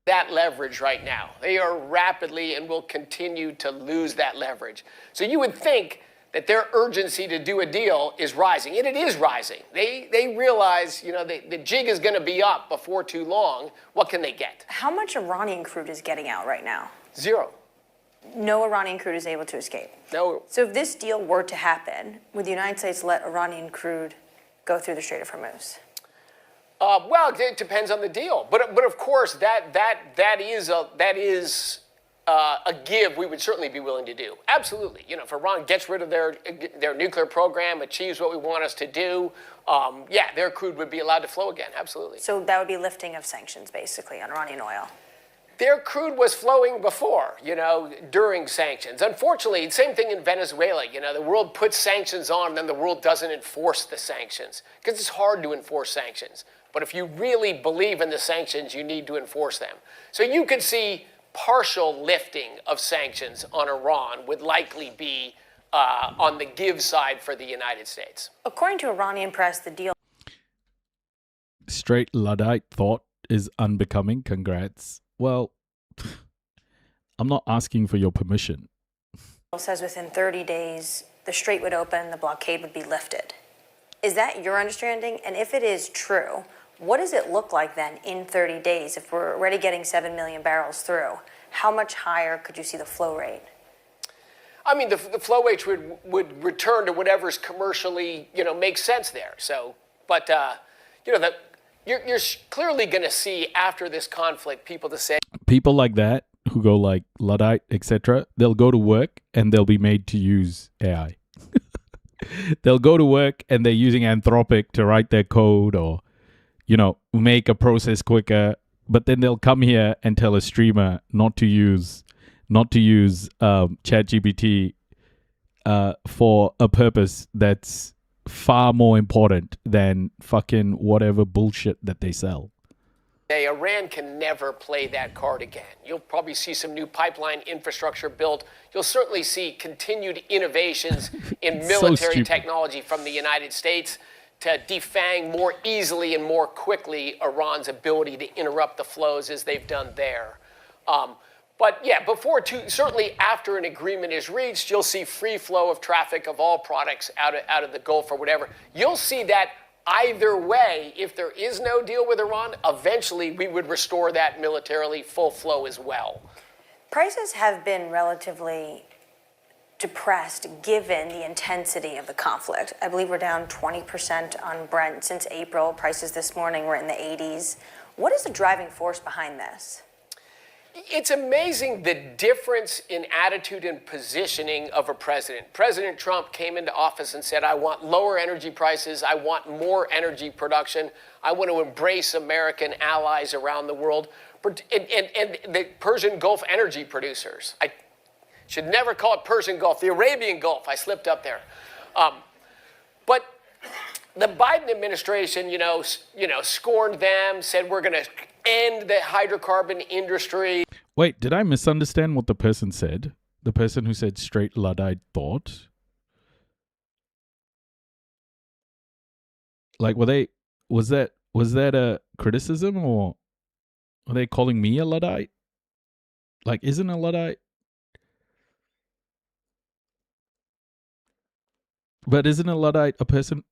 That leverage right now. They are rapidly and will continue to lose that leverage. So you would think that their urgency to do a deal is rising, and it is rising. They realize, the jig is going to be up before too long. What can they get? How much Iranian crude is getting out right now? Zero. No Iranian crude is able to escape. No. So if this deal were to happen, would the United States let Iranian crude go through the Strait of Hormuz? Well, it depends on the deal, but of course that is a give we would certainly be willing to do. Absolutely, if Iran gets rid of their nuclear program, achieves what we want us to do, their crude would be allowed to flow again. Absolutely. So that would be lifting of sanctions, basically, on Iranian oil. Their crude was flowing before, during sanctions. Unfortunately, same thing in Venezuela. The world puts sanctions on and then the world doesn't enforce the sanctions because it's hard to enforce sanctions. But if you really believe in the sanctions, you need to enforce them. So you could see partial lifting of sanctions on Iran would likely be on the give side for the United States. According to Iranian press, the deal Straight Luddite thought is unbecoming. Congrats. Well, I'm not asking for your permission. says within 30 days, the strait would open, the blockade would be lifted. Is that your understanding? And if it is true, what does it look like then in 30 days if we're already getting 7 million barrels through? How much higher could you see the flow rate? I mean, the flow rate would return to whatever's commercially, makes sense there. So, but, you're clearly going to see after this conflict people to say. People like that who go like Luddite, etc., they'll go to work and they'll be made to use AI. They'll go to work and they're using Anthropic to write their code or, make a process quicker. But then they'll come here and tell a streamer not to use ChatGPT for a purpose that's far more important than fucking whatever bullshit that they sell. Iran can never play that card again. You'll probably see some new pipeline infrastructure built. You'll certainly see continued innovations in military technology from the United States to defang more easily and more quickly Iran's ability to interrupt the flows as they've done there. But yeah, certainly after an agreement is reached, you'll see free flow of traffic of all products out of the Gulf or whatever. You'll see that either way. If there is no deal with Iran, eventually we would restore that militarily full flow as well. Prices have been relatively depressed given the intensity of the conflict. I believe we're down 20% on Brent since April. Prices this morning were in the 80s. What is the driving force behind this? It's amazing the difference in attitude and positioning of a president. President Trump came into office and said, I want lower energy prices. I want more energy production. I want to embrace American allies around the world and the Persian Gulf energy producers. I should never call it Persian Gulf, the Arabian Gulf. I slipped up there. But the Biden administration, scorned them, said we're going to end the hydrocarbon industry. Wait, did I misunderstand what the person said? The person who said straight Luddite thought? Like, was that a criticism or are they calling me a Luddite? Like, isn't a Luddite? But isn't a Luddite a person?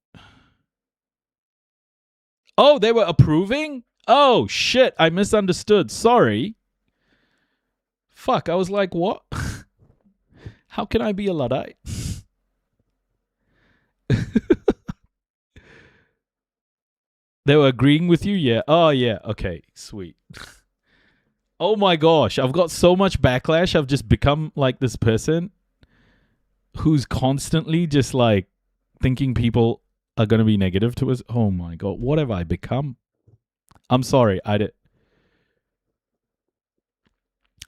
Oh, they were approving? Oh, shit. I misunderstood. Sorry. Fuck. I was like, what? How can I be a Luddite? They were agreeing with you? Yeah. Oh, yeah. Okay. Sweet. Oh my gosh. I've got so much backlash. I've just become like this person who's constantly just like thinking people are going to be negative to us. Oh my God. What have I become? I'm sorry.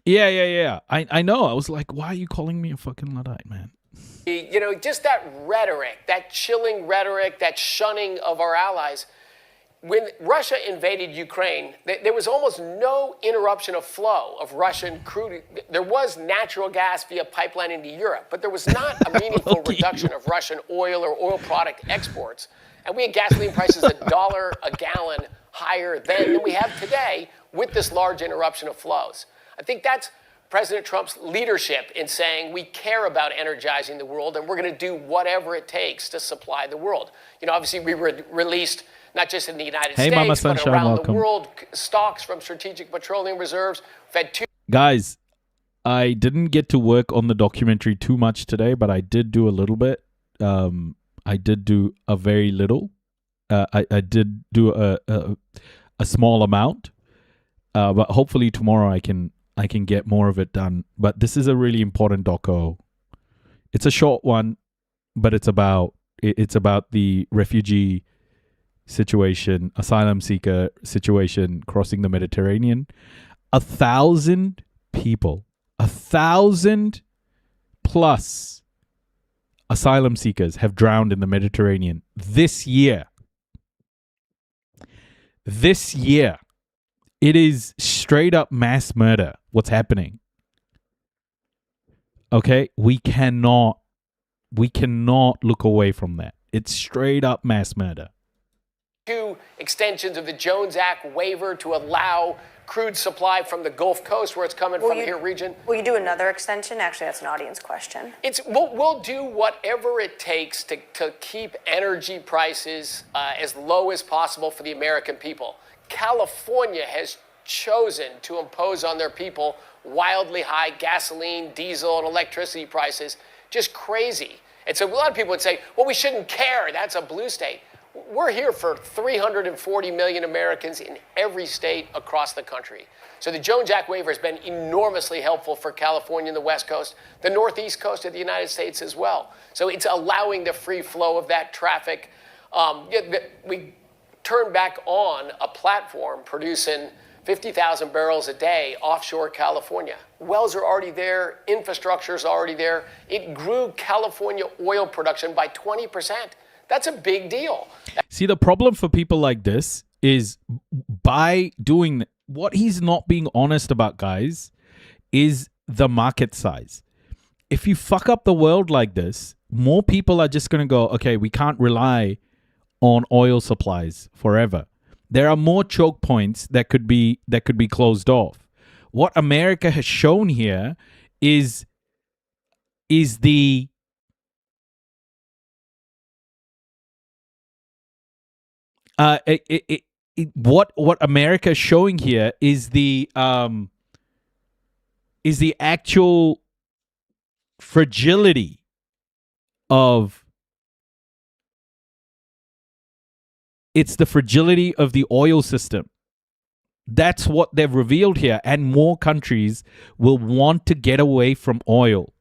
Yeah. I know. I was like, why are you calling me a fucking Luddite, man? Just that rhetoric, that chilling rhetoric, that shunning of our allies. When Russia invaded Ukraine, there was almost no interruption of flow of Russian crude. There was natural gas via pipeline into Europe, but there was not a meaningful reduction of Russian oil or oil product exports. And we had gasoline prices $1 a gallon higher then than we have today with this large interruption of flows. I think that's President Trump's leadership in saying we care about energizing the world and we're going to do whatever it takes to supply the world. Obviously we released not just in the United States, Mama but Sunshine, around welcome. the world, stocks from Strategic Petroleum Reserves. Guys, I didn't get to work on the documentary too much today, but I did do a little bit. I did do a very little. I did do a small amount, but hopefully tomorrow I can get more of it done. But this is a really important doco. It's a short one, but it's about the refugee situation, asylum seeker situation crossing the Mediterranean. 1,000 people, 1,000 plus asylum seekers have drowned in the Mediterranean this year. This year. It is straight up mass murder, what's happening. Okay? We cannot look away from that. It's straight up mass murder. 2 extensions of the Jones Act waiver to allow crude supply from the Gulf Coast, where it's coming from here region. Will you do another extension? Actually, that's an audience question. We'll do whatever it takes to keep energy prices as low as possible for the American people. California has chosen to impose on their people wildly high gasoline, diesel, and electricity prices. Just crazy. And so a lot of people would say, well, we shouldn't care. That's a blue state. We're here for 340 million Americans in every state across the country. So the Jones Act waiver has been enormously helpful for California and the West Coast, the Northeast coast of the United States as well. So it's allowing the free flow of that traffic. We turned back on a platform producing 50,000 barrels a day offshore California. Wells are already there. Infrastructure is already there. It grew California oil production by 20%. That's a big deal. See, the problem for people like this is by doing what he's not being honest about, guys, is the market size. If you fuck up the world like this, more people are just going to go, okay, we can't rely on oil supplies forever. There are more choke points that could be closed off. What America has shown here is the what America is showing here is the actual fragility of the fragility of the oil system. That's what they've revealed here, and more countries will want to get away from oil.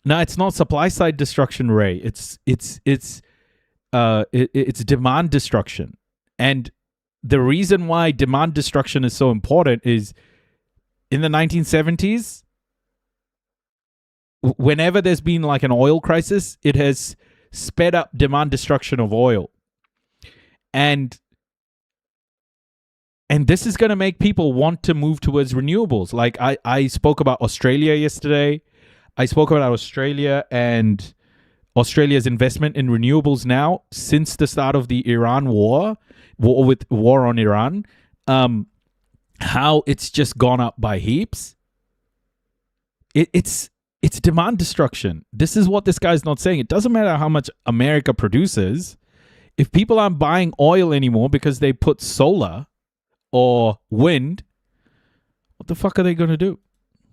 Now, it's not supply side destruction, Ray. It's demand destruction. And the reason why demand destruction is so important is in the 1970s, whenever there's been like an oil crisis, it has sped up demand destruction of oil. And this is going to make people want to move towards renewables. Like I spoke about Australia yesterday. I spoke about Australia and Australia's investment in renewables now since the start of the Iran war on Iran, how it's just gone up by heaps. It's demand destruction. This is what this guy's not saying. It doesn't matter how much America produces. If people aren't buying oil anymore because they put solar or wind, what the fuck are they going to do?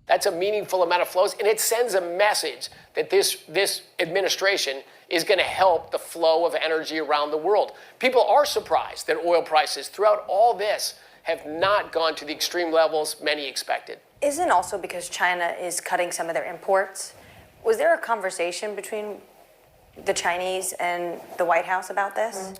That's a meaningful amount of flows, and it sends a message that this administration is going to help the flow of energy around the world. People are surprised that oil prices throughout all this have not gone to the extreme levels many expected. Isn't also because China is cutting some of their imports? Was there a conversation between the Chinese and the White House about this?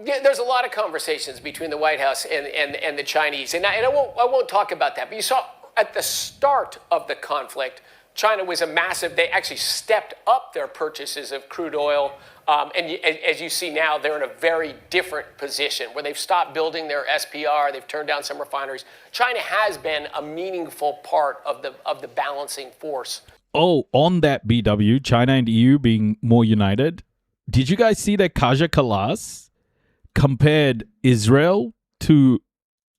There's a lot of conversations between the White House and the Chinese, and I won't talk about that. But you saw at the start of the conflict, China was they actually stepped up their purchases of crude oil. And as you see now, they're in a very different position where they've stopped building their SPR. They've turned down some refineries. China has been a meaningful part of the balancing force. Oh, on that BW, China and EU being more united. Did you guys see that Kaja Kallas compared Israel to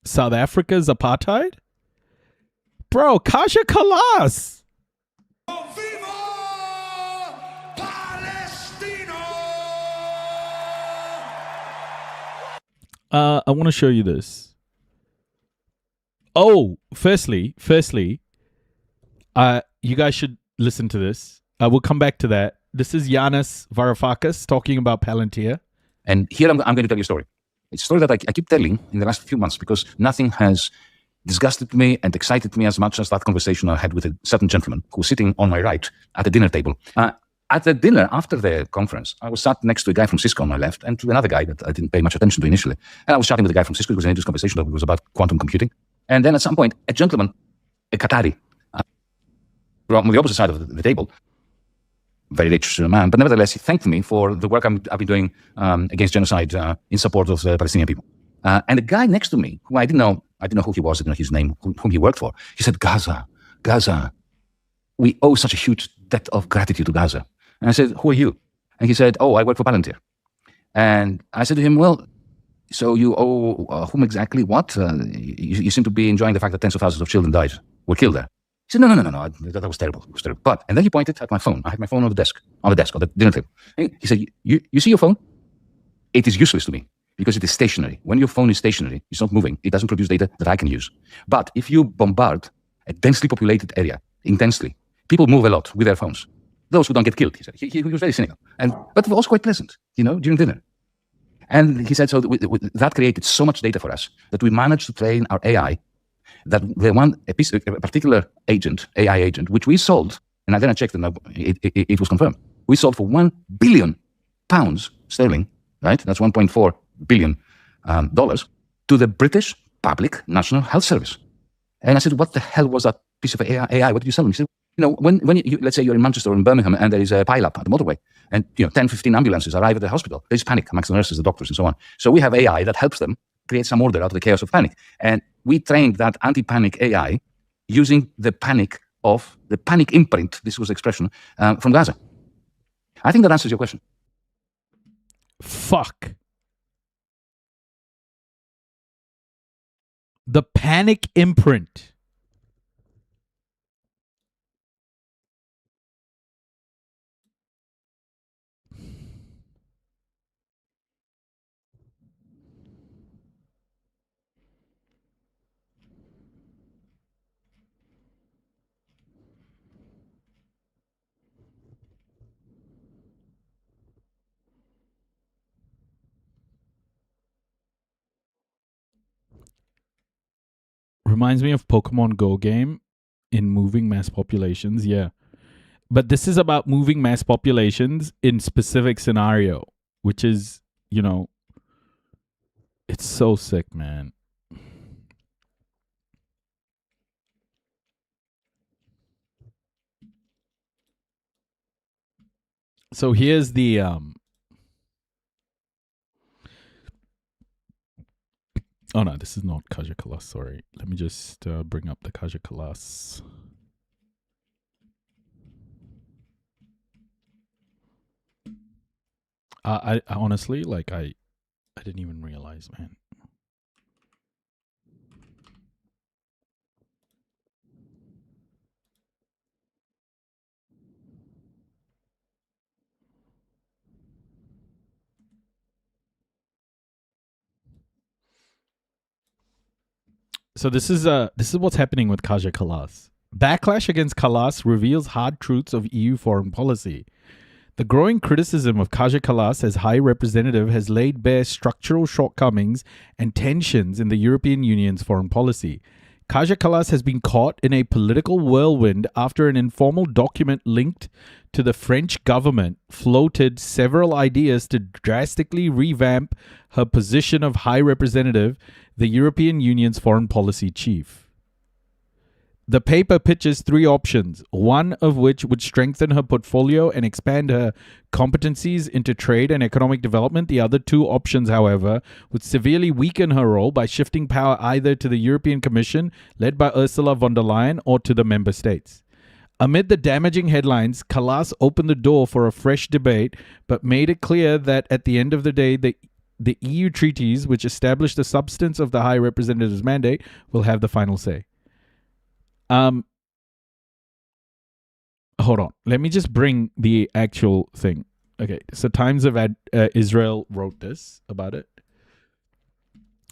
South Africa's apartheid? Bro, Kaja Kallas. I want to show you this. Oh, firstly, you guys should listen to this. We'll come back to that. This is Yanis Varoufakis talking about Palantir. And here I'm going to tell you a story. It's a story that I keep telling in the last few months because nothing has disgusted me and excited me as much as that conversation I had with a certain gentleman who was sitting on my right at a dinner table. At the dinner after the conference, I was sat next to a guy from Cisco on my left and to another guy that I didn't pay much attention to initially. And I was chatting with the guy from Cisco. It was an interesting conversation that was about quantum computing. And then at some point, a gentleman, a Qatari, on the opposite side of the table, very rich man, but nevertheless, he thanked me for the work I've been doing against genocide in support of the Palestinian people. And the guy next to me, who I didn't know who he was, I didn't know his name, whom he worked for, he said, Gaza, we owe such a huge debt of gratitude to Gaza. And I said, who are you? And he said, I work for Palantir. And I said to him, well, so you owe whom exactly what? You seem to be enjoying the fact that tens of thousands of children were killed there. He said, no, that was terrible. It was terrible. But, and then he pointed at my phone. I had my phone on the desk, on the dinner table. And he said, you see your phone? It is useless to me because it is stationary. When your phone is stationary, it's not moving. It doesn't produce data that I can use. But if you bombard a densely populated area intensely, people move a lot with their phones. Those who don't get killed, he said. He was very cynical, but also quite pleasant, during dinner. And he said, so that created so much data for us that we managed to train our AI that a particular AI agent, which we sold, and then I checked and it was confirmed. We sold for £1 billion sterling, right? That's $1.4 billion to the British Public National Health Service. And I said, what the hell was that piece of AI? What did you sell them? He said, when you, let's say you're in Manchester or in Birmingham and there is a pile-up at the motorway and 10, 15 ambulances arrive at the hospital, there's panic amongst the nurses, the doctors and so on. So we have AI that helps them create some order out of the chaos of panic. And we trained that anti-panic AI using the panic imprint, this was the expression, from Gaza. I think that answers your question. Fuck. The panic imprint. Reminds me of Pokemon Go game in moving mass populations. Yeah. But this is about moving mass populations in specific scenario, which is, it's so sick, man. So here's the oh no, this is not Kaja Kalas, sorry. Let me just bring up the Kaja Kalas. I honestly, I didn't even realize, man. So this is what's happening with Kaja Kalas. Backlash against Kalas reveals hard truths of EU foreign policy. The growing criticism of Kaja Kalas as High Representative has laid bare structural shortcomings and tensions in the European Union's foreign policy. Kaja Kalas has been caught in a political whirlwind after an informal document linked to the French government floated several ideas to drastically revamp her position of High Representative, the European Union's foreign policy chief. The paper pitches three options, one of which would strengthen her portfolio and expand her competencies into trade and economic development. The other two options, however, would severely weaken her role by shifting power either to the European Commission, led by Ursula von der Leyen, or to the member states. Amid the damaging headlines, Kalas opened the door for a fresh debate, but made it clear that at the end of the day, the EU treaties, which establish the substance of the High Representative's mandate, will have the final say. Hold on. Let me just bring the actual thing. Okay, so Times of Israel wrote this about it.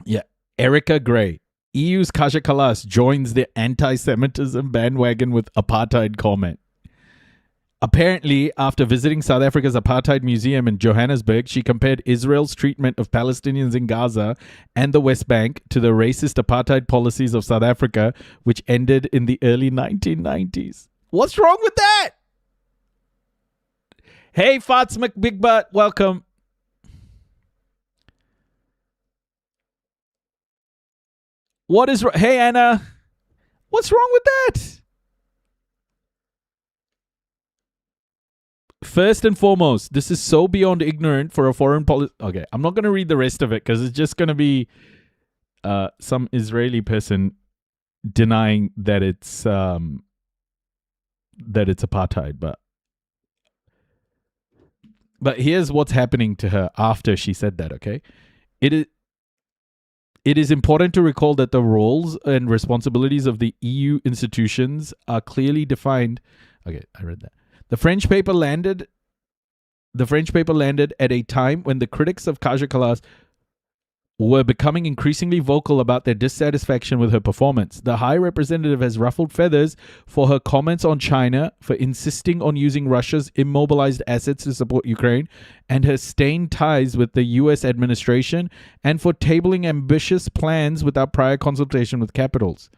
Yeah, Erica Gray. EU's Kaja Kalas joins the anti-Semitism bandwagon with apartheid comment. Apparently, after visiting South Africa's Apartheid Museum in Johannesburg, she compared Israel's treatment of Palestinians in Gaza and the West Bank to the racist apartheid policies of South Africa, which ended in the early 1990s. What's wrong with that? Hey, Fats McBigbutt, welcome. What is... Hey, Anna. What's wrong with that? First and foremost, this is so beyond ignorant for a foreign policy... Okay, I'm not going to read the rest of it because it's just going to be some Israeli person denying that it's apartheid. But here's what's happening to her after she said that, okay? It is important to recall that the roles and responsibilities of the EU institutions are clearly defined. Okay, I read that. The French paper landed at a time when the critics of Kaja Kallas were becoming increasingly vocal about their dissatisfaction with her performance. The High Representative has ruffled feathers for her comments on China, for insisting on using Russia's immobilized assets to support Ukraine, and her stained ties with the US administration, and for tabling ambitious plans without prior consultation with capitals.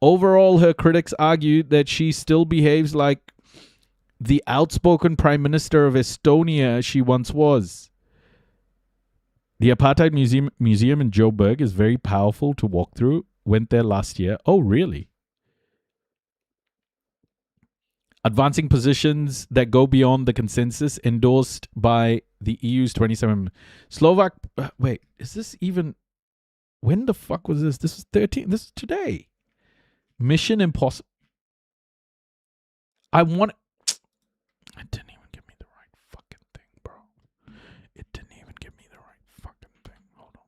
Overall, her critics argue that she still behaves like the outspoken Prime Minister of Estonia she once was. The Apartheid Museum in Joburg is very powerful to walk through. Went there last year. Oh, really? Advancing positions that go beyond the consensus endorsed by the EU's 27. Slovak... wait, is this even... When the fuck was this? This was 13... This is today. Mission Impossible. I want... It didn't even give me the right fucking thing, bro. It didn't even give me the right fucking thing. Hold on.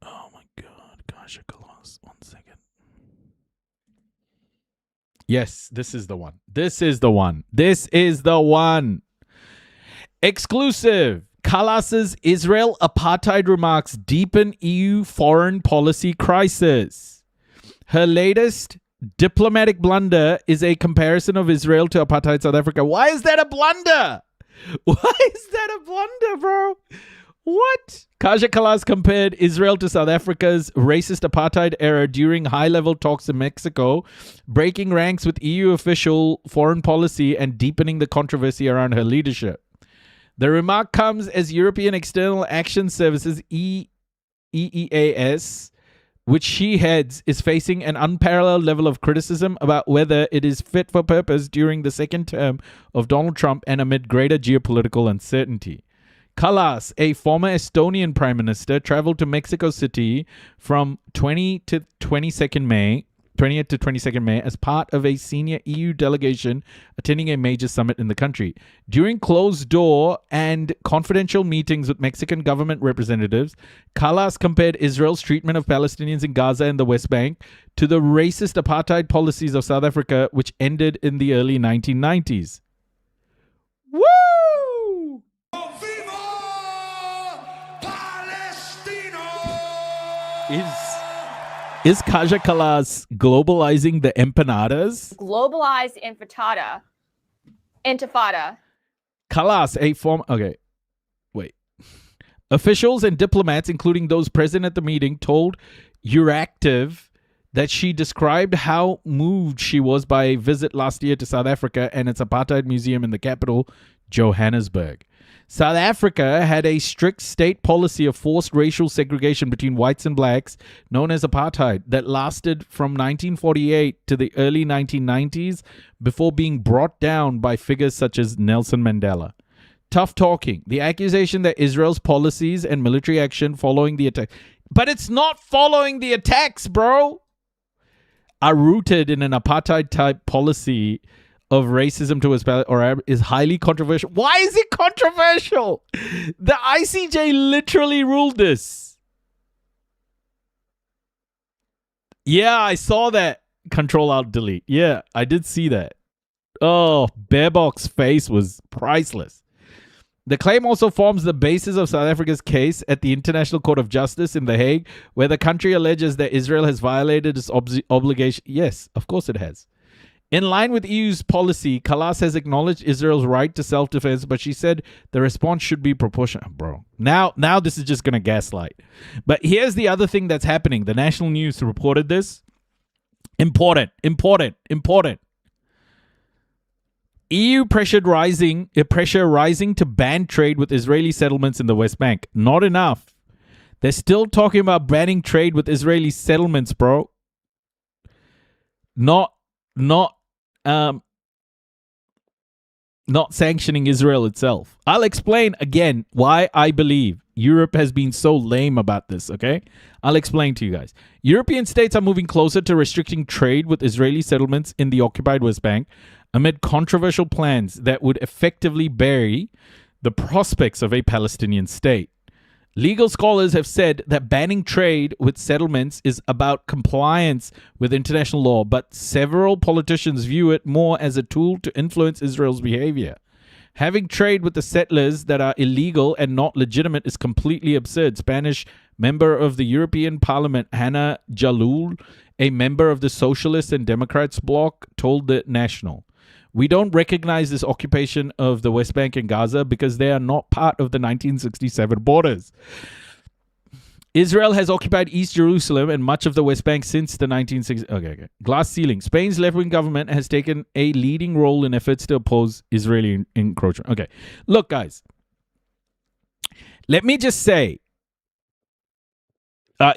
Oh my god. Gosh, Kallas. 1 second. Yes, this is the one. This is the one. This is the one. Exclusive. Kallas's Israel apartheid remarks deepen EU foreign policy crisis. Her latest diplomatic blunder is a comparison of Israel to apartheid South Africa. Why is that a blunder? Why is that a blunder, bro? What? Kaja Kallas compared Israel to South Africa's racist apartheid era during high-level talks in Mexico, breaking ranks with EU official foreign policy and deepening the controversy around her leadership. The remark comes as European External Action Services, EEAS, which she heads, is facing an unparalleled level of criticism about whether it is fit for purpose during the second term of Donald Trump and amid greater geopolitical uncertainty. Kallas, a former Estonian prime minister, traveled to Mexico City from 20th to 22nd May as part of a senior EU delegation attending a major summit in the country. During closed door and confidential meetings with Mexican government representatives, Kallas compared Israel's treatment of Palestinians in Gaza and the West Bank to the racist apartheid policies of South Africa, which ended in the early 1990s. Woo! Is Kaja Kallas globalizing the empanadas? Globalized intifada. Kallas, a form... Okay, wait. Officials and diplomats, including those present at the meeting, told Euractiv that she described how moved she was by a visit last year to South Africa and its apartheid museum in the capital, Johannesburg. South Africa had a strict state policy of forced racial segregation between whites and blacks, known as apartheid, that lasted from 1948 to the early 1990s before being brought down by figures such as Nelson Mandela. Tough talking. The accusation that Israel's policies and military action following the attack... But it's not following the attacks, bro! ...are rooted in an apartheid-type policy of racism towards or is highly controversial. Why is it controversial? The ICJ literally ruled this. Yeah, I saw that. Control-Alt-Delete. Yeah, I did see that. Oh, Baerbock's face was priceless. The claim also forms the basis of South Africa's case at the International Court of Justice in The Hague, where the country alleges that Israel has violated its obligation. Yes, of course it has. In line with EU's policy, Kallas has acknowledged Israel's right to self-defense, but she said the response should be proportional. Bro, now this is just going to gaslight. But here's the other thing that's happening. The national news reported this. Important. EU pressure rising to ban trade with Israeli settlements in the West Bank. Not enough. They're still talking about banning trade with Israeli settlements, bro. Not sanctioning Israel itself. I'll explain again why I believe Europe has been so lame about this, okay? I'll explain to you guys. European states are moving closer to restricting trade with Israeli settlements in the occupied West Bank amid controversial plans that would effectively bury the prospects of a Palestinian state. Legal scholars have said that banning trade with settlements is about compliance with international law, but several politicians view it more as a tool to influence Israel's behavior. Having trade with the settlers that are illegal and not legitimate is completely absurd. Spanish member of the European Parliament, Hannah Jalloul, a member of the Socialists and Democrats bloc, told The National, "We don't recognize this occupation of the West Bank and Gaza because they are not part of the 1967 borders. Israel has occupied East Jerusalem and much of the West Bank since the 1960s. Okay. Glass ceiling. Spain's left-wing government has taken a leading role in efforts to oppose Israeli encroachment. Okay. Look, guys. Let me just say,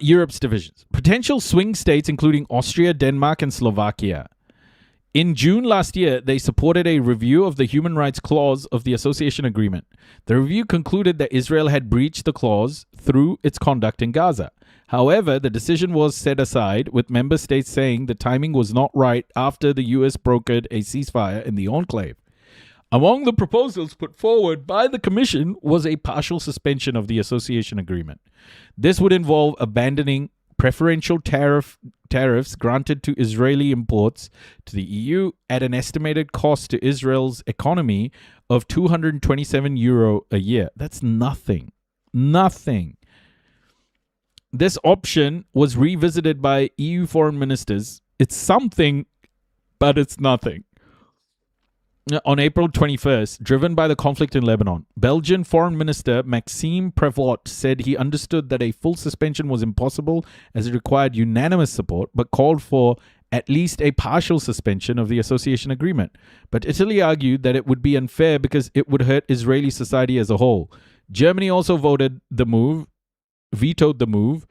Europe's divisions. Potential swing states, including Austria, Denmark, and Slovakia. In June last year, they supported a review of the human rights clause of the association agreement. The review concluded that Israel had breached the clause through its conduct in Gaza. However, the decision was set aside, with member states saying the timing was not right after the U.S. brokered a ceasefire in the enclave. Among the proposals put forward by the Commission was a partial suspension of the association agreement. This would involve abandoning preferential tariffs granted to Israeli imports to the EU at an estimated cost to Israel's economy of €227 a year. That's nothing. Nothing. This option was revisited by EU foreign ministers. It's something, but it's nothing. On April 21st, driven by the conflict in Lebanon, Belgian Foreign Minister Maxime Prévost said he understood that a full suspension was impossible as it required unanimous support, but called for at least a partial suspension of the association agreement. But Italy argued that it would be unfair because it would hurt Israeli society as a whole. Germany also vetoed the move,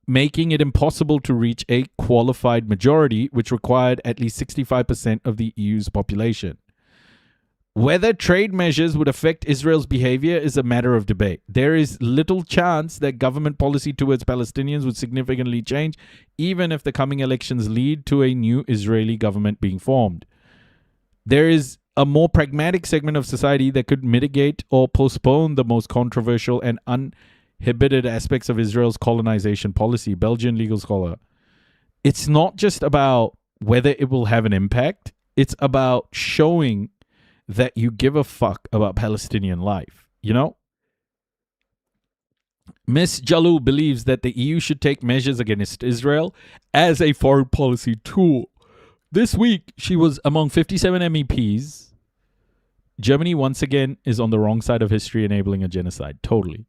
making it impossible to reach a qualified majority, which required at least 65% of the EU's population. Whether trade measures would affect Israel's behavior is a matter of debate. There is little chance that government policy towards Palestinians would significantly change, even if the coming elections lead to a new Israeli government being formed. There is a more pragmatic segment of society that could mitigate or postpone the most controversial and uninhibited aspects of Israel's colonization policy. Belgian legal scholar. It's not just about whether it will have an impact. It's about showing that you give a fuck about Palestinian life, you know? Ms. Jalloul believes that the EU should take measures against Israel as a foreign policy tool. This week, she was among 57 MEPs. Germany, once again, is on the wrong side of history, enabling a genocide. Totally.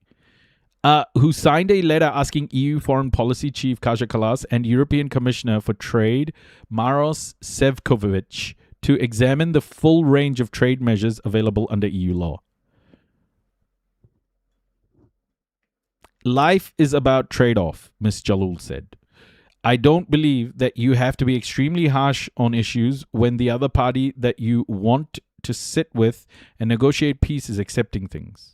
Who signed a letter asking EU Foreign Policy Chief Kaja Kallas and European Commissioner for Trade Maros Sefcovic to examine the full range of trade measures available under EU law. Life is about trade-off, Ms. Jalloul said. I don't believe that you have to be extremely harsh on issues when the other party that you want to sit with and negotiate peace is accepting things.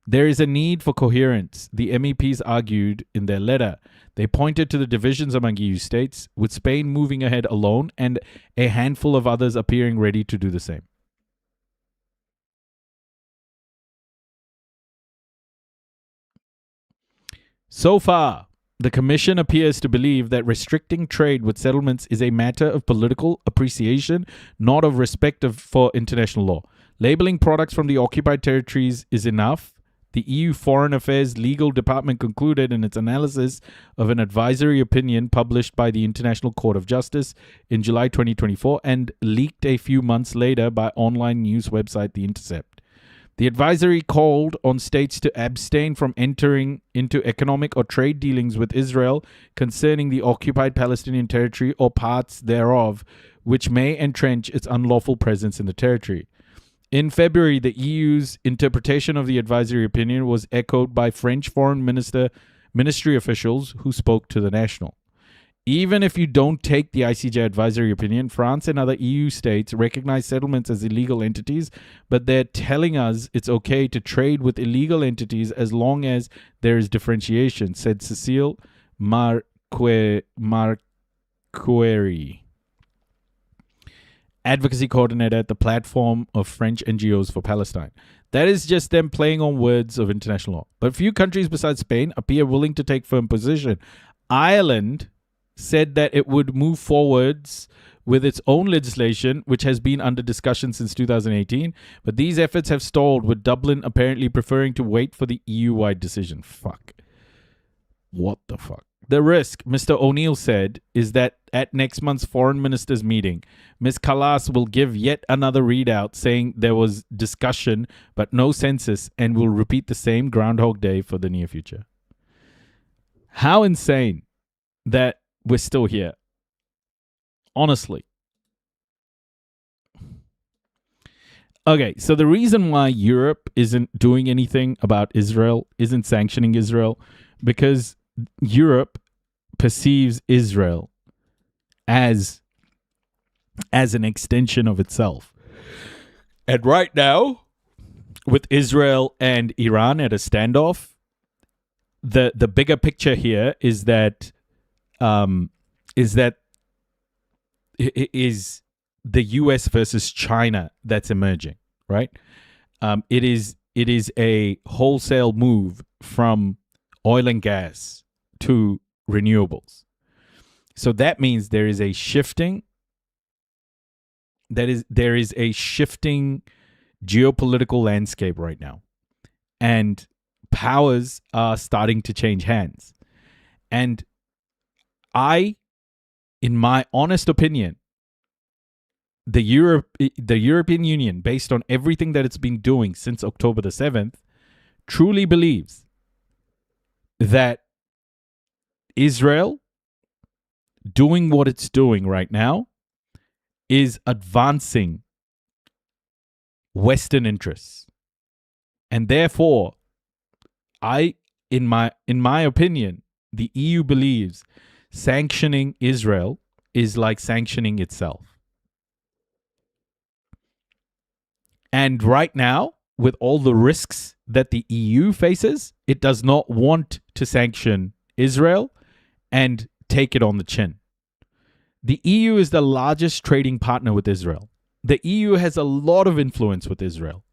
There is a need for coherence, the MEPs argued in their letter. They pointed to the divisions among EU states, with Spain moving ahead alone and a handful of others appearing ready to do the same. So far, the Commission appears to believe that restricting trade with settlements is a matter of political appreciation, not of respect for international law. Labeling products from the occupied territories is enough. The EU Foreign Affairs Legal Department concluded in its analysis of an advisory opinion published by the International Court of Justice in July 2024 and leaked a few months later by online news website The Intercept. The advisory called on states to abstain from entering into economic or trade dealings with Israel concerning the occupied Palestinian territory or parts thereof, which may entrench its unlawful presence in the territory. In February, the EU's interpretation of the advisory opinion was echoed by French foreign ministry officials who spoke to the National. Even if you don't take the ICJ advisory opinion, France and other EU states recognize settlements as illegal entities, but they're telling us it's okay to trade with illegal entities as long as there is differentiation, said Cécile Marquerie, advocacy coordinator at the Platform of French NGOs for Palestine. That is just them playing on words of international law. But few countries besides Spain appear willing to take firm position. Ireland said that it would move forwards with its own legislation, which has been under discussion since 2018. But these efforts have stalled, with Dublin apparently preferring to wait for the EU-wide decision. Fuck. What the fuck? The risk, Mr. O'Neill said, is that at next month's foreign ministers' meeting, Ms. Callas will give yet another readout saying there was discussion but no census, and will repeat the same Groundhog Day for the near future. How insane that we're still here. Honestly. Okay, so the reason why Europe isn't doing anything about Israel, isn't sanctioning Israel, because Europe perceives Israel as an extension of itself. And right now, with Israel and Iran at a standoff, the bigger picture here is that it is the US versus China that's emerging, right? It is a wholesale move from oil and gas to renewables. So that means there is a shifting geopolitical landscape right now. And powers are starting to change hands. And in my honest opinion, the European Union, based on everything that it's been doing since October the 7th, truly believes that Israel doing what it's doing right now is advancing Western interests. And therefore, in my opinion, the EU believes sanctioning Israel is like sanctioning itself. And right now, with all the risks that the EU faces, it does not want to sanction Israel and take it on the chin. The EU is the largest trading partner with Israel. The EU has a lot of influence with Israel,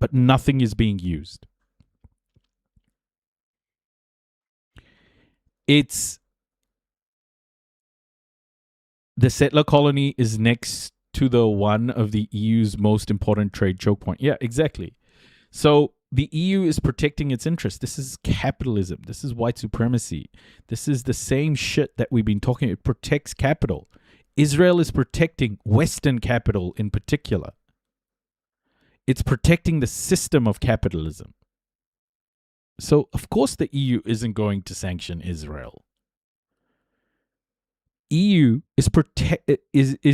but nothing is being used. The settler colony is next to the one of the EU's most important trade choke point. Yeah, exactly. So the EU is protecting its interests. This is capitalism. This is white supremacy. This is the same shit that we've been talking about. It protects capital. Israel is protecting Western capital in particular. It's protecting the system of capitalism. So, of course, the EU isn't going to sanction Israel. EU is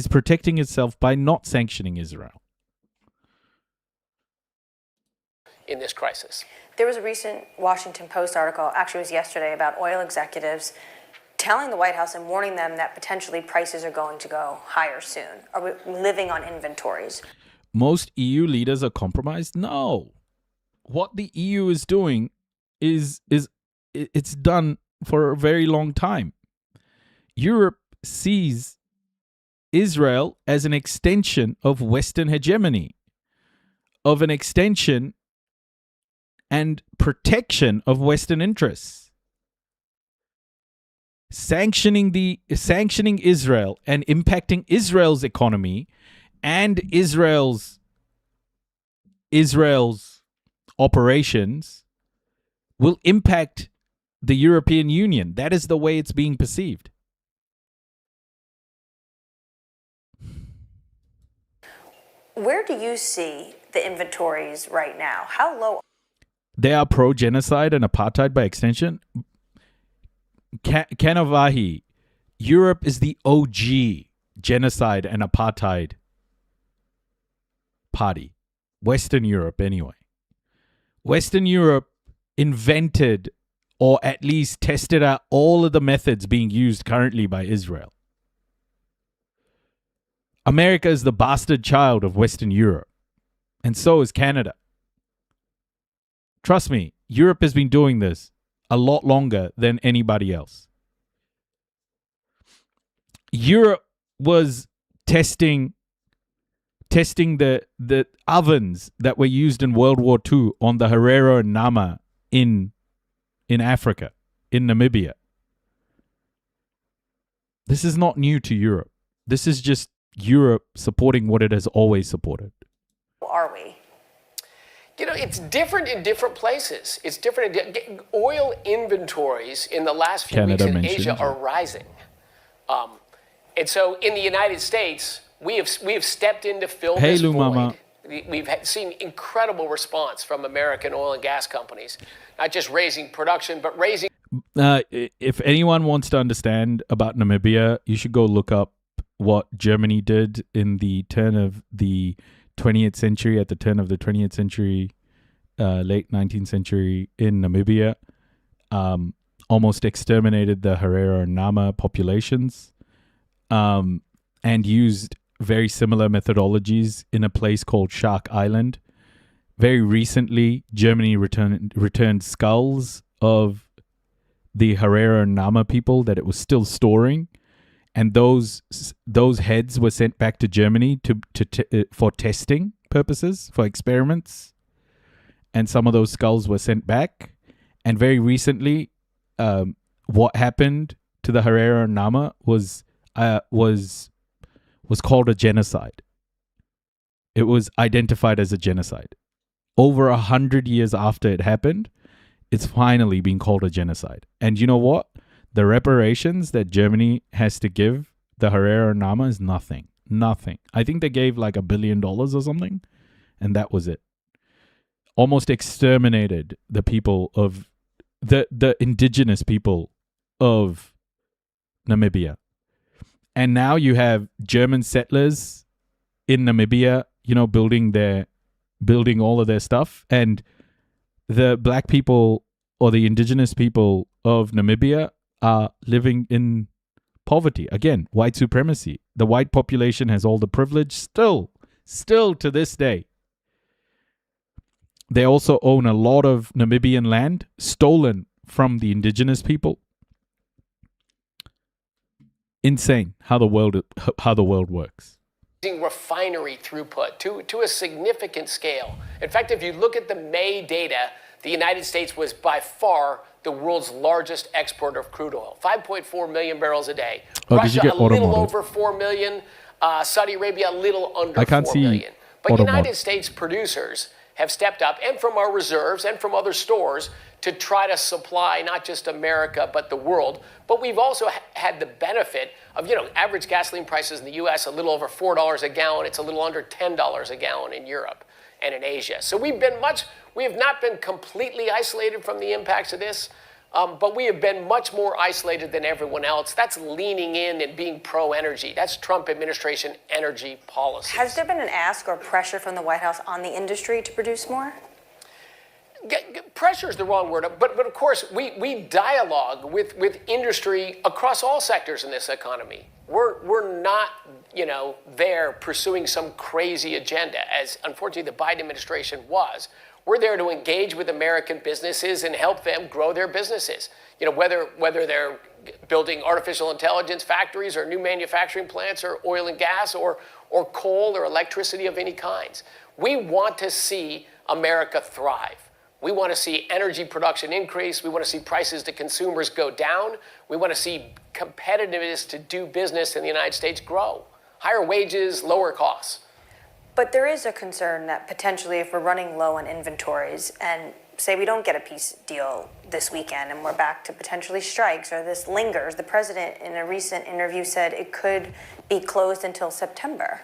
protecting itself by not sanctioning Israel. In this crisis. There was a recent Washington Post article, actually it was yesterday, about oil executives telling the White House and warning them that potentially prices are going to go higher soon. Are we living on inventories? Most EU leaders are compromised? No. What the EU is doing is it's done for a very long time. Europe sees Israel as an extension of Western hegemony, of an extension and protection of Western interests. Sanctioning Israel and impacting Israel's economy and Israel's operations will impact the European Union. That is the way it's being perceived. Where do you see the inventories right now? How low? They are pro-genocide and apartheid by extension. Kanavahi, Europe is the OG genocide and apartheid party. Western Europe, anyway. Western Europe invented or at least tested out all of the methods being used currently by Israel. America is the bastard child of Western Europe, and so is Canada. Trust me, Europe has been doing this a lot longer than anybody else. Europe was testing the ovens that were used in World War II on the Herero and Nama in Africa, in Namibia. This is not new to Europe. This is just Europe supporting what it has always supported. Are we? You know, it's different in different places. It's different. Oil inventories in the last few weeks in Asia are rising. And so in the United States, we have stepped in to fill this void. Mama. We've seen incredible response from American oil and gas companies, not just raising production, but raising. If anyone wants to understand about Namibia, you should go look up what Germany did in the turn of the 20th century, at the turn of the 20th century, late 19th century in Namibia. Almost exterminated the Herero and Nama populations, and used very similar methodologies in a place called Shark Island. Very recently, Germany returned skulls of the Herero and Nama people that it was still storing, and those heads were sent back to Germany for testing purposes, for experiments, and some of those skulls were sent back. And very recently, what happened to the Herero and Nama was called a genocide. It was identified as a genocide. Over 100 years after it happened, it's finally been called a genocide. And you know what? The reparations that Germany has to give the Herero and Nama is nothing. Nothing. I think they gave like $1 billion or something, and that was it. Almost exterminated the people of the indigenous people of Namibia. And now you have German settlers in Namibia, you know, building all of their stuff. And the black people or the indigenous people of Namibia are living in poverty. Again, white supremacy. The white population has all the privilege still to this day. They also own a lot of Namibian land stolen from the indigenous people. Insane how the world works. Refinery throughput to a significant scale. In fact, if you look at the May data, the United States was by far the world's largest exporter of crude oil, 5.4 million barrels a day. Russia, a little over 4 million. Saudi Arabia, a little under 4 million. But United States producers have stepped up, and from our reserves and from other stores, to try to supply not just America, but the world. But we've also had the benefit of, you know, average gasoline prices in the U.S. a little over $4 a gallon. It's a little under $10 a gallon in Europe and in Asia. So we have not been completely isolated from the impacts of this, but we have been much more isolated than everyone else. That's leaning in and being pro-energy. That's Trump administration energy policy. Has there been an ask or pressure from the White House on the industry to produce more? Pressure is the wrong word, but of course we dialogue with industry across all sectors in this economy. We're not, you know, there pursuing some crazy agenda, as unfortunately the Biden administration was. We're there to engage with American businesses and help them grow their businesses. You know, whether they're building artificial intelligence factories or new manufacturing plants or oil and gas or coal or electricity of any kinds. We want to see America thrive. We want to see energy production increase. We want to see prices to consumers go down. We want to see competitiveness to do business in the United States grow. Higher wages, lower costs. But there is a concern that potentially if we're running low on inventories and say we don't get a peace deal this weekend and we're back to potentially strikes or this lingers, the president in a recent interview said it could be closed until September.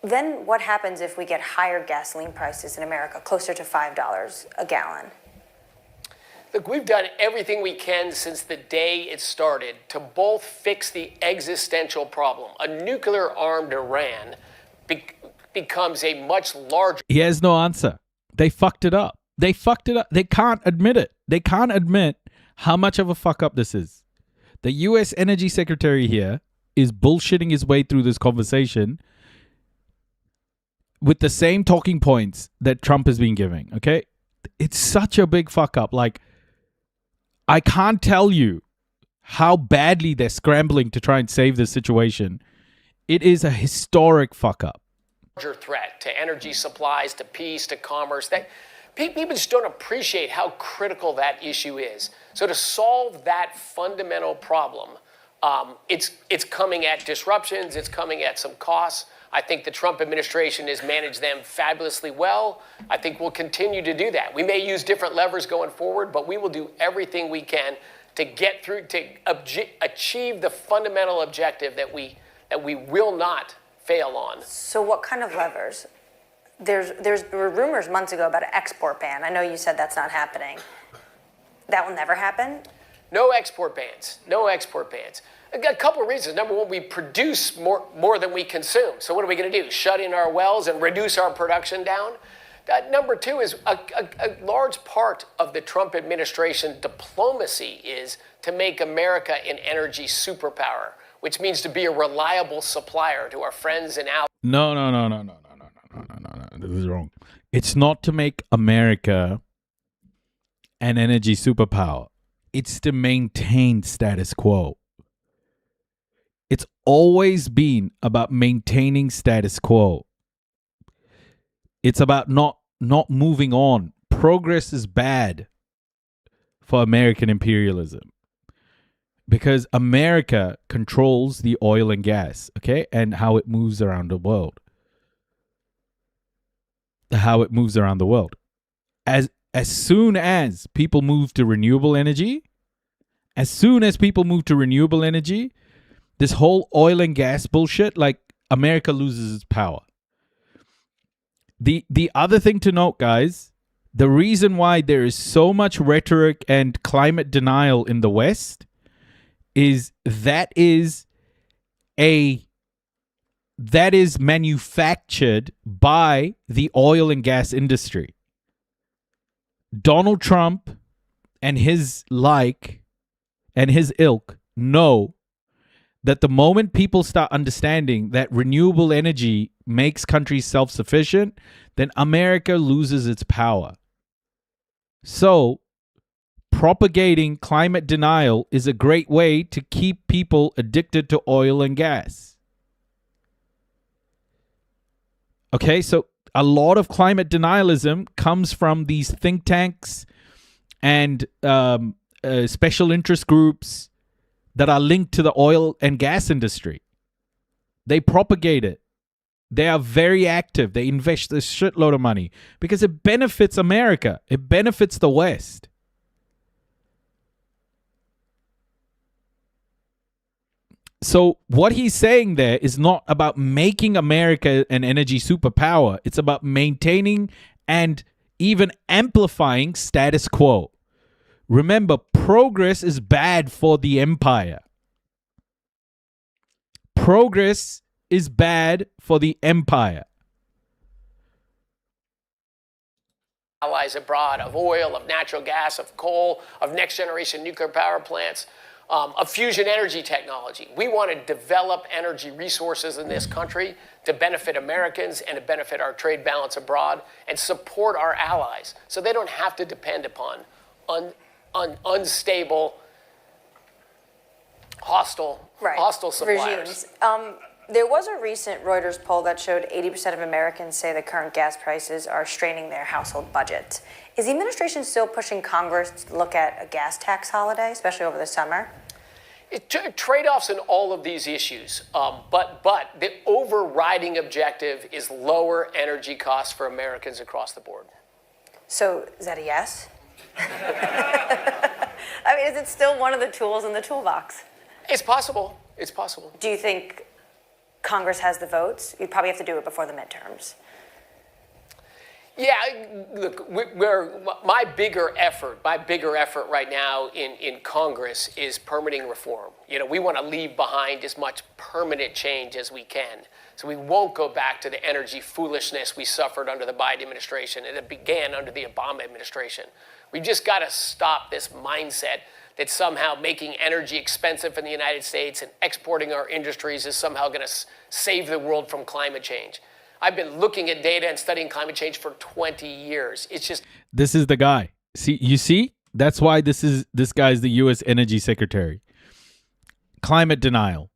Then what happens if we get higher gasoline prices in America, closer to $5 a gallon? Look, we've done everything we can since the day it started to both fix the existential problem. A nuclear-armed Iran becomes a much larger... He has no answer. They fucked it up. They fucked it up. They can't admit it. They can't admit how much of a fuck up this is. The U.S. Energy Secretary here is bullshitting his way through this conversation with the same talking points that Trump has been giving, okay? It's such a big fuck up. Like, I can't tell you how badly they're scrambling to try and save this situation. It is a historic fuck up. Larger threat to energy supplies, to peace, to commerce. That people just don't appreciate how critical that issue is. So to solve that fundamental problem, it's coming at disruptions, it's coming at some costs. I think the Trump administration has managed them fabulously well. I think we'll continue to do that. We may use different levers going forward, but we will do everything we can to get through, to achieve the fundamental objective that we will not fail on. So what kind of levers? There were rumors months ago about an export ban. I know you said that's not happening. That will never happen? No export bans. No export bans. A couple of reasons. Number one, we produce more than we consume. So what are we going to do? Shut in our wells and reduce our production down? Number two is a large part of the Trump administration diplomacy is to make America an energy superpower, which means to be a reliable supplier to our friends and allies. No. This is wrong. It's not to make America an energy superpower. It's to maintain status quo. It's always been about maintaining status quo. It's about not moving on. Progress is bad for American imperialism because America controls the oil and gas, okay, and how it moves around the world. As soon as people move to renewable energy, this whole oil and gas bullshit, like, America loses its power. The other thing to note, guys, the reason why there is so much rhetoric and climate denial in the West is that is manufactured by the oil and gas industry. Donald Trump and his ilk know that the moment people start understanding that renewable energy makes countries self-sufficient, then America loses its power. So, propagating climate denial is a great way to keep people addicted to oil and gas. Okay, so a lot of climate denialism comes from these think tanks and special interest groups that are linked to the oil and gas industry. They propagate it. They are very active. They invest a shitload of money because it benefits America. It benefits the West. So what he's saying there is not about making America an energy superpower. It's about maintaining and even amplifying status quo. Remember, progress is bad for the empire. Progress is bad for the empire. Allies abroad of oil, of natural gas, of coal, of next generation nuclear power plants, of fusion energy technology. We want to develop energy resources in this country to benefit Americans and to benefit our trade balance abroad and support our allies so they don't have to depend upon unstable, hostile suppliers. Regimes. There was a recent Reuters poll that showed 80% of Americans say the current gas prices are straining their household budgets. Is the administration still pushing Congress to look at a gas tax holiday, especially over the summer? Trade-offs in all of these issues, but the overriding objective is lower energy costs for Americans across the board. So is that a yes? I mean, is it still one of the tools in the toolbox? It's possible. It's possible. Do you think Congress has the votes? You'd probably have to do it before the midterms. Yeah, look, my bigger effort right now in Congress is permitting reform. You know, we want to leave behind as much permanent change as we can. So we won't go back to the energy foolishness we suffered under the Biden administration and it began under the Obama administration. We've just got to stop this mindset that somehow making energy expensive in the United States and exporting our industries is somehow going to save the world from climate change. I've been looking at data and studying climate change for 20 years. It's just... This is the guy. See? That's why this guy is the U.S. Energy Secretary. Climate denial.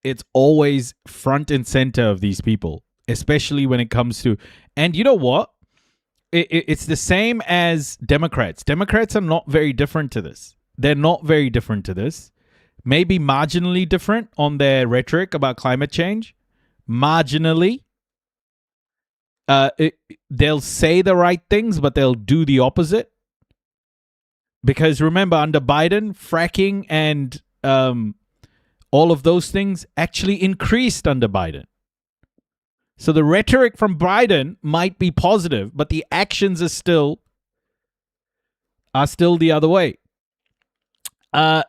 It's always front and center of these people, especially when it comes to... And you know what? It's the same as Democrats. Democrats are not very different to this. They're not very different to this. Maybe marginally different on their rhetoric about climate change. Marginally. They'll say the right things, but they'll do the opposite. Because remember, under Biden, fracking and all of those things actually increased under Biden. So the rhetoric from Biden might be positive, but the actions are still the other way.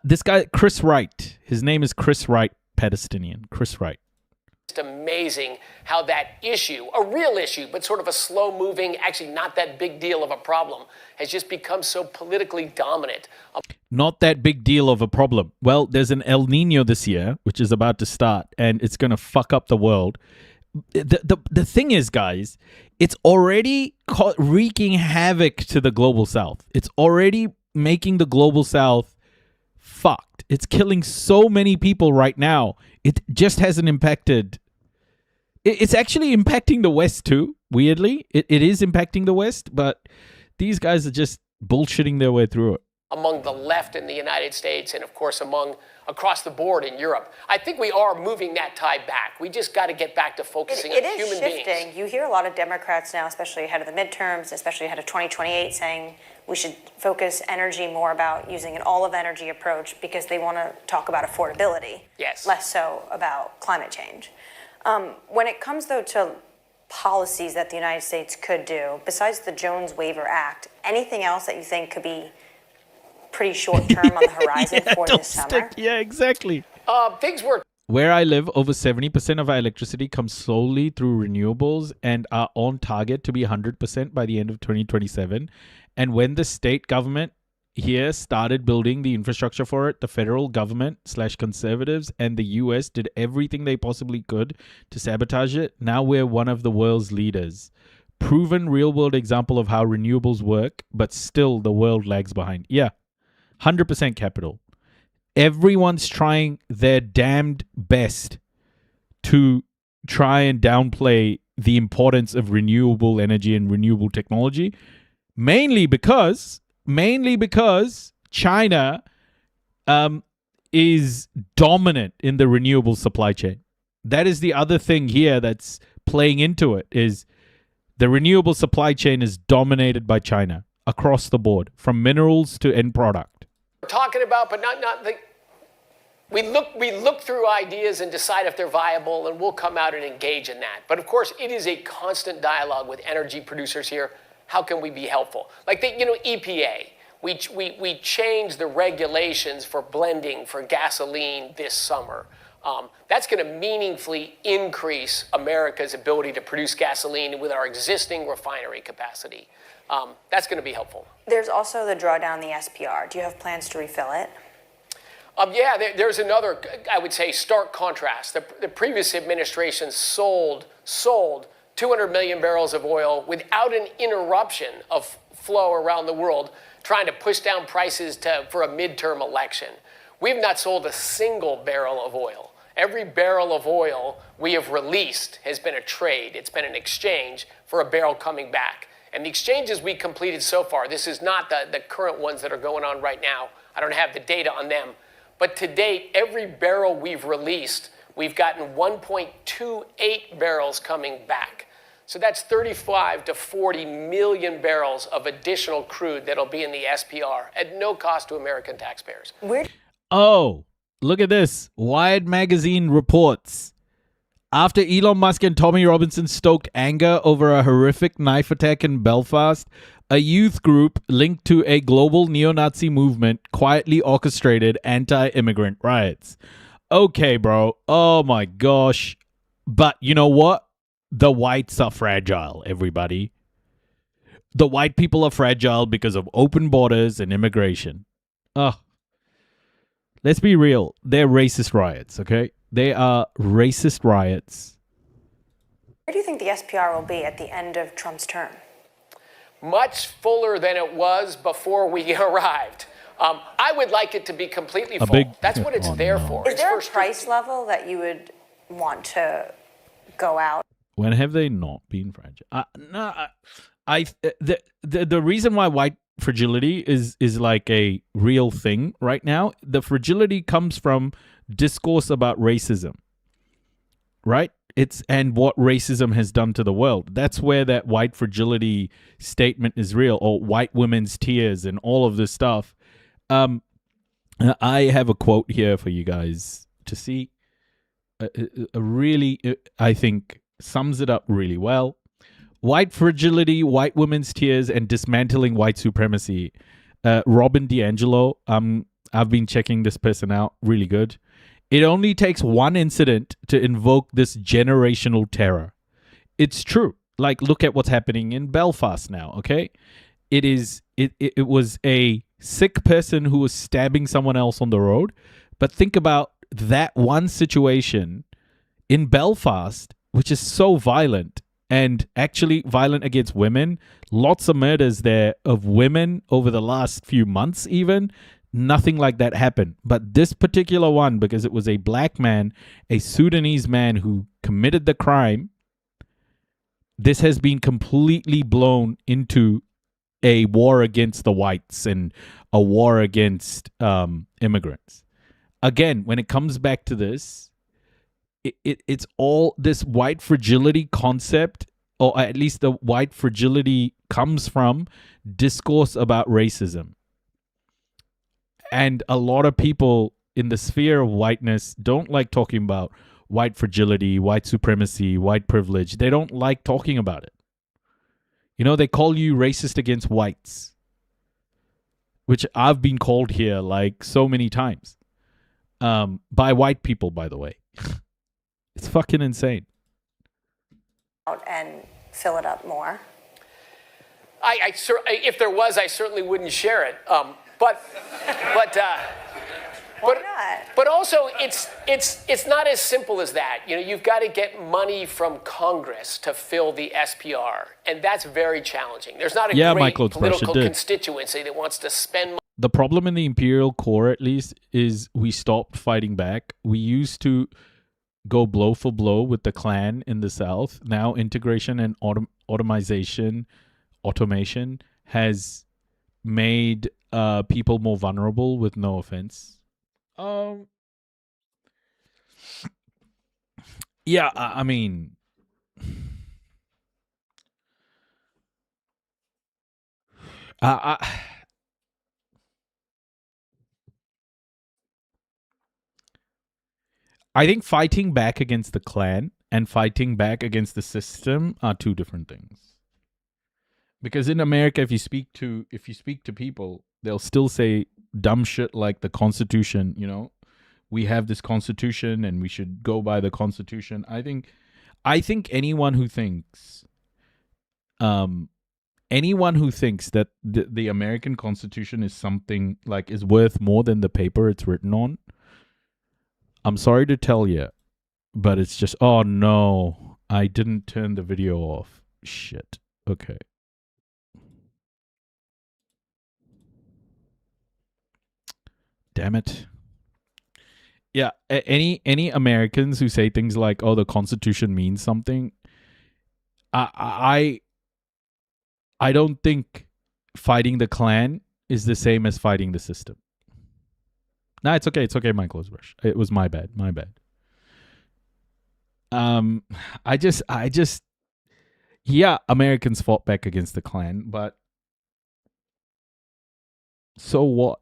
This guy, Chris Wright, his name is Chris Wright, Palestinian. Chris Wright. It's amazing how that issue, a real issue, but sort of a slow-moving, actually not that big deal of a problem, has just become so politically dominant. Not that big deal of a problem. Well, there's an El Nino this year, which is about to start, and it's going to fuck up the world. The thing is, guys, it's already wreaking havoc to the global south. It's already making the global south fucked. It's killing so many people right now. It just hasn't impacted. It's actually impacting the West too, weirdly. It is impacting the West, but these guys are just bullshitting their way through it. Among the left in the United States and, of course, across the board in Europe. I think we are moving that tide back. We just got to get back to focusing on human beings. It is shifting. You hear a lot of Democrats now, especially ahead of the midterms, especially ahead of 2028, saying we should focus energy more about using an all-of-energy approach because they want to talk about affordability, less so about climate change. When it comes, though, to policies that the United States could do, besides the Jones Waiver Act, anything else that you think could be pretty short term on the horizon for this summer? Yeah, exactly. Things were... Where I live, over 70% of our electricity comes solely through renewables and are on target to be 100% by the end of 2027. And when the state government here started building the infrastructure for it, the federal government / conservatives and the US did everything they possibly could to sabotage it. Now we're one of the world's leaders. Proven real-world example of how renewables work, but still the world lags behind. Yeah. 100% capital. Everyone's trying their damned best to try and downplay the importance of renewable energy and renewable technology, mainly because China is dominant in the renewable supply chain. That is the other thing here that's playing into it, is the renewable supply chain is dominated by China across the board, from minerals to end product. Talking about, but not we look through ideas and decide if they're viable, and we'll come out and engage in that. But of course, it is a constant dialogue with energy producers here. How can we be helpful? Like EPA, we changed the regulations for blending for gasoline this summer. That's going to meaningfully increase America's ability to produce gasoline with our existing refinery capacity. That's going to be helpful. There's also the drawdown the SPR. Do you have plans to refill it? Yeah, there's another, I would say, stark contrast. The previous administration sold 200 million barrels of oil without an interruption of flow around the world, trying to push down prices for a midterm election. We've not sold a single barrel of oil. Every barrel of oil we have released has been a trade. It's been an exchange for a barrel coming back. And the exchanges we completed so far, this is not the current ones that are going on right now. I don't have the data on them. But to date, every barrel we've released, we've gotten 1.28 barrels coming back. So that's 35 to 40 million barrels of additional crude that'll be in the SPR at no cost to American taxpayers. Oh, look at this. Wired magazine reports After Elon Musk and Tommy Robinson stoked anger over a horrific knife attack in Belfast, a youth group linked to a global neo-Nazi movement quietly orchestrated anti-immigrant riots. Okay, bro. Oh my gosh. But you know what? The whites are fragile, everybody. The white people are fragile because of open borders and immigration. Let's be real. They're racist riots, okay? They are racist riots. Where do you think the SPR will be at the end of Trump's term? Much fuller than it was before we arrived. I would like it to be completely full. That's what it's there for. Is there a price level that you would want to go out? When have they not been fragile? The reason why white fragility is like a real thing right now, the fragility comes from discourse about racism, right? And what racism has done to the world. That's where that white fragility statement is real, or white women's tears and all of this stuff. I have a quote here for you guys to see. Really, I think, sums it up really well. White fragility, white women's tears, and dismantling white supremacy. Robin DiAngelo. I've been checking this person out. Really good. It only takes one incident to invoke this generational terror. It's true. Like, look at what's happening in Belfast now, okay? It was a sick person who was stabbing someone else on the road. But think about that one situation in Belfast, which is so violent, and actually violent against women. Lots of murders there of women over the last few months even. Nothing like that happened. But this particular one, because it was a black man, a Sudanese man who committed the crime, this has been completely blown into a war against the whites and a war against immigrants. Again, when it comes back to this, it's all this white fragility concept, or at least the white fragility comes from discourse about racism. And a lot of people in the sphere of whiteness don't like talking about white fragility, white supremacy, white privilege. They don't like talking about it. You know, they call you racist against whites, which I've been called here like so many times. By white people, by the way. It's fucking insane. And fill it up more. If there was, I certainly wouldn't share it. But also, it's not as simple as that. You know, you've got to get money from Congress to fill the SPR, and that's very challenging. There's not a great political constituency that wants to spend money. The problem in the Imperial Core, at least, is we stopped fighting back. We used to go blow for blow with the Klan in the South. Now integration and automation has made people more vulnerable, with no offense. Yeah, I mean, I think fighting back against the Klan and fighting back against the system are two different things. Because in America, if you speak to people, they'll still say dumb shit like the Constitution, you know. We have this Constitution and we should go by the Constitution. I think anyone who thinks that the American Constitution is something like is worth more than the paper it's written on, I'm sorry to tell you, but it's just, oh no, I didn't turn the video off. Shit. Okay. Damn it. Yeah, any Americans who say things like, oh, the Constitution means something, I don't think fighting the Klan is the same as fighting the system. No, it's okay. It's okay, my close brush. It was my bad. My bad. Yeah, Americans fought back against the Klan, but so what?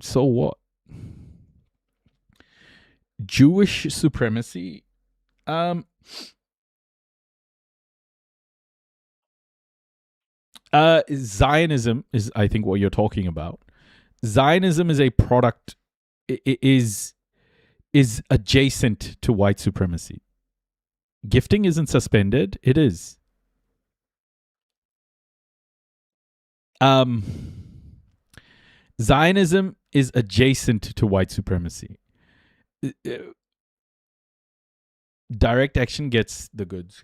So what? Jewish supremacy, Zionism is, I think, what you're talking about. Zionism is a product, is adjacent to white supremacy. Gifting isn't suspended. It is. Zionism is adjacent to white supremacy. Direct action gets the goods.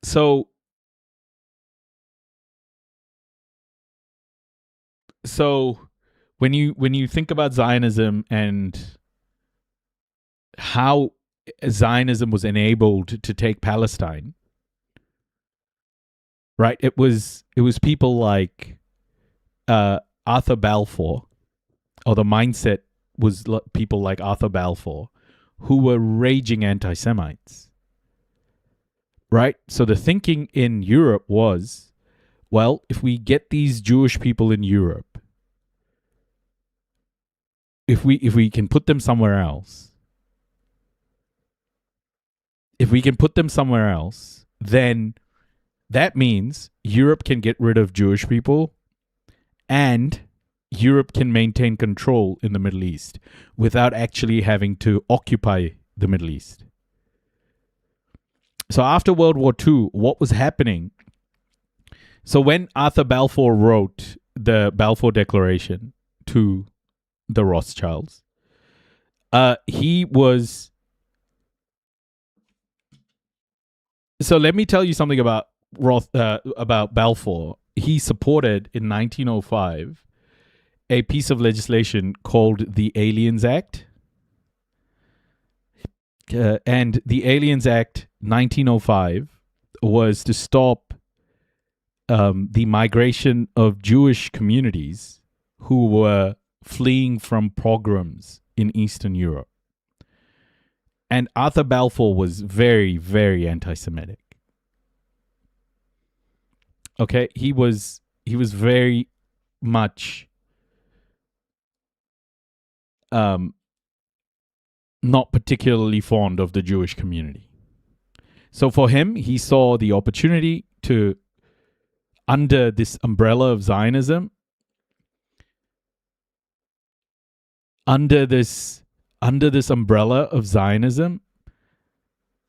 So when you think about Zionism and how Zionism was enabled to take Palestine, right? It was people like Arthur Balfour, or the mindset was people like Arthur Balfour, who were raging anti-Semites, right? So the thinking in Europe was, well, if we get these Jewish people in Europe, if we can put them somewhere else, then that means Europe can get rid of Jewish people and Europe can maintain control in the Middle East without actually having to occupy the Middle East. So after World War II, what was happening? So when Arthur Balfour wrote the Balfour Declaration to the Rothschilds, he was... So let me tell you something about Balfour. He supported in 1905 a piece of legislation called the Aliens Act. And the Aliens Act 1905 was to stop the migration of Jewish communities who were fleeing from pogroms in Eastern Europe. And Arthur Balfour was very, very anti-Semitic. Okay, he was very much not particularly fond of the Jewish community. So for him, he saw the opportunity to, under this umbrella of Zionism,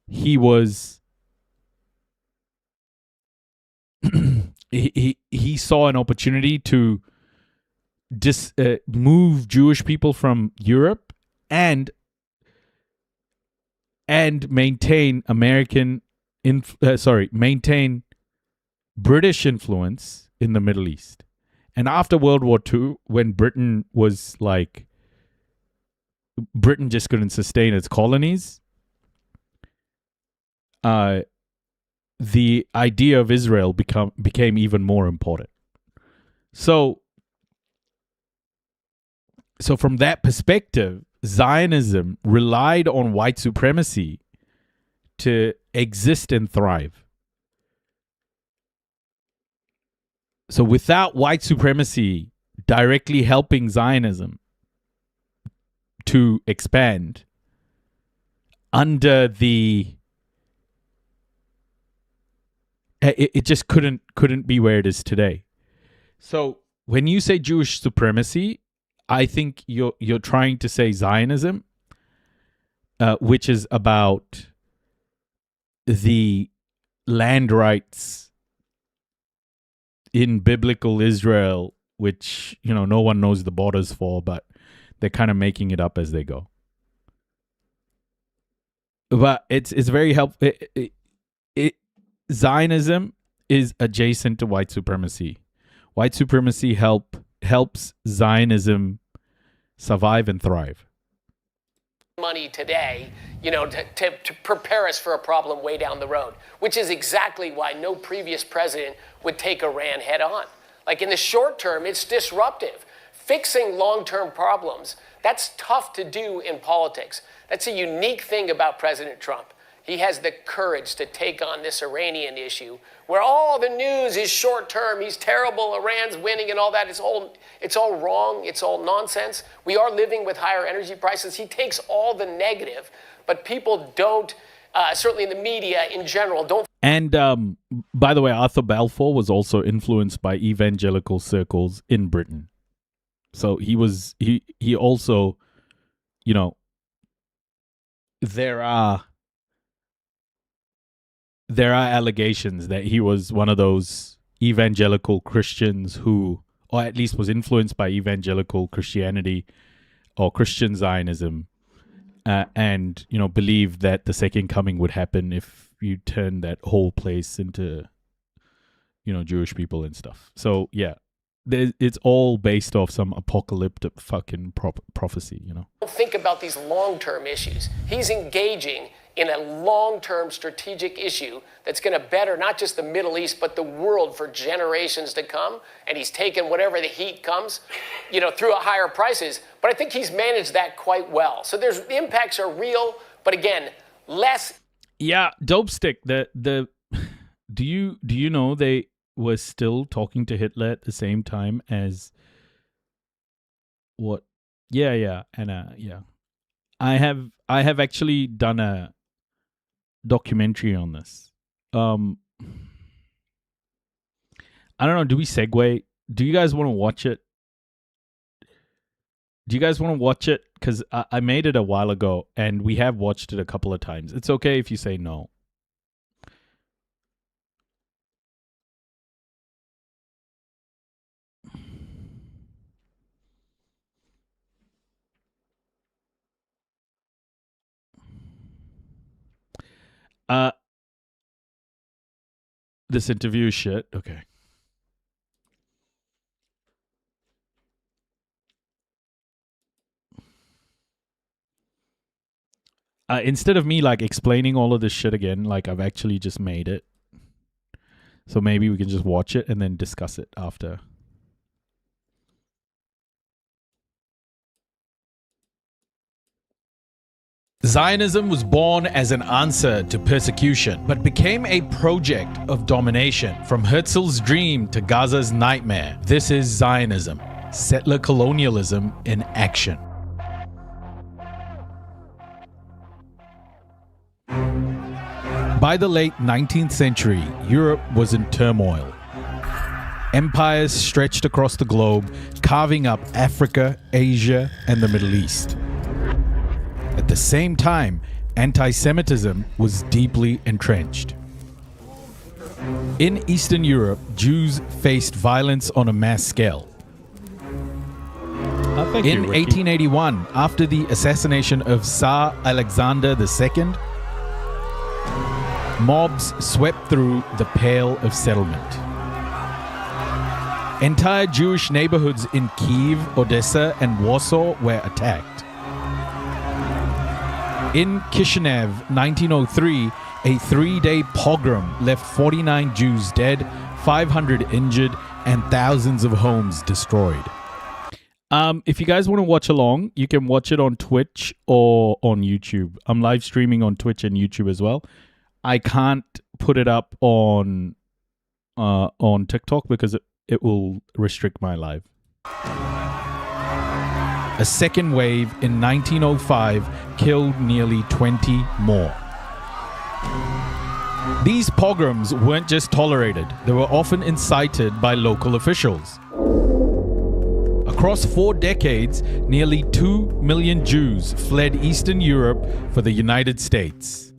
he was he saw an opportunity to move Jewish people from Europe and maintain maintain British influence in the Middle East. And after World War II, when Britain just couldn't sustain its colonies, the idea of Israel became even more important. So from that perspective, Zionism relied on white supremacy to exist and thrive. So without white supremacy directly helping Zionism to expand under the... It just couldn't be where it is today. So when you say Jewish supremacy, I think you're trying to say Zionism, which is about the land rights in biblical Israel, which no one knows the borders for, but they're kind of making it up as they go. But it's very helpful. Zionism is adjacent to white supremacy. White supremacy helps Zionism survive and thrive. Money today, to prepare us for a problem way down the road, which is exactly why no previous president would take Iran head on. Like in the short term, it's disruptive. Fixing long-term problems, that's tough to do in politics. That's a unique thing about President Trump. he has the courage to take on this Iranian issue, where all the news is short term. He's terrible, Iran's winning and all that. It's all wrong. It's all nonsense. We are living with higher energy prices. He takes all the negative, but people don't, certainly in the media in general, don't. And by the way, Arthur Balfour was also influenced by evangelical circles in Britain. So he also, you know, there are allegations that he was one of those evangelical Christians who, or at least was influenced by evangelical Christianity or Christian Zionism, and, you know, believed that the second coming would happen if you turn that whole place into, you know, Jewish people and stuff. So yeah, it's all based off some apocalyptic fucking prophecy, you know. Think about these long-term issues. He's engaging in a long-term strategic issue that's going to better not just the Middle East, but the world for generations to come. And he's taken whatever the heat comes, you know, through higher prices. But I think he's managed that quite well. So the impacts are real, but again, less. Yeah, Dope Stick. Do you know they was still talking to Hitler at the same time as what? Yeah. I have actually done a documentary on this. I don't know. Do we segue? Do you guys want to watch it? Because I made it a while ago and we have watched it a couple of times. It's okay if you say no. This interview is shit. Okay. Instead of me like explaining all of this shit again, like I've actually just made it. So maybe we can just watch it and then discuss it after. Zionism was born as an answer to persecution, but became a project of domination. From Herzl's dream to Gaza's nightmare, this is Zionism, settler colonialism in action. By the late 19th century, Europe was in turmoil. Empires stretched across the globe, carving up Africa, Asia, and the Middle East. At the same time, anti-Semitism was deeply entrenched. In Eastern Europe, Jews faced violence on a mass scale. In 1881, after the assassination of Tsar Alexander II, mobs swept through the Pale of Settlement. Entire Jewish neighborhoods in Kyiv, Odessa, and Warsaw were attacked. In Kishinev, 1903, a 3-day pogrom left 49 Jews dead, 500 injured, and thousands of homes destroyed. If you guys want to watch along, you can watch it on Twitch or on YouTube. I'm live streaming on Twitch and YouTube as well. I can't put it up on TikTok because it will restrict my live. A second wave in 1905 killed nearly 20 more. These pogroms weren't just tolerated, they were often incited by local officials. Across 4 decades, nearly 2 million Jews fled Eastern Europe for the United States.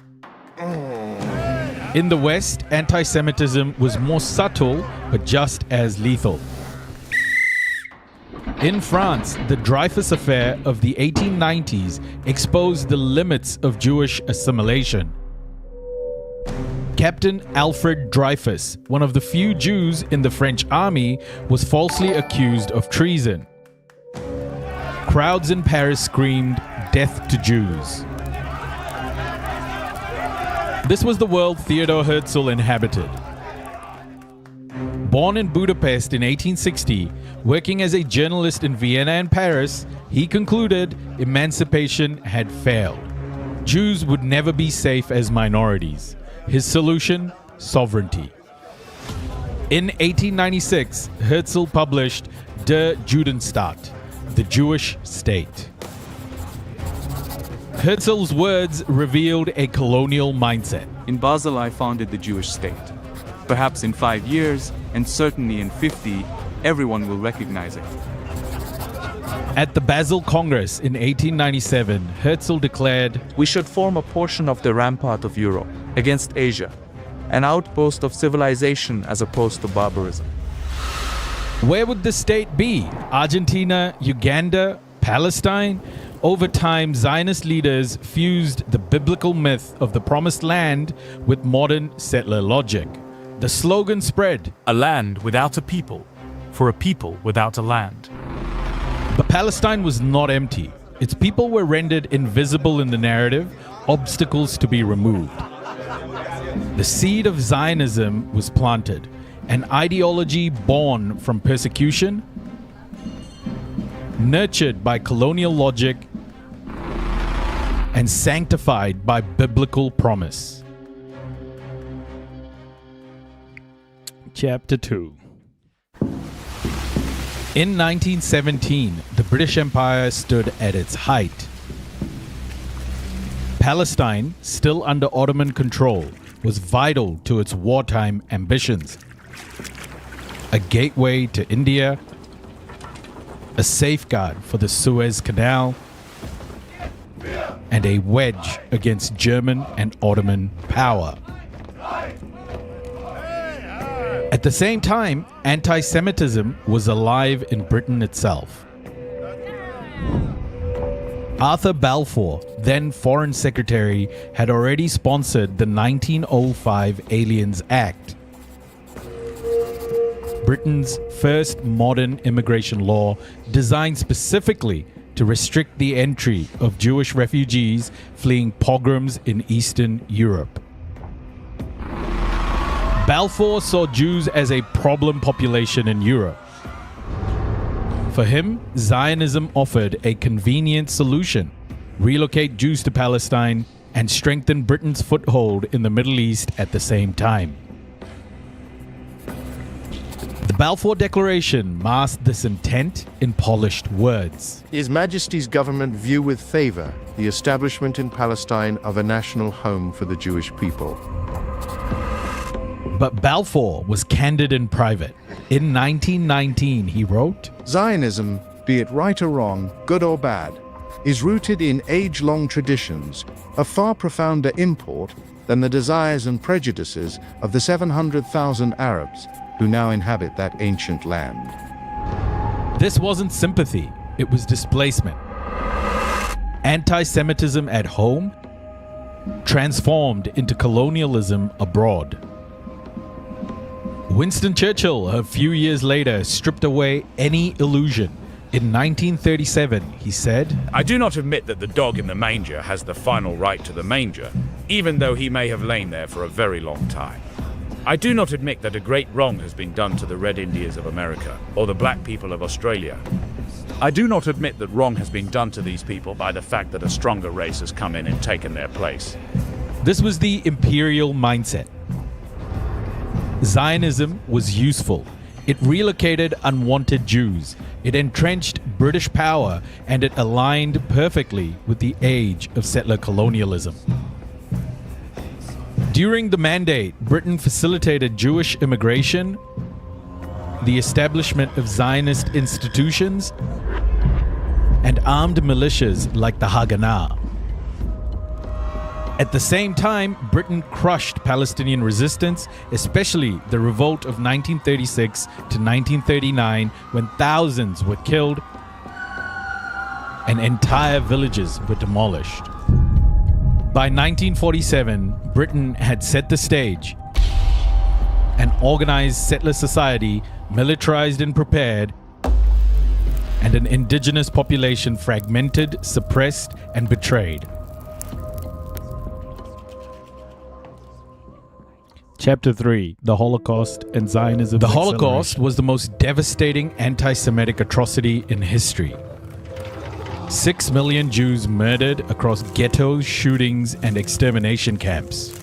In the West, anti-Semitism was more subtle, but just as lethal. In France, the Dreyfus Affair of the 1890s exposed the limits of Jewish assimilation. Captain Alfred Dreyfus, one of the few Jews in the French army, was falsely accused of treason. Crowds in Paris screamed, "Death to Jews." This was the world Theodor Herzl inhabited. Born in Budapest in 1860, working as a journalist in Vienna and Paris, he concluded emancipation had failed. Jews would never be safe as minorities. His solution? Sovereignty. In 1896, Herzl published Der Judenstaat, the Jewish state. Herzl's words revealed a colonial mindset. In Basel, I founded the Jewish state. Perhaps in 5 years, and certainly in 50, everyone will recognize it. At the Basel Congress in 1897, Herzl declared, "We should form a portion of the rampart of Europe against Asia, an outpost of civilization as opposed to barbarism." Where would the state be? Argentina, Uganda, Palestine? Over time, Zionist leaders fused the biblical myth of the promised land with modern settler logic. The slogan spread, "A land without a people, for a people without a land." But Palestine was not empty. Its people were rendered invisible in the narrative, obstacles to be removed. The seed of Zionism was planted, an ideology born from persecution, nurtured by colonial logic, and sanctified by biblical promise. Chapter 2. In 1917, the British Empire stood at its height. Palestine, still under Ottoman control, was vital to its wartime ambitions. A gateway to India, a safeguard for the Suez Canal, and a wedge against German and Ottoman power. At the same time, anti-Semitism was alive in Britain itself. Arthur Balfour, then Foreign Secretary, had already sponsored the 1905 Aliens Act, Britain's first modern immigration law designed specifically to restrict the entry of Jewish refugees fleeing pogroms in Eastern Europe. Balfour saw Jews as a problem population in Europe. For him, Zionism offered a convenient solution: relocate Jews to Palestine and strengthen Britain's foothold in the Middle East at the same time. The Balfour Declaration masked this intent in polished words. His Majesty's government view with favor the establishment in Palestine of a national home for the Jewish people. But Balfour was candid in private. In 1919, he wrote, Zionism, be it right or wrong, good or bad, is rooted in age-long traditions of far profounder import than the desires and prejudices of the 700,000 Arabs who now inhabit that ancient land. This wasn't sympathy, it was displacement. Anti-Semitism at home transformed into colonialism abroad. Winston Churchill, a few years later, stripped away any illusion. In 1937, he said, I do not admit that the dog in the manger has the final right to the manger, even though he may have lain there for a very long time. I do not admit that a great wrong has been done to the Red Indians of America or the black people of Australia. I do not admit that wrong has been done to these people by the fact that a stronger race has come in and taken their place. This was the imperial mindset. Zionism was useful. It relocated unwanted Jews. It entrenched British power, and it aligned perfectly with the age of settler colonialism. During the Mandate, Britain facilitated Jewish immigration, the establishment of Zionist institutions, and armed militias like the Haganah. At the same time, Britain crushed Palestinian resistance, especially the revolt of 1936 to 1939, when thousands were killed and entire villages were demolished. By 1947, Britain had set the stage. An organized settler society, militarized and prepared, and an indigenous population fragmented, suppressed, and betrayed. Chapter 3, The Holocaust and Zionism. The Holocaust was the most devastating anti-Semitic atrocity in history. 6 million Jews murdered across ghettos, shootings, and extermination camps.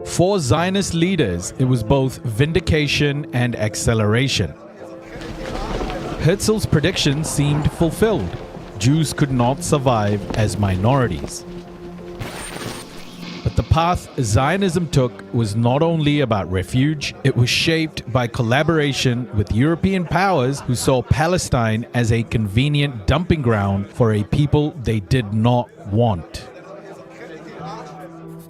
For Zionist leaders, it was both vindication and acceleration. Herzl's prediction seemed fulfilled. Jews could not survive as minorities. But the path Zionism took was not only about refuge, it was shaped by collaboration with European powers who saw Palestine as a convenient dumping ground for a people they did not want.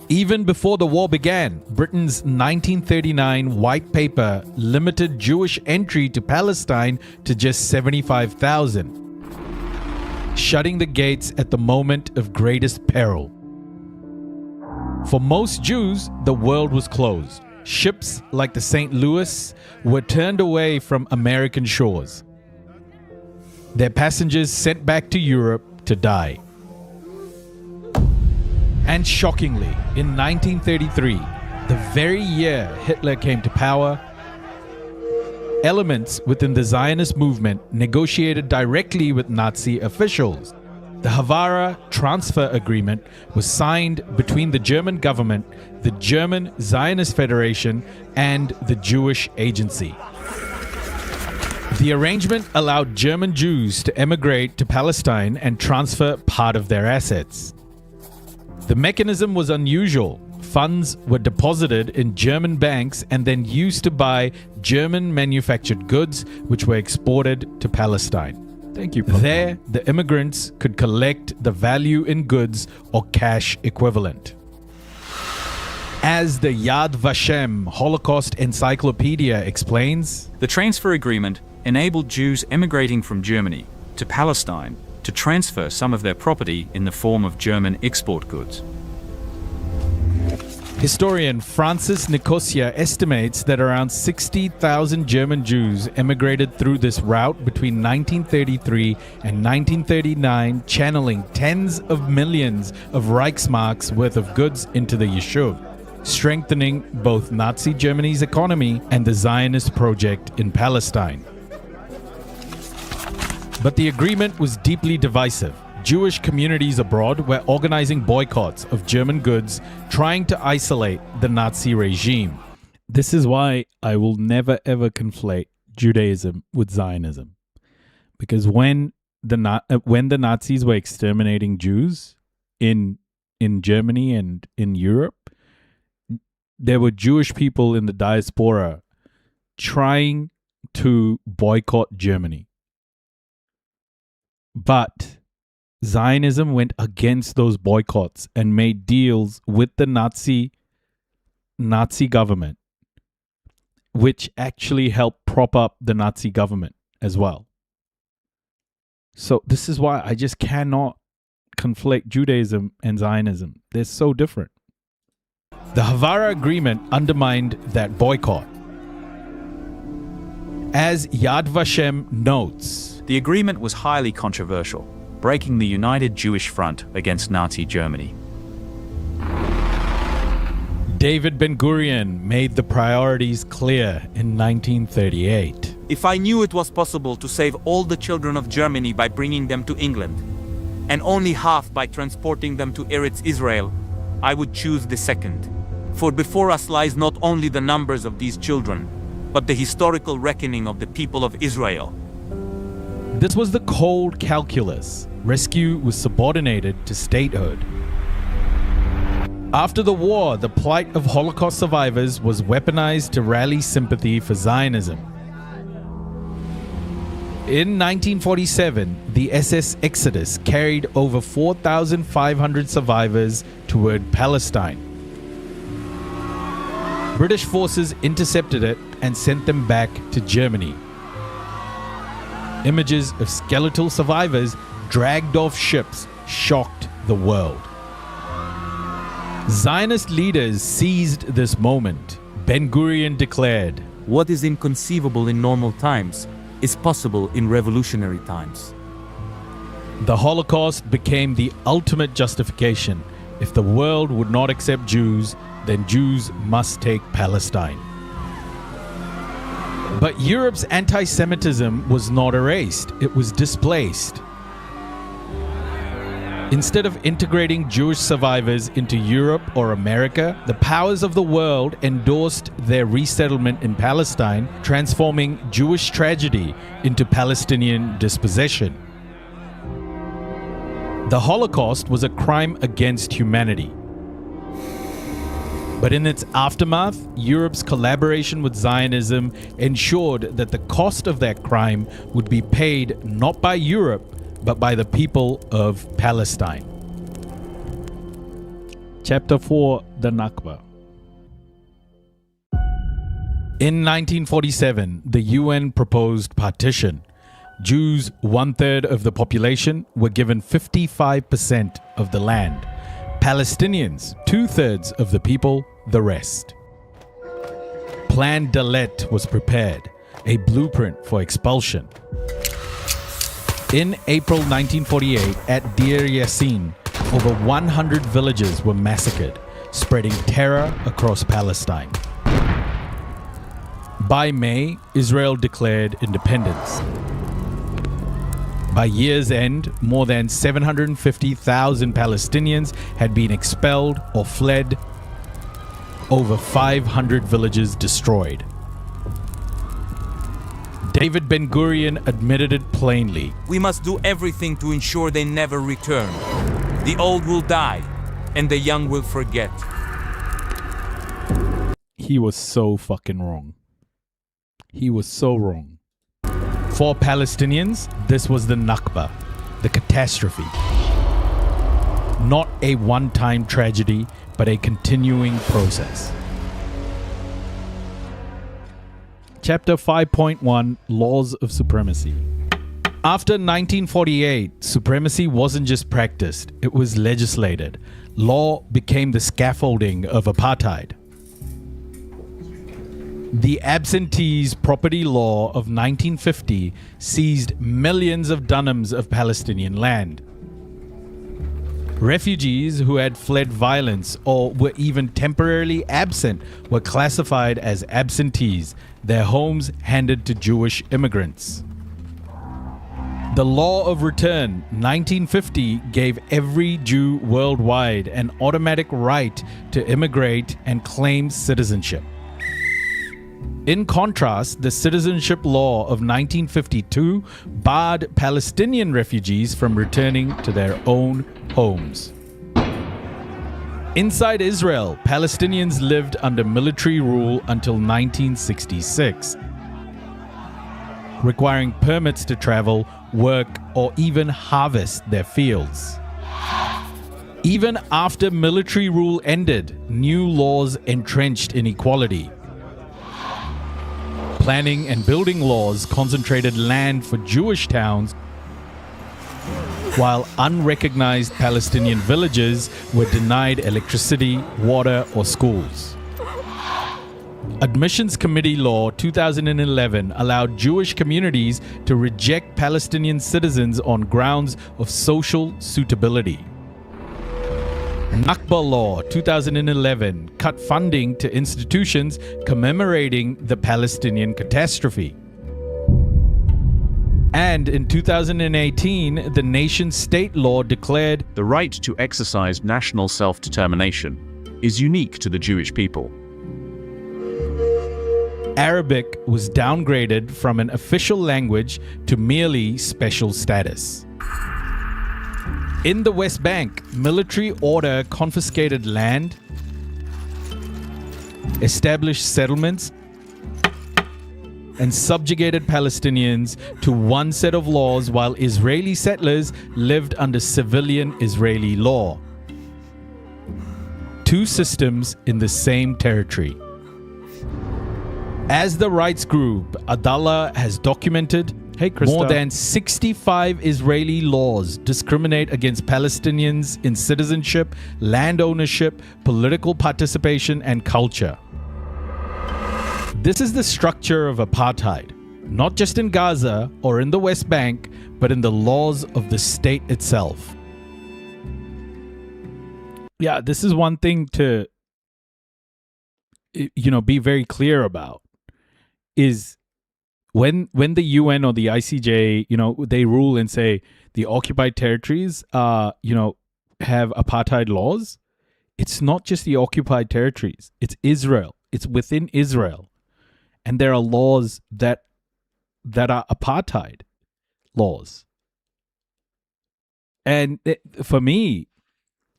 Even before the war began, Britain's 1939 White Paper limited Jewish entry to Palestine to just 75,000, shutting the gates at the moment of greatest peril. For most Jews, the world was closed. Ships like the St. Louis were turned away from American shores. Their passengers sent back to Europe to die. And shockingly, in 1933, the very year Hitler came to power, elements within the Zionist movement negotiated directly with Nazi officials. The Havara Transfer Agreement was signed between the German government, the German Zionist Federation, and the Jewish Agency. The arrangement allowed German Jews to emigrate to Palestine and transfer part of their assets. The mechanism was unusual. Funds were deposited in German banks and then used to buy German manufactured goods which were exported to Palestine. Thank you. There, the immigrants could collect the value in goods or cash equivalent. As the Yad Vashem Holocaust Encyclopedia explains, the transfer agreement enabled Jews emigrating from Germany to Palestine to transfer some of their property in the form of German export goods. Historian Francis Nicosia estimates that around 60,000 German Jews emigrated through this route between 1933 and 1939, channeling tens of millions of Reichsmarks worth of goods into the Yishuv, strengthening both Nazi Germany's economy and the Zionist project in Palestine. But the agreement was deeply divisive. Jewish communities abroad were organizing boycotts of German goods, trying to isolate the Nazi regime. This is why I will never ever conflate Judaism with Zionism. Because when the Nazis were exterminating Jews in Germany and in Europe, there were Jewish people in the diaspora trying to boycott Germany. But Zionism went against those boycotts and made deals with the Nazi government, which actually helped prop up the Nazi government as well. So this is why I just cannot conflate Judaism and Zionism. They're so different. The Havara Agreement undermined that boycott. As Yad Vashem notes, the agreement was highly controversial, breaking the United Jewish Front against Nazi Germany. David Ben-Gurion made the priorities clear in 1938. If I knew it was possible to save all the children of Germany by bringing them to England, and only half by transporting them to Eretz Israel, I would choose the second. For before us lies not only the numbers of these children, but the historical reckoning of the people of Israel. This was the cold calculus. Rescue was subordinated to statehood. After the war, the plight of Holocaust survivors was weaponized to rally sympathy for Zionism. In 1947, the SS Exodus carried over 4,500 survivors toward Palestine. British forces intercepted it and sent them back to Germany. Images of skeletal survivors dragged off ships shocked the world. Zionist leaders seized this moment. Ben-Gurion declared, "What is inconceivable in normal times is possible in revolutionary times." The Holocaust became the ultimate justification. If the world would not accept Jews, then Jews must take Palestine. But Europe's anti-Semitism was not erased, it was displaced. Instead of integrating Jewish survivors into Europe or America, the powers of the world endorsed their resettlement in Palestine, transforming Jewish tragedy into Palestinian dispossession. The Holocaust was a crime against humanity. But in its aftermath, Europe's collaboration with Zionism ensured that the cost of that crime would be paid not by Europe, but by the people of Palestine. Chapter 4, the Nakba. In 1947, the UN proposed partition. Jews, 1/3 of the population, were given 55% of the land. Palestinians, 2/3 of the people, the rest. Plan Dalet was prepared, a blueprint for expulsion. In April 1948, at Deir Yassin, over 100 villages were massacred, spreading terror across Palestine. By May, Israel declared independence. By year's end, more than 750,000 Palestinians had been expelled or fled, over 500 villages destroyed. David Ben-Gurion admitted it plainly. We must do everything to ensure they never return. The old will die, and the young will forget. He was so fucking wrong. He was so wrong. For Palestinians, this was the Nakba, the catastrophe. Not a one-time tragedy, but a continuing process. Chapter 5.1, Laws of Supremacy. After 1948, supremacy wasn't just practiced, it was legislated. Law became the scaffolding of apartheid. The Absentees Property Law of 1950 seized millions of dunams of Palestinian land. Refugees who had fled violence or were even temporarily absent were classified as absentees, their homes handed to Jewish immigrants. The Law of Return, 1950, gave every Jew worldwide an automatic right to immigrate and claim citizenship. In contrast, the Citizenship Law of 1952 barred Palestinian refugees from returning to their own homes. Inside Israel, Palestinians lived under military rule until 1966, requiring permits to travel, work, or even harvest their fields. Even after military rule ended, new laws entrenched inequality. Planning and building laws concentrated land for Jewish towns, while unrecognized Palestinian villages were denied electricity, water, or schools. Admissions Committee Law 2011 allowed Jewish communities to reject Palestinian citizens on grounds of social suitability. Nakba Law 2011 cut funding to institutions commemorating the Palestinian catastrophe. And in 2018, the nation's state law declared the right to exercise national self-determination is unique to the Jewish people. Arabic was downgraded from an official language to merely special status. In the West Bank, military order confiscated land, established settlements, and subjugated Palestinians to one set of laws while Israeli settlers lived under civilian Israeli law. Two systems in the same territory. As the rights group Adallah has documented, more than 65 Israeli laws discriminate against Palestinians in citizenship, land ownership, political participation, and culture. This is the structure of apartheid, not just in Gaza or in the West Bank, but in the laws of the state itself. Yeah, this is one thing to, be very clear about, is when the UN or the ICJ, they rule and say the occupied territories, have apartheid laws, it's not just the occupied territories. It's Israel. It's within Israel. And there are laws that are apartheid laws. And for me,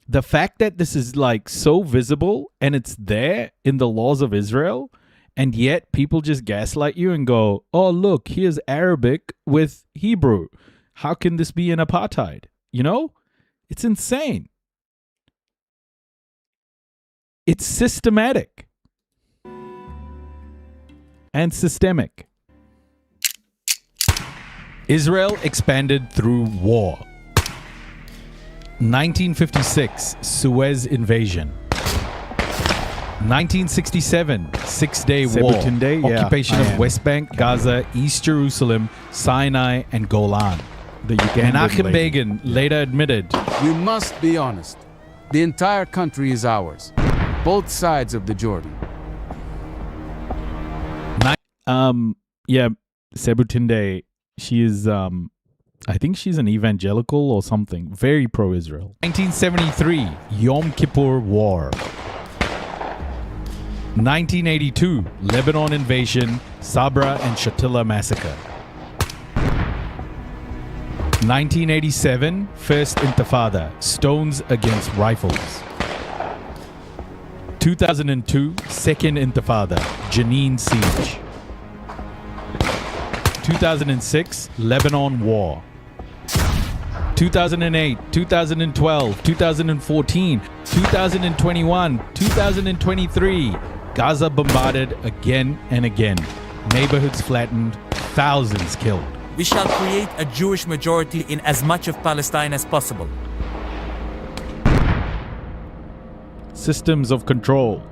the fact that this is like so visible and it's there in the laws of Israel, and yet people just gaslight you and go, oh, look, here's Arabic with Hebrew. How can this be an apartheid? You know, it's insane. It's systematic and systemic. Israel expanded through war. 1956, Suez invasion. 1967, Six-Day War. Occupation of West Bank, Gaza, East Jerusalem, Sinai, and Golan. Menachem Begin later admitted, "We must be honest. The entire country is ours. Both sides of the Jordan." Sebutinde, she is, I think she's an evangelical or something. Very pro-Israel. 1973, Yom Kippur War. 1982, Lebanon invasion, Sabra and Shatila massacre. 1987, First Intifada, stones against rifles. 2002, Second Intifada, Jenin siege. 2006, Lebanon war. 2008, 2012, 2014, 2021, 2023, Gaza bombarded again and again. Neighborhoods flattened, thousands killed. We shall create a Jewish majority in as much of Palestine as possible. Systems of control.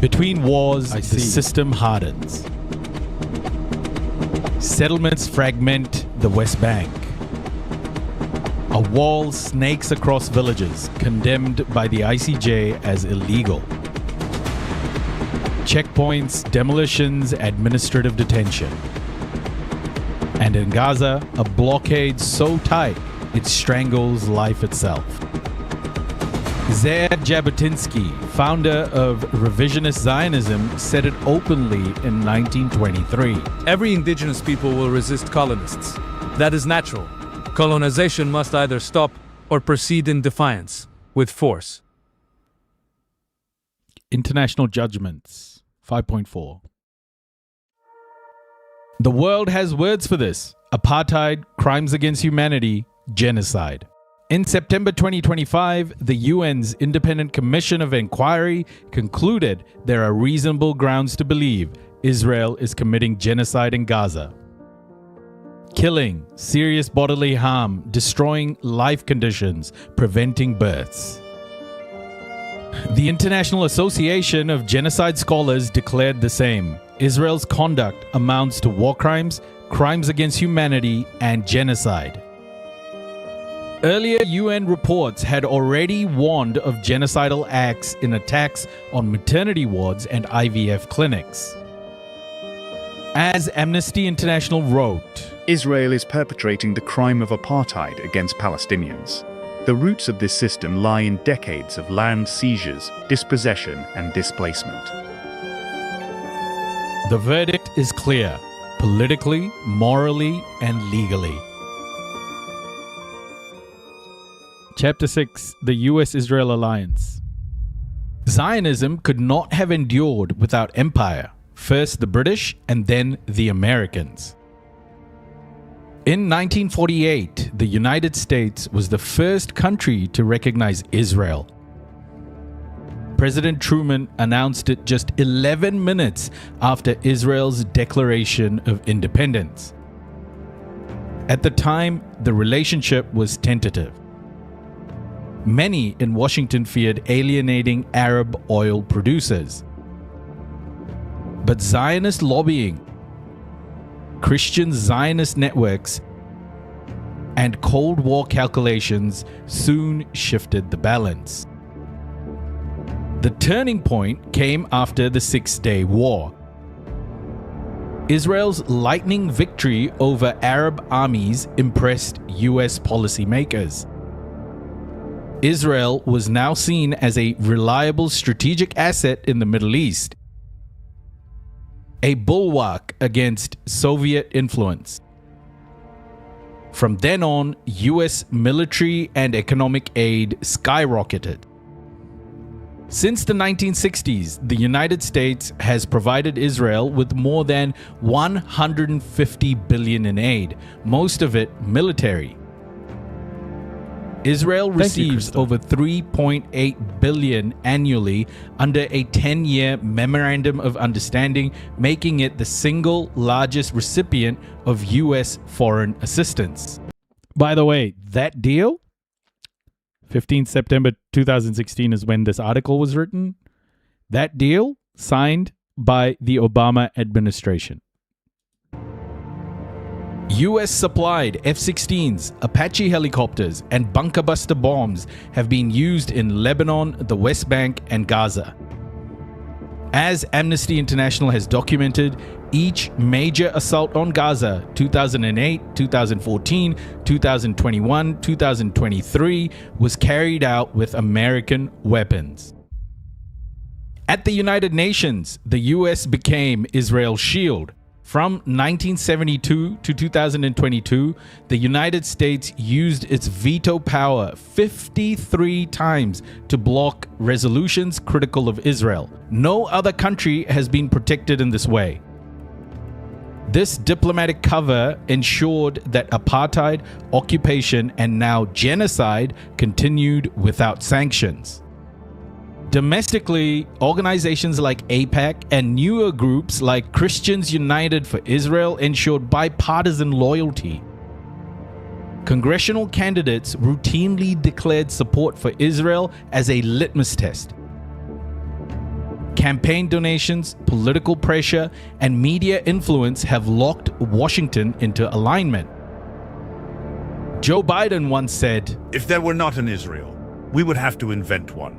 Between wars, the system hardens. Settlements fragment the West Bank. A wall snakes across villages, condemned by the ICJ as illegal. Checkpoints, demolitions, administrative detention. And in Gaza, a blockade so tight it strangles life itself. Ze'ev Jabotinsky, founder of revisionist Zionism, said it openly in 1923. Every indigenous people will resist colonists. That is natural. Colonization must either stop or proceed in defiance, with force. International Judgments 5.4. The world has words for this: apartheid, crimes against humanity, genocide. In September 2025, the UN's Independent Commission of Inquiry concluded there are reasonable grounds to believe Israel is committing genocide in Gaza. Killing, serious bodily harm, destroying life conditions, preventing births. The International Association of Genocide Scholars declared the same. Israel's conduct amounts to war crimes, crimes against humanity, and genocide. Earlier UN reports had already warned of genocidal acts in attacks on maternity wards and IVF clinics. As Amnesty International wrote, Israel is perpetrating the crime of apartheid against Palestinians. The roots of this system lie in decades of land seizures, dispossession, and displacement. The verdict is clear, politically, morally, and legally. Chapter 6, the US-Israel Alliance. Zionism could not have endured without empire, first the British and then the Americans. In 1948, the United States was the first country to recognize Israel. President Truman announced it just 11 minutes after Israel's declaration of independence. At the time, the relationship was tentative. Many in Washington feared alienating Arab oil producers. But Zionist lobbying, Christian Zionist networks, and Cold War calculations soon shifted the balance. The turning point came after the Six-Day War. Israel's lightning victory over Arab armies impressed US policymakers. Israel was now seen as a reliable strategic asset in the Middle East, a bulwark against Soviet influence. From then on, US military and economic aid skyrocketed. Since the 1960s, the United States has provided Israel with more than $150 billion in aid, most of it military. Israel receives over $3.8 billion annually under a 10-year memorandum of understanding, making it the single largest recipient of US foreign assistance. By the way, that deal, 15 September 2016 is when this article was written. That deal signed by the Obama administration. US supplied F-16s, Apache helicopters, and bunker buster bombs have been used in Lebanon, the West Bank, and Gaza. As Amnesty International has documented, each major assault on Gaza, 2008, 2014, 2021, 2023, was carried out with American weapons. At the United Nations, the US became Israel's shield. From 1972 to 2022, the United States used its veto power 53 times to block resolutions critical of Israel. No other country has been protected in this way. This diplomatic cover ensured that apartheid, occupation, and now genocide continued without sanctions. Domestically, organizations like AIPAC and newer groups like Christians United for Israel ensured bipartisan loyalty. Congressional candidates routinely declared support for Israel as a litmus test. Campaign donations, political pressure, and media influence have locked Washington into alignment. Joe Biden once said, "If there were not an Israel, we would have to invent one."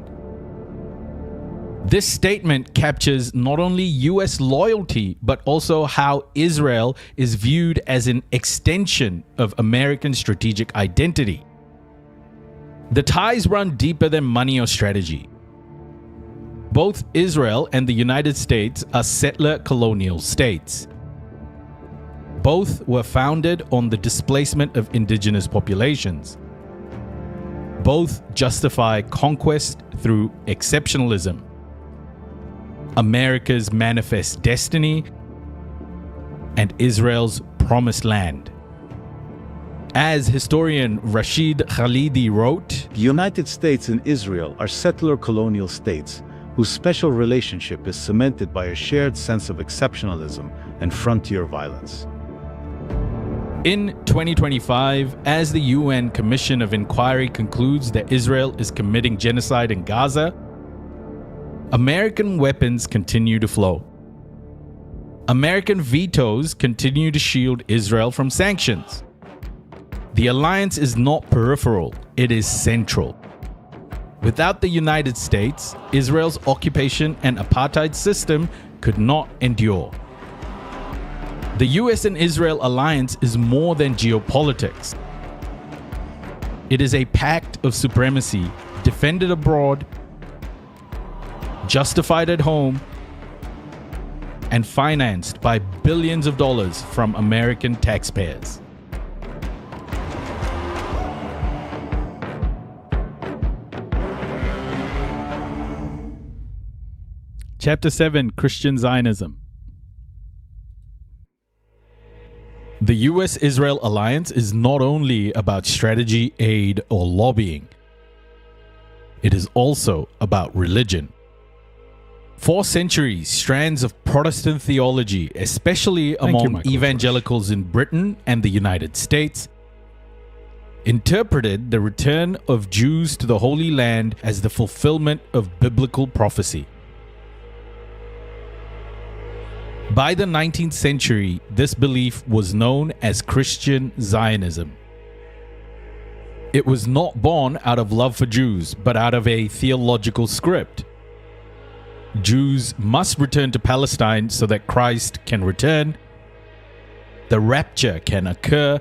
This statement captures not only US loyalty, but also how Israel is viewed as an extension of American strategic identity. The ties run deeper than money or strategy. Both Israel and the United States are settler colonial states. Both were founded on the displacement of indigenous populations. Both justify conquest through exceptionalism. America's manifest destiny and Israel's promised land. As historian Rashid Khalidi wrote, "The United States and Israel are settler colonial states whose special relationship is cemented by a shared sense of exceptionalism and frontier violence." In 2025, as the UN Commission of Inquiry concludes that Israel is committing genocide in Gaza, American weapons continue to flow. American vetoes continue to shield Israel from sanctions. The alliance is not peripheral, it is central. Without the United States, Israel's occupation and apartheid system could not endure. The US and Israel alliance is more than geopolitics. It is a pact of supremacy, defended abroad, justified at home, and financed by billions of dollars from American taxpayers. Chapter 7: Christian Zionism. The US-Israel alliance is not only about strategy, aid, or lobbying. It is also about religion. For centuries, strands of Protestant theology, especially among evangelicals in Britain and the United States, interpreted the return of Jews to the Holy Land as the fulfillment of biblical prophecy. By the 19th century, this belief was known as Christian Zionism. It was not born out of love for Jews, but out of a theological script. Jews must return to Palestine so that Christ can return, the rapture can occur,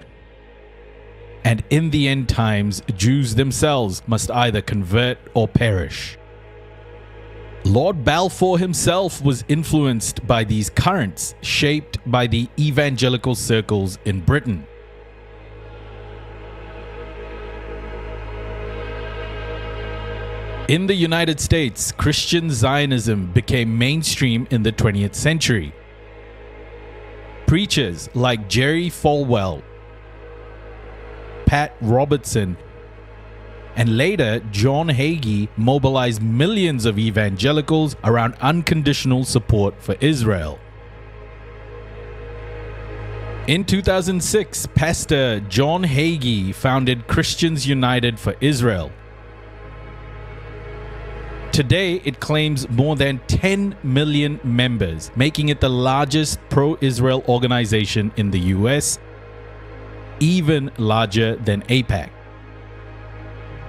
and in the end times, Jews themselves must either convert or perish. Lord Balfour himself was influenced by these currents, shaped by the evangelical circles in Britain. In the United States, Christian Zionism became mainstream in the 20th century. Preachers like Jerry Falwell, Pat Robertson, and later John Hagee mobilized millions of evangelicals around unconditional support for Israel. In 2006, Pastor John Hagee founded Christians United for Israel. Today, it claims more than 10 million members, making it the largest pro-Israel organization in the US, even larger than AIPAC.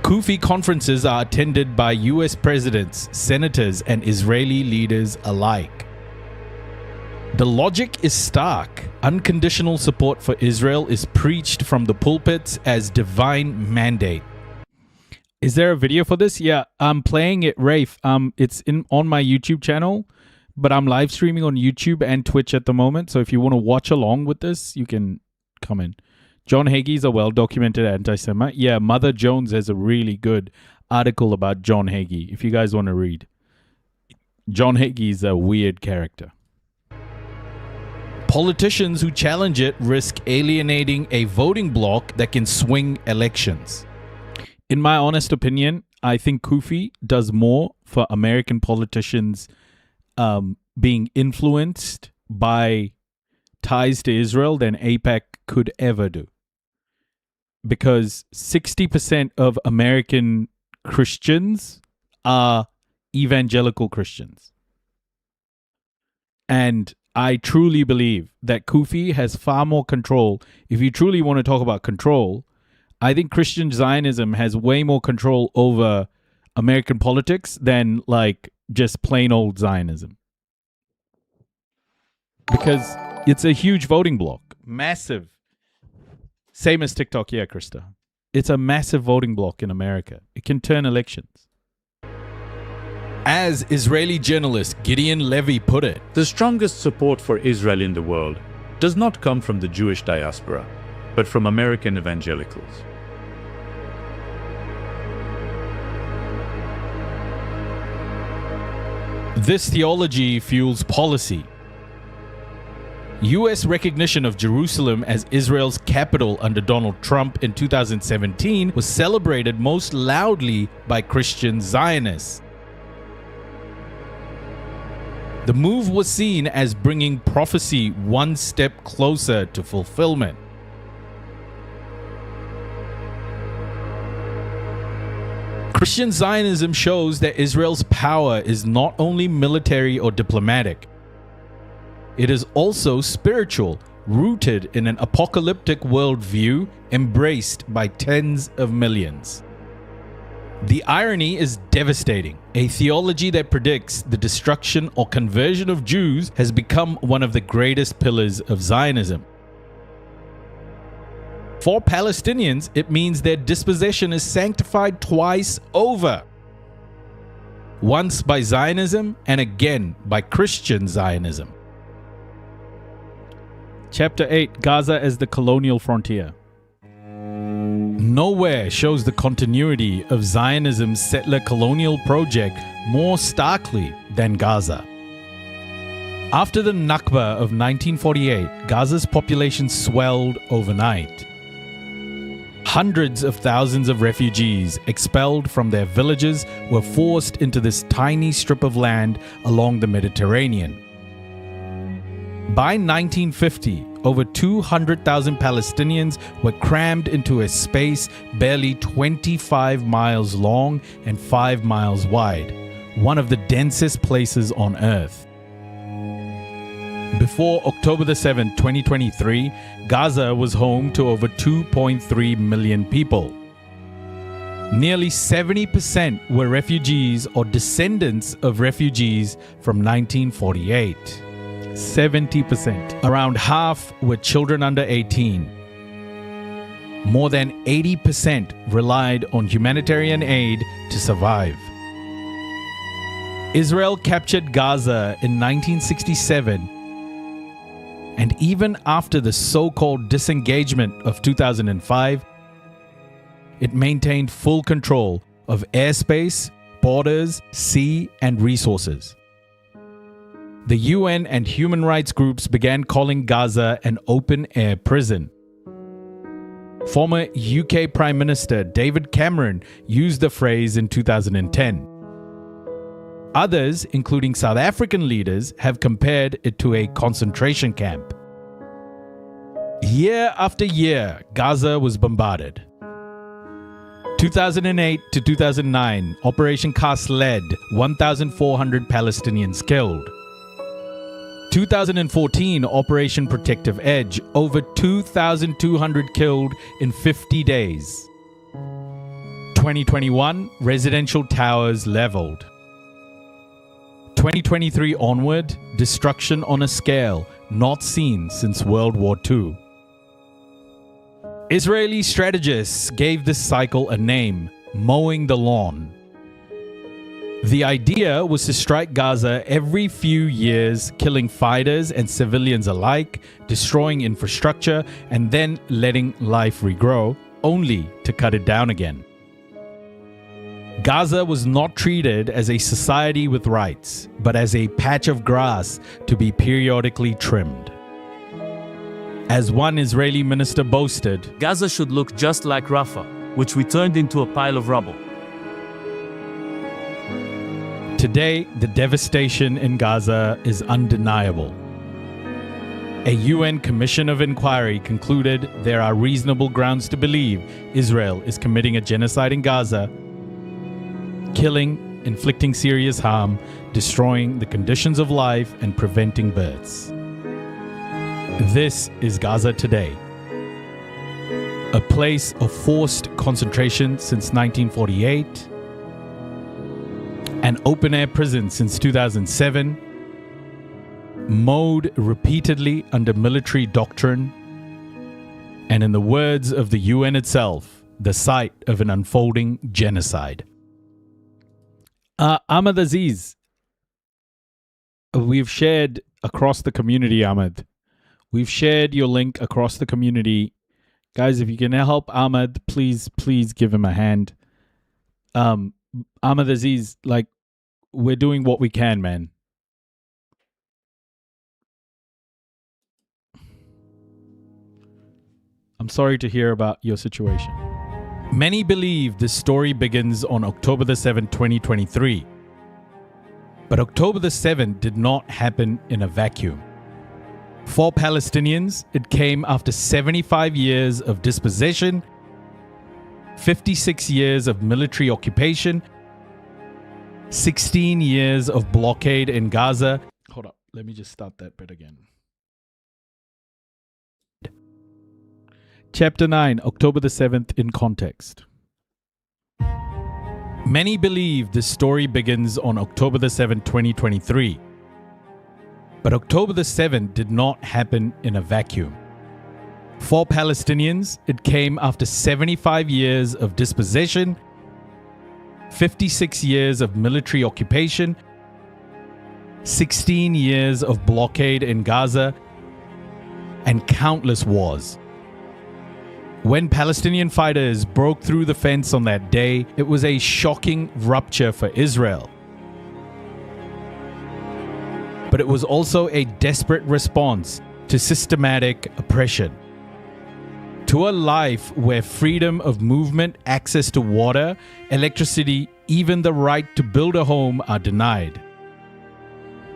Kufi conferences are attended by US presidents, senators, and Israeli leaders alike. The logic is stark. Unconditional support for Israel is preached from the pulpits as divine mandate. Is there a video for this? Yeah, I'm playing it, Rafe. It's on my YouTube channel, but I'm live streaming on YouTube and Twitch at the moment. So if you want to watch along with this, you can come in. John Hagee is a well-documented anti-Semite. Yeah, Mother Jones has a really good article about John Hagee, if you guys want to read. John Hagee is a weird character. Politicians who challenge it risk alienating a voting bloc that can swing elections. In my honest opinion, I think Kufi does more for American politicians being influenced by ties to Israel than AIPAC could ever do. Because 60% of American Christians are evangelical Christians. And I truly believe that Kufi has far more control. If you truly want to talk about control, I think Christian Zionism has way more control over American politics than like just plain old Zionism. Because it's a huge voting bloc. Massive. Same as TikTok, yeah, Krista. It's a massive voting bloc in America. It can turn elections. As Israeli journalist Gideon Levy put it, the strongest support for Israel in the world does not come from the Jewish diaspora, but from American evangelicals. This theology fuels policy. U.S. recognition of Jerusalem as Israel's capital under Donald Trump in 2017 was celebrated most loudly by Christian Zionists. The move was seen as bringing prophecy one step closer to fulfillment. Christian Zionism shows that Israel's power is not only military or diplomatic. It is also spiritual, rooted in an apocalyptic worldview embraced by tens of millions. The irony is devastating. A theology that predicts the destruction or conversion of Jews has become one of the greatest pillars of Zionism. For Palestinians, it means their dispossession is sanctified twice over. Once by Zionism and again by Christian Zionism. Chapter 8, Gaza as the colonial frontier. Nowhere shows the continuity of Zionism's settler colonial project more starkly than Gaza. After the Nakba of 1948, Gaza's population swelled overnight. Hundreds of thousands of refugees expelled from their villages were forced into this tiny strip of land along the Mediterranean. By 1950, over 200,000 Palestinians were crammed into a space barely 25 miles long and 5 miles wide, one of the densest places on Earth. Before October 7, 2023, Gaza was home to over 2.3 million people. Nearly 70% were refugees or descendants of refugees from 1948. 70%. Around half were children under 18. More than 80% relied on humanitarian aid to survive. Israel captured Gaza in 1967, and even after the so-called disengagement of 2005, it maintained full control of airspace, borders, sea, and resources. The UN and human rights groups began calling Gaza an open-air prison. Former UK Prime Minister David Cameron used the phrase in 2010. Others, including South African leaders, have compared it to a concentration camp. Year after year, Gaza was bombarded. 2008 to 2009, Operation Cast Lead, 1,400 Palestinians killed. 2014, Operation Protective Edge, over 2,200 killed in 50 days. 2021, residential towers leveled. 2023 onward, destruction on a scale not seen since World War II. Israeli strategists gave this cycle a name, mowing the lawn. The idea was to strike Gaza every few years, killing fighters and civilians alike, destroying infrastructure, and then letting life regrow, only to cut it down again. Gaza was not treated as a society with rights, but as a patch of grass to be periodically trimmed. As one Israeli minister boasted, Gaza should look just like Rafah, which we turned into a pile of rubble. Today, the devastation in Gaza is undeniable. A UN Commission of Inquiry concluded there are reasonable grounds to believe Israel is committing a genocide in Gaza, killing, inflicting serious harm, destroying the conditions of life, and preventing births. This is Gaza today. A place of forced concentration since 1948, an open-air prison since 2007, mowed repeatedly under military doctrine, and in the words of the UN itself, the site of an unfolding genocide. Ahmed Aziz, we've shared across the community, Ahmed. We've shared your link across the community. Guys, if you can help Ahmed, please give him a hand. Ahmed Aziz, like, we're doing what we can, man. I'm sorry to hear about your situation. Many believe this story begins on October the 7th, 2023. But October the 7th did not happen in a vacuum. For Palestinians, it came after 75 years of dispossession, 56 years of military occupation, 16 years of blockade in Gaza. Hold up, let me just start that bit again. Chapter 9, October the 7th in context. Many believe this story begins on October the 7th, 2023. But October the 7th did not happen in a vacuum. For Palestinians, it came after 75 years of dispossession, 56 years of military occupation, 16 years of blockade in Gaza, and countless wars. When Palestinian fighters broke through the fence on that day, it was a shocking rupture for Israel. But it was also a desperate response to systematic oppression. To a life where freedom of movement, access to water, electricity, even the right to build a home are denied.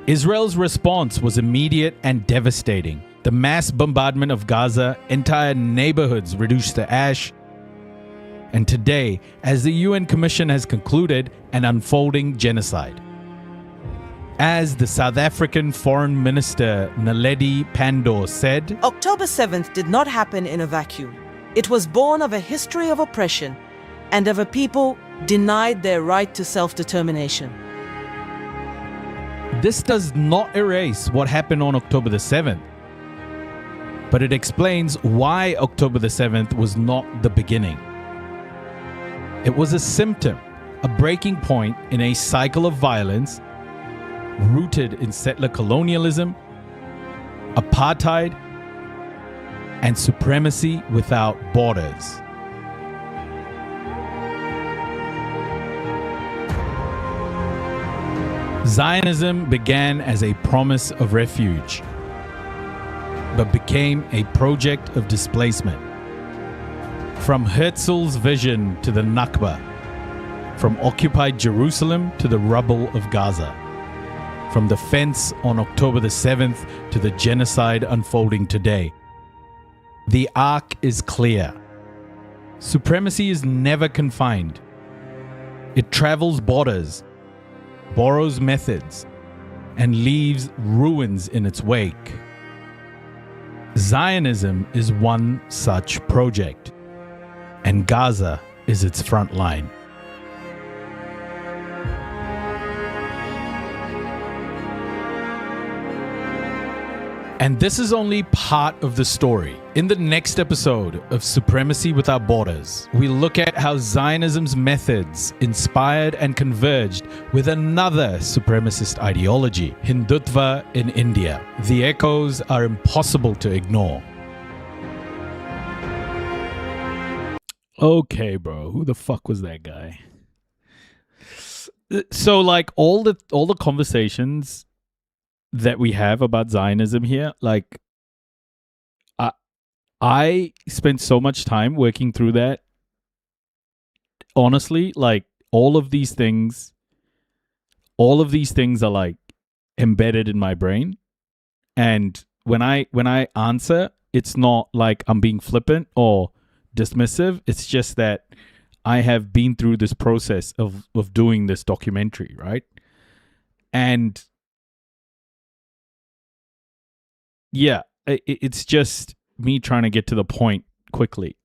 Israel's response was immediate and devastating. The mass bombardment of Gaza, entire neighborhoods reduced to ash. And today, as the UN Commission has concluded, an unfolding genocide. As the South African Foreign Minister Naledi Pandor said, October 7th did not happen in a vacuum. It was born of a history of oppression and of a people denied their right to self-determination. This does not erase what happened on October the 7th, but it explains why October the 7th was not the beginning. It was a symptom, a breaking point in a cycle of violence rooted in settler colonialism, apartheid, and supremacy without borders. Zionism began as a promise of refuge, but became a project of displacement. From Herzl's vision to the Nakba, from occupied Jerusalem to the rubble of Gaza, from the fence on October the 7th to the genocide unfolding today, the arc is clear. Supremacy is never confined. It travels borders, borrows methods, and leaves ruins in its wake. Zionism is one such project, and Gaza is its front line. And this is only part of the story. In the next episode of Supremacy Without Borders, we look at how Zionism's methods inspired and converged with another supremacist ideology, Hindutva in India. The echoes are impossible to ignore. Okay, bro, who the fuck was that guy? So, like, all the conversations that we have about Zionism here, like, I spent so much time working through that. Honestly, like, all of these things are like embedded in my brain. And when I answer, it's not like I'm being flippant or dismissive. It's just that I have been through this process of doing this documentary, right? And yeah, it's just me trying to get to the point quickly.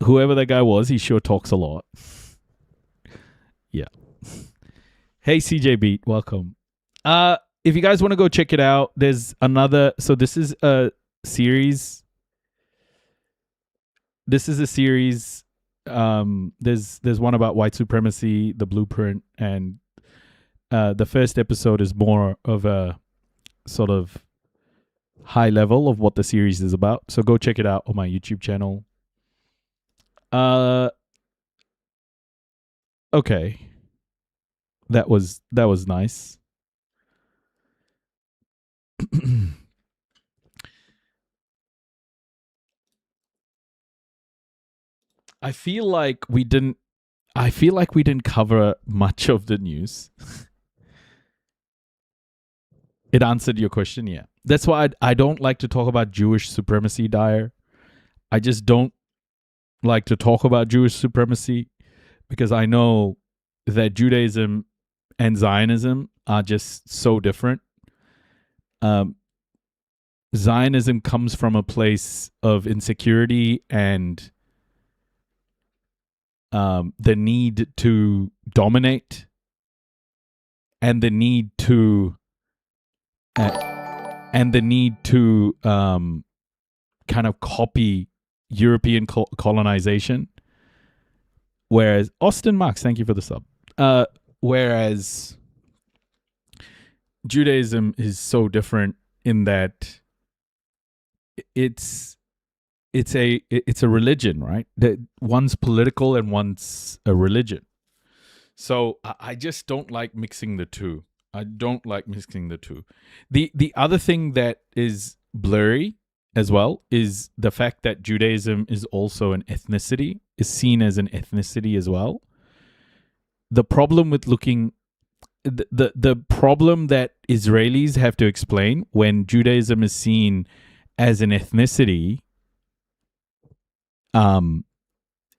Whoever that guy was, he sure talks a lot. Yeah. Hey, CJ Beat, welcome. If you guys want to go check it out, there's another. So this is a series. There's one about white supremacy, the blueprint, and the first episode is more of a sort of high level of what the series is about. So go check it out on my YouTube channel. Okay. That was nice. I feel like we didn't cover much of the news. It answered your question, yeah. That's why I don't like to talk about Jewish supremacy, Dyer. I just don't like to talk about Jewish supremacy because I know that Judaism and Zionism are just so different. Zionism comes from a place of insecurity and the need to dominate and the need to kind of copy European colonization. Whereas Austin Marks, thank you for the sub. Whereas Judaism is so different in that it's a religion, right? That one's political and one's a religion. So I just don't like mixing the two. The other thing that is blurry as well is the fact that Judaism is also an ethnicity, is seen as an ethnicity as well. The problem with the problem that Israelis have to explain when Judaism is seen as an ethnicity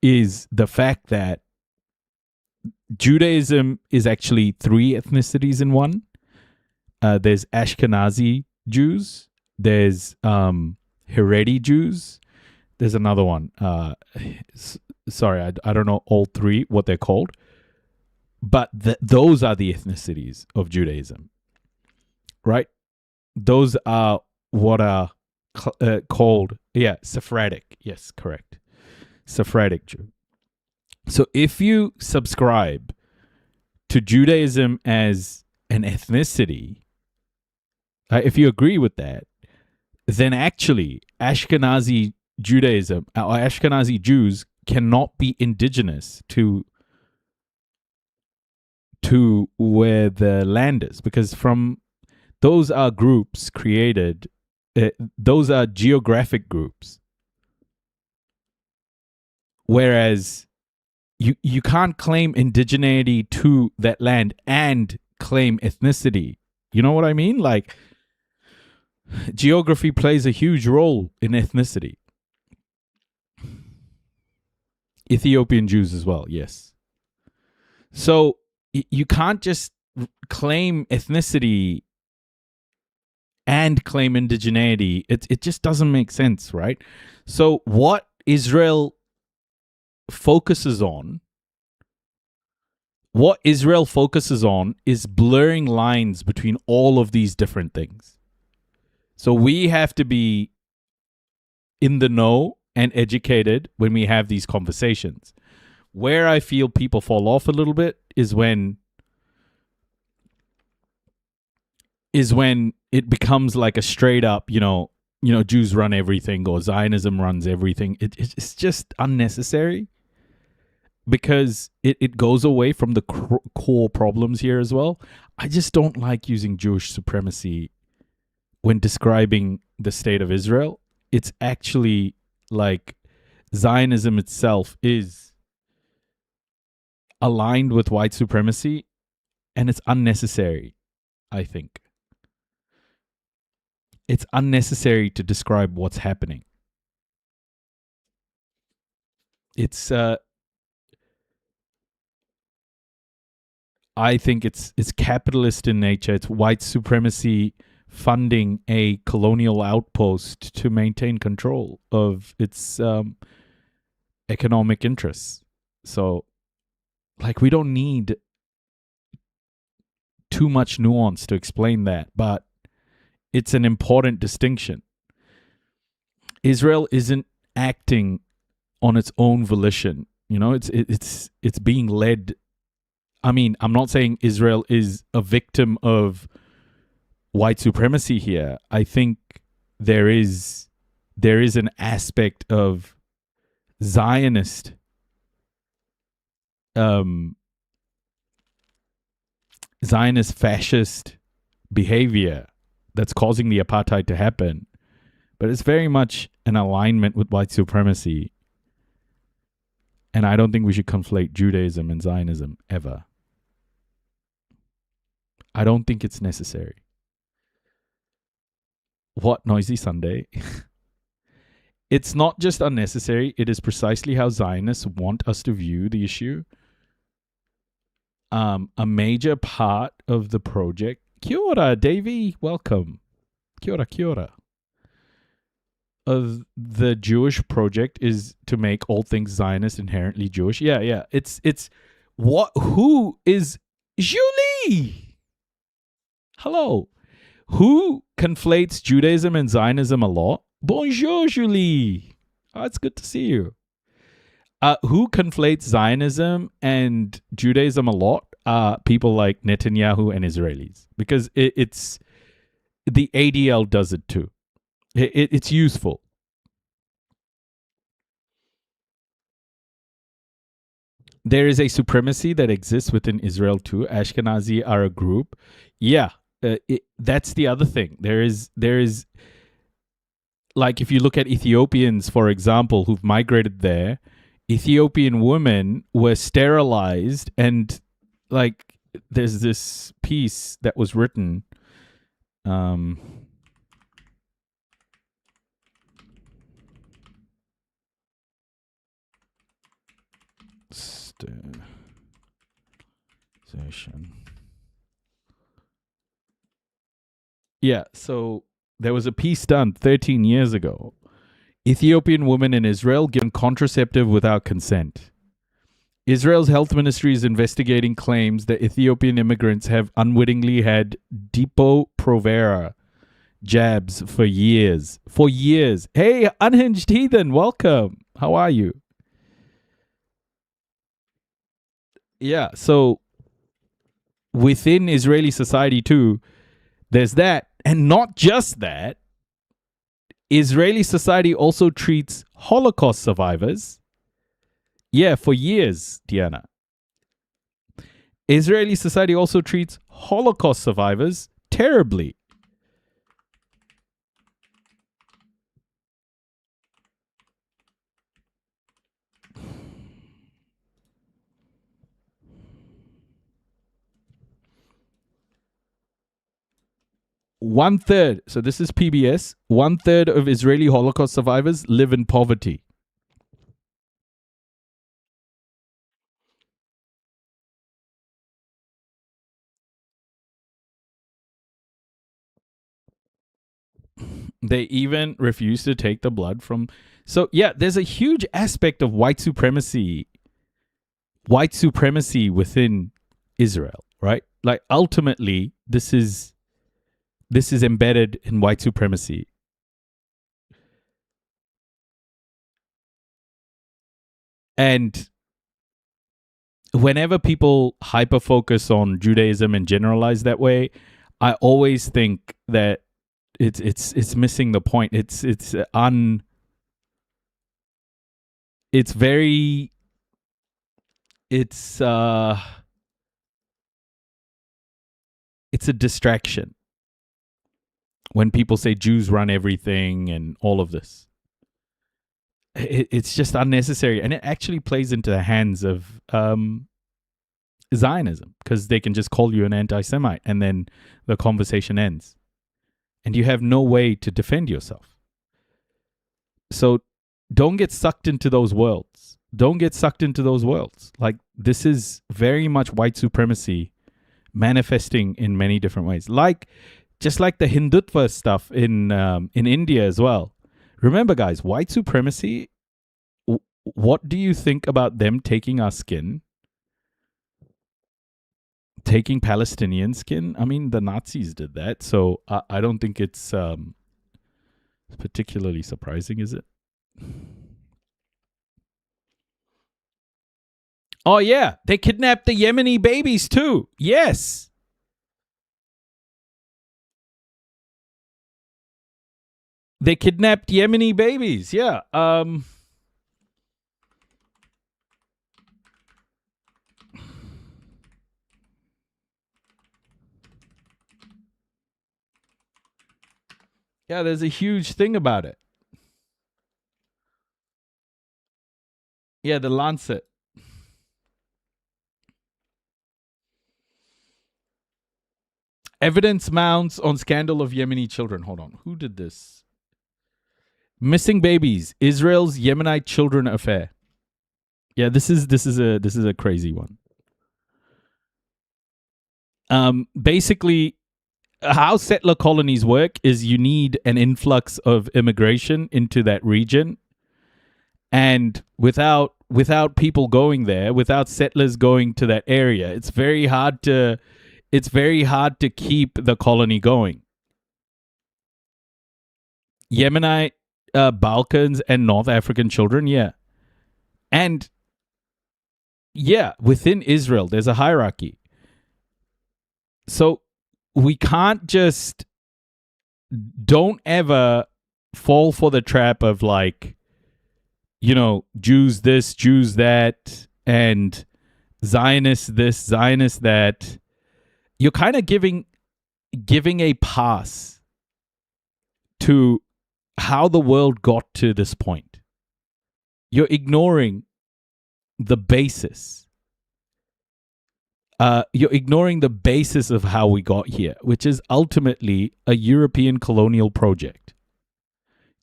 is the fact that Judaism is actually three ethnicities in one. There's Ashkenazi Jews, there's Haredi Jews, there's another one. Sorry, I don't know all three what they're called, But those are the ethnicities of Judaism, right? Those are what are called, Sephardic. Yes, correct. Sephardic Jew. So if you subscribe to Judaism as an ethnicity, if you agree with that, then actually Ashkenazi Judaism or Ashkenazi Jews cannot be indigenous to where the land is, because from those are groups created, those are geographic groups, whereas you can't claim indigeneity to that land and claim ethnicity. You know what I mean? Like, geography plays a huge role in ethnicity. Ethiopian Jews as well, yes. So you can't just claim ethnicity and claim indigeneity. It just doesn't make sense, right? So what Israel focuses on is blurring lines between all of these different things. So we have to be in the know and educated when we have these conversations. Where I feel people fall off a little bit is when it becomes like a straight up, Jews run everything or Zionism runs everything. It's just unnecessary, because it goes away from the core problems here as well. I just don't like using Jewish supremacy when describing the state of Israel. It's actually like Zionism itself is aligned with white supremacy, and it's unnecessary, I think. It's unnecessary to describe what's happening. It's I think it's capitalist in nature. It's white supremacy funding a colonial outpost to maintain control of its economic interests. So, like, we don't need too much nuance to explain that, but it's an important distinction. Israel isn't acting on its own volition. It's being led. I mean, I'm not saying Israel is a victim of white supremacy here. I think there is an aspect of Zionist fascist behavior that's causing the apartheid to happen, but it's very much an alignment with white supremacy. And I don't think we should conflate Judaism and Zionism ever. I don't think it's necessary. What, Noisy Sunday? It's not just unnecessary. It is precisely how Zionists want us to view the issue. A major part of the project. Kia ora, Davey. Welcome. Kia ora, kia ora. Of the Jewish project is to make all things Zionist inherently Jewish. Yeah. It's what? Who is Julie? Hello. Who conflates Judaism and Zionism a lot? Bonjour, Julie. Oh, it's good to see you. Who conflates Zionism and Judaism a lot? People like Netanyahu and Israelis, because it's the ADL does it too. It's useful. There is a supremacy that exists within Israel too. Ashkenazi are a group. Yeah, that's the other thing. There is, like, if you look at Ethiopians, for example, who've migrated there, Ethiopian women were sterilized, and like, there's this piece that was written. Yeah, so there was a piece done 13 years ago. Ethiopian woman in Israel given contraceptive without consent. Israel's health ministry is investigating claims that Ethiopian immigrants have unwittingly had Depo-Provera jabs for years. For years. Hey, Unhinged Heathen, welcome. How are you? Yeah, so within Israeli society too, there's that. And not just that, Israeli society also treats Holocaust survivors. Yeah, for years, Diana. Israeli society also treats Holocaust survivors terribly. One third, so this is PBS, 1/3 of Israeli Holocaust survivors live in poverty. They even refuse to take the blood from... So, yeah, there's a huge aspect of white supremacy within Israel, right? Like, ultimately, this is embedded in white supremacy. And whenever people hyper-focus on Judaism and generalize that way, I always think that it's missing the point. It's a distraction when people say Jews run everything and all of this. It's just unnecessary, and it actually plays into the hands of Zionism, because they can just call you an anti-Semite and then the conversation ends. And you have no way to defend yourself. So don't get sucked into those worlds. Don't get sucked into those worlds. Like, this is very much white supremacy manifesting in many different ways. Just like the Hindutva stuff in India as well. Remember, guys, white supremacy, what do you think about them taking our skin? Taking Palestinian skin? I mean, the Nazis did that, so I don't think it's particularly surprising, is it? Oh, yeah, they kidnapped the Yemeni babies too. Yes. They kidnapped Yemeni babies. Yeah. Yeah, there's a huge thing about it. Yeah, the Lancet. Evidence mounts on scandal of Yemeni children. Hold on. Who did this? Missing babies. Israel's Yemenite children affair. Yeah, this is a crazy one. Basically, how settler colonies work is you need an influx of immigration into that region, and without people going there, without settlers going to that area, it's very hard to keep the colony going. Yemenite, Balkans, and North African children, yeah. And yeah, within Israel, there's a hierarchy. So we can't just... Don't ever fall for the trap of, like, you know, Jews this, Jews that, and Zionists this, Zionists that. You're kind of giving a pass to how the world got to this point. You're ignoring the basis. You're ignoring the basis of how we got here, which is ultimately a European colonial project.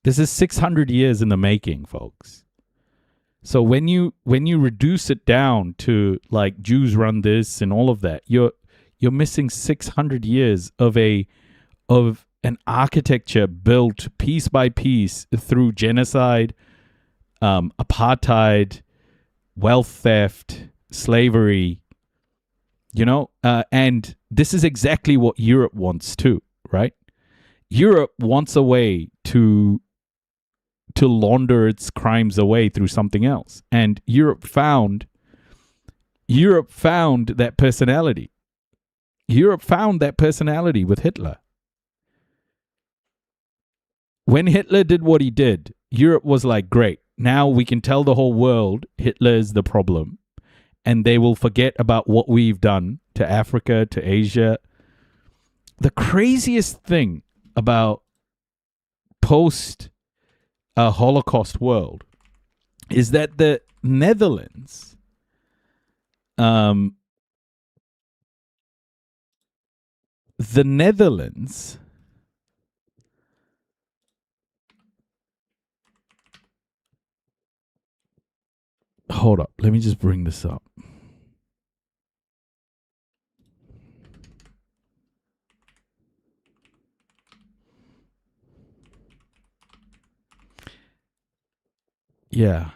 This is 600 years in the making, folks. So when you reduce it down to, like, Jews run this and all of that, you're missing 600 years of an architecture built piece by piece through genocide, apartheid, wealth theft, slavery, and this is exactly what Europe wants too, right? Europe wants a way to launder its crimes away through something else. And Europe found that personality. Europe found that personality with Hitler. When Hitler did what he did, Europe was like, great, now we can tell the whole world Hitler is the problem. And they will forget about what we've done to Africa, to Asia. The craziest thing about post-Holocaust world is that the Netherlands, hold up, let me just bring this up. Yeah.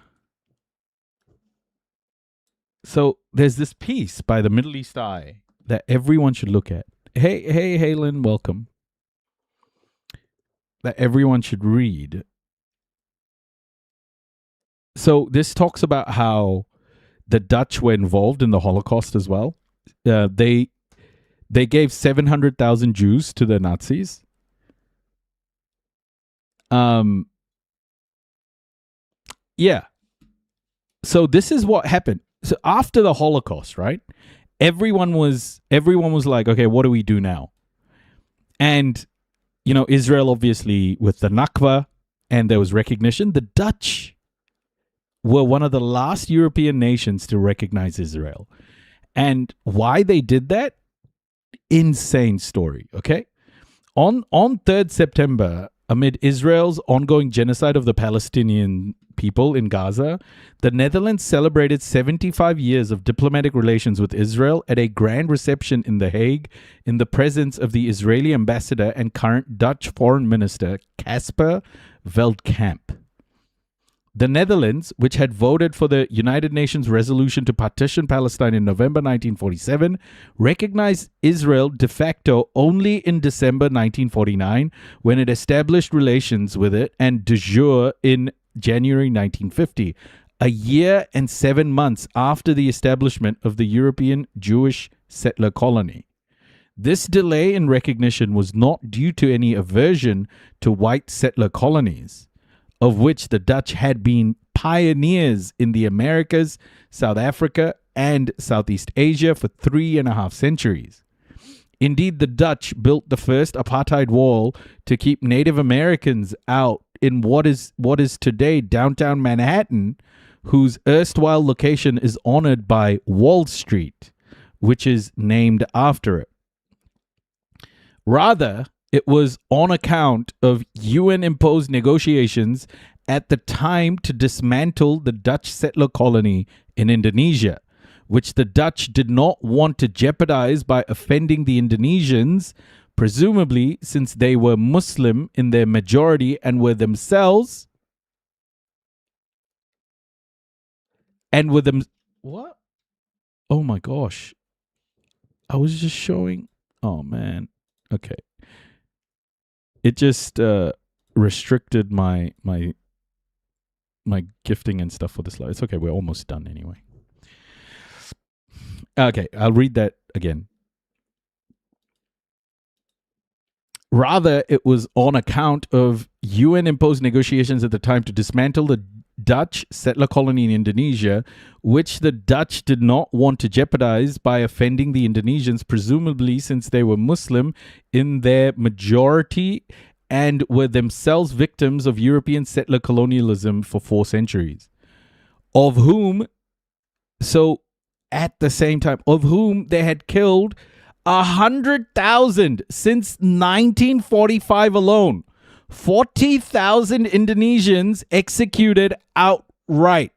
So there's this piece by the Middle East Eye that everyone should look at. Hey, Halen, welcome. That everyone should read. So this talks about how the Dutch were involved in the Holocaust as well. They gave 700,000 Jews to the Nazis. Yeah. So this is what happened. So after the Holocaust, right? Everyone was like, okay, what do we do now? And Israel obviously with the Nakba, and there was recognition. The Dutch were one of the last European nations to recognize Israel. And why they did that? Insane story, okay? On 3rd September, amid Israel's ongoing genocide of the Palestinian people in Gaza, the Netherlands celebrated 75 years of diplomatic relations with Israel at a grand reception in The Hague in the presence of the Israeli ambassador and current Dutch foreign minister, Casper Veldkamp. The Netherlands, which had voted for the United Nations resolution to partition Palestine in November 1947, recognized Israel de facto only in December 1949, when it established relations with it, and de jure in January 1950, a year and 7 months after the establishment of the European Jewish settler colony. This delay in recognition was not due to any aversion to white settler colonies, of which the Dutch had been pioneers in the Americas, South Africa, and Southeast Asia for 3.5 centuries. Indeed, the Dutch built the first apartheid wall to keep Native Americans out in what is today downtown Manhattan, whose erstwhile location is honored by Wall Street, which is named after it. Rather, it was on account of UN-imposed negotiations at the time to dismantle the Dutch settler colony in Indonesia, which the Dutch did not want to jeopardize by offending the Indonesians, presumably since they were Muslim in their majority and were themselves what? Oh my gosh. I was just showing. Oh man. Okay. It just restricted my gifting and stuff for the slide. It's okay. We're almost done anyway. Okay, I'll read that again. Rather, it was on account of UN-imposed negotiations at the time to dismantle the Dutch settler colony in Indonesia, which the Dutch did not want to jeopardize by offending the Indonesians, presumably since they were Muslim in their majority and were themselves victims of European settler colonialism for 4 centuries. Of whom they had killed 100,000 since 1945 alone. 40,000 Indonesians executed outright.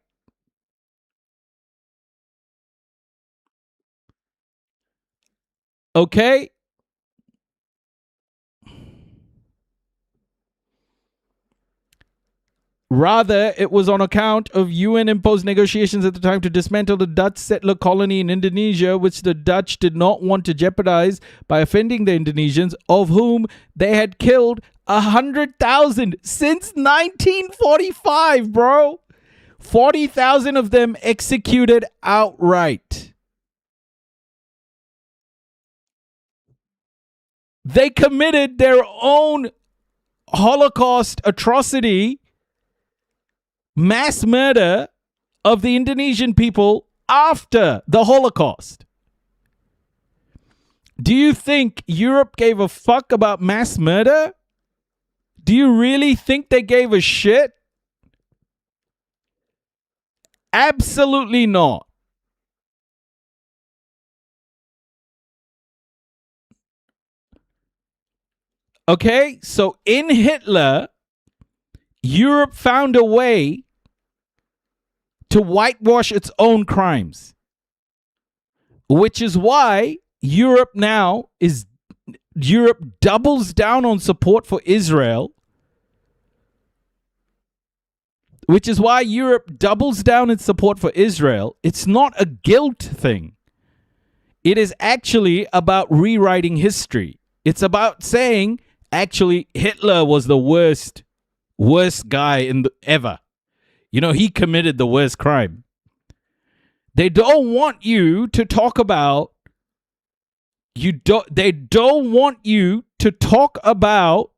Okay? Rather, it was on account of UN-imposed negotiations at the time to dismantle the Dutch settler colony in Indonesia, which the Dutch did not want to jeopardize by offending the Indonesians, of whom they had killed 100,000 since 1945, bro. 40,000 of them executed outright. They committed their own Holocaust atrocity, mass murder of the Indonesian people after the Holocaust. Do you think Europe gave a fuck about mass murder? Do you really think they gave a shit? Absolutely not. Okay, so in Hitler, Europe found a way to whitewash its own crimes, which is why Europe doubles down on support for Israel, which is why Europe doubles down in support for Israel. It's not a guilt thing. It is actually about rewriting history. It's about saying, actually, Hitler was the worst guy ever. You know, he committed the worst crime. They don't want you to talk about they don't want you to talk about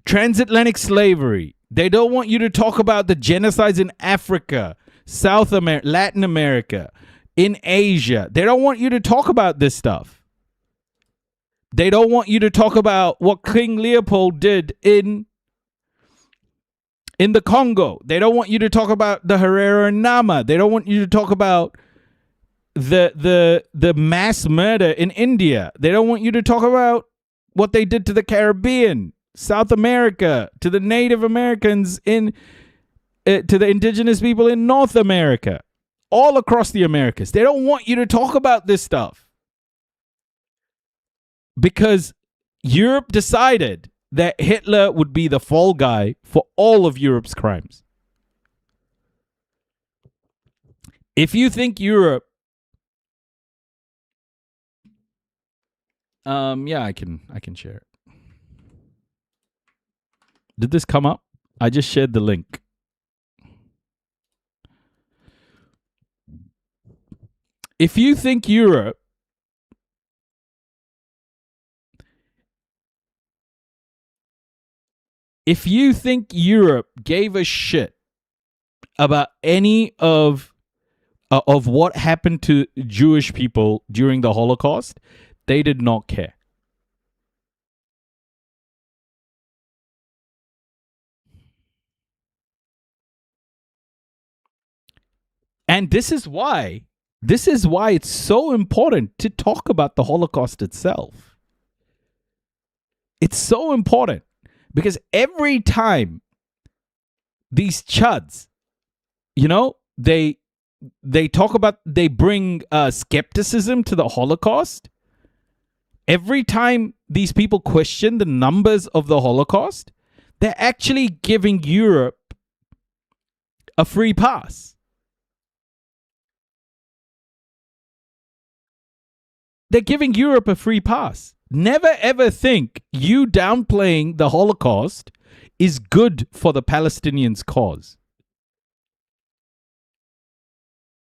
transatlantic slavery. They don't want you to talk about the genocides in Africa, South America, Latin America, in Asia. They don't want you to talk about this stuff. They don't want you to talk about what King Leopold did in the Congo. They don't want you to talk about the Herero and Nama. They don't want you to talk about the mass murder in India. They don't want you to talk about what they did to the Caribbean, South America, to the Native Americans to the indigenous people in North America, all across the Americas. They don't want you to talk about this stuff because Europe decided that Hitler would be the fall guy for all of Europe's crimes. If you think Europe, yeah, I can share it. Did this come up? I just shared the link. If you think Europe gave a shit about any of what happened to Jewish people during the Holocaust, they did not care. And this is why it's so important to talk about the Holocaust itself. It's so important because every time these chuds, you know, they bring skepticism to the Holocaust. Every time these people question the numbers of the Holocaust, they're actually giving Europe a free pass. They're giving Europe a free pass. Never ever think you downplaying the Holocaust is good for the Palestinians' cause.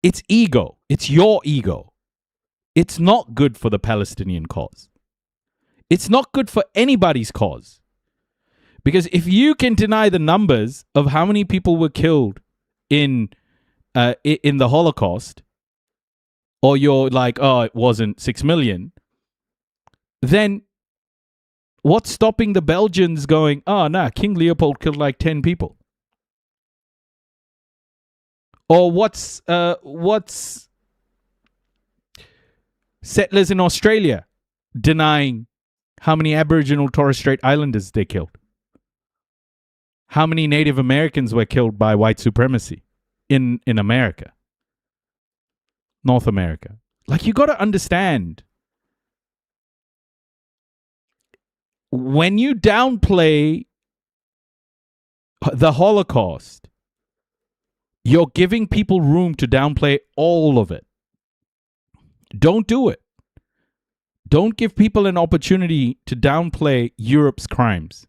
It's ego. It's your ego. It's not good for the Palestinian cause. It's not good for anybody's cause. Because if you can deny the numbers of how many people were killed in the Holocaust, or you're like, oh, it wasn't 6 million, then what's stopping the Belgians going, oh, nah, King Leopold killed like 10 people? Or what's settlers in Australia denying how many Aboriginal Torres Strait Islanders they killed? How many Native Americans were killed by white supremacy in America? North America. Like, you got to understand, when you downplay the Holocaust, you're giving people room to downplay all of it. Don't do it. Don't give people an opportunity to downplay Europe's crimes.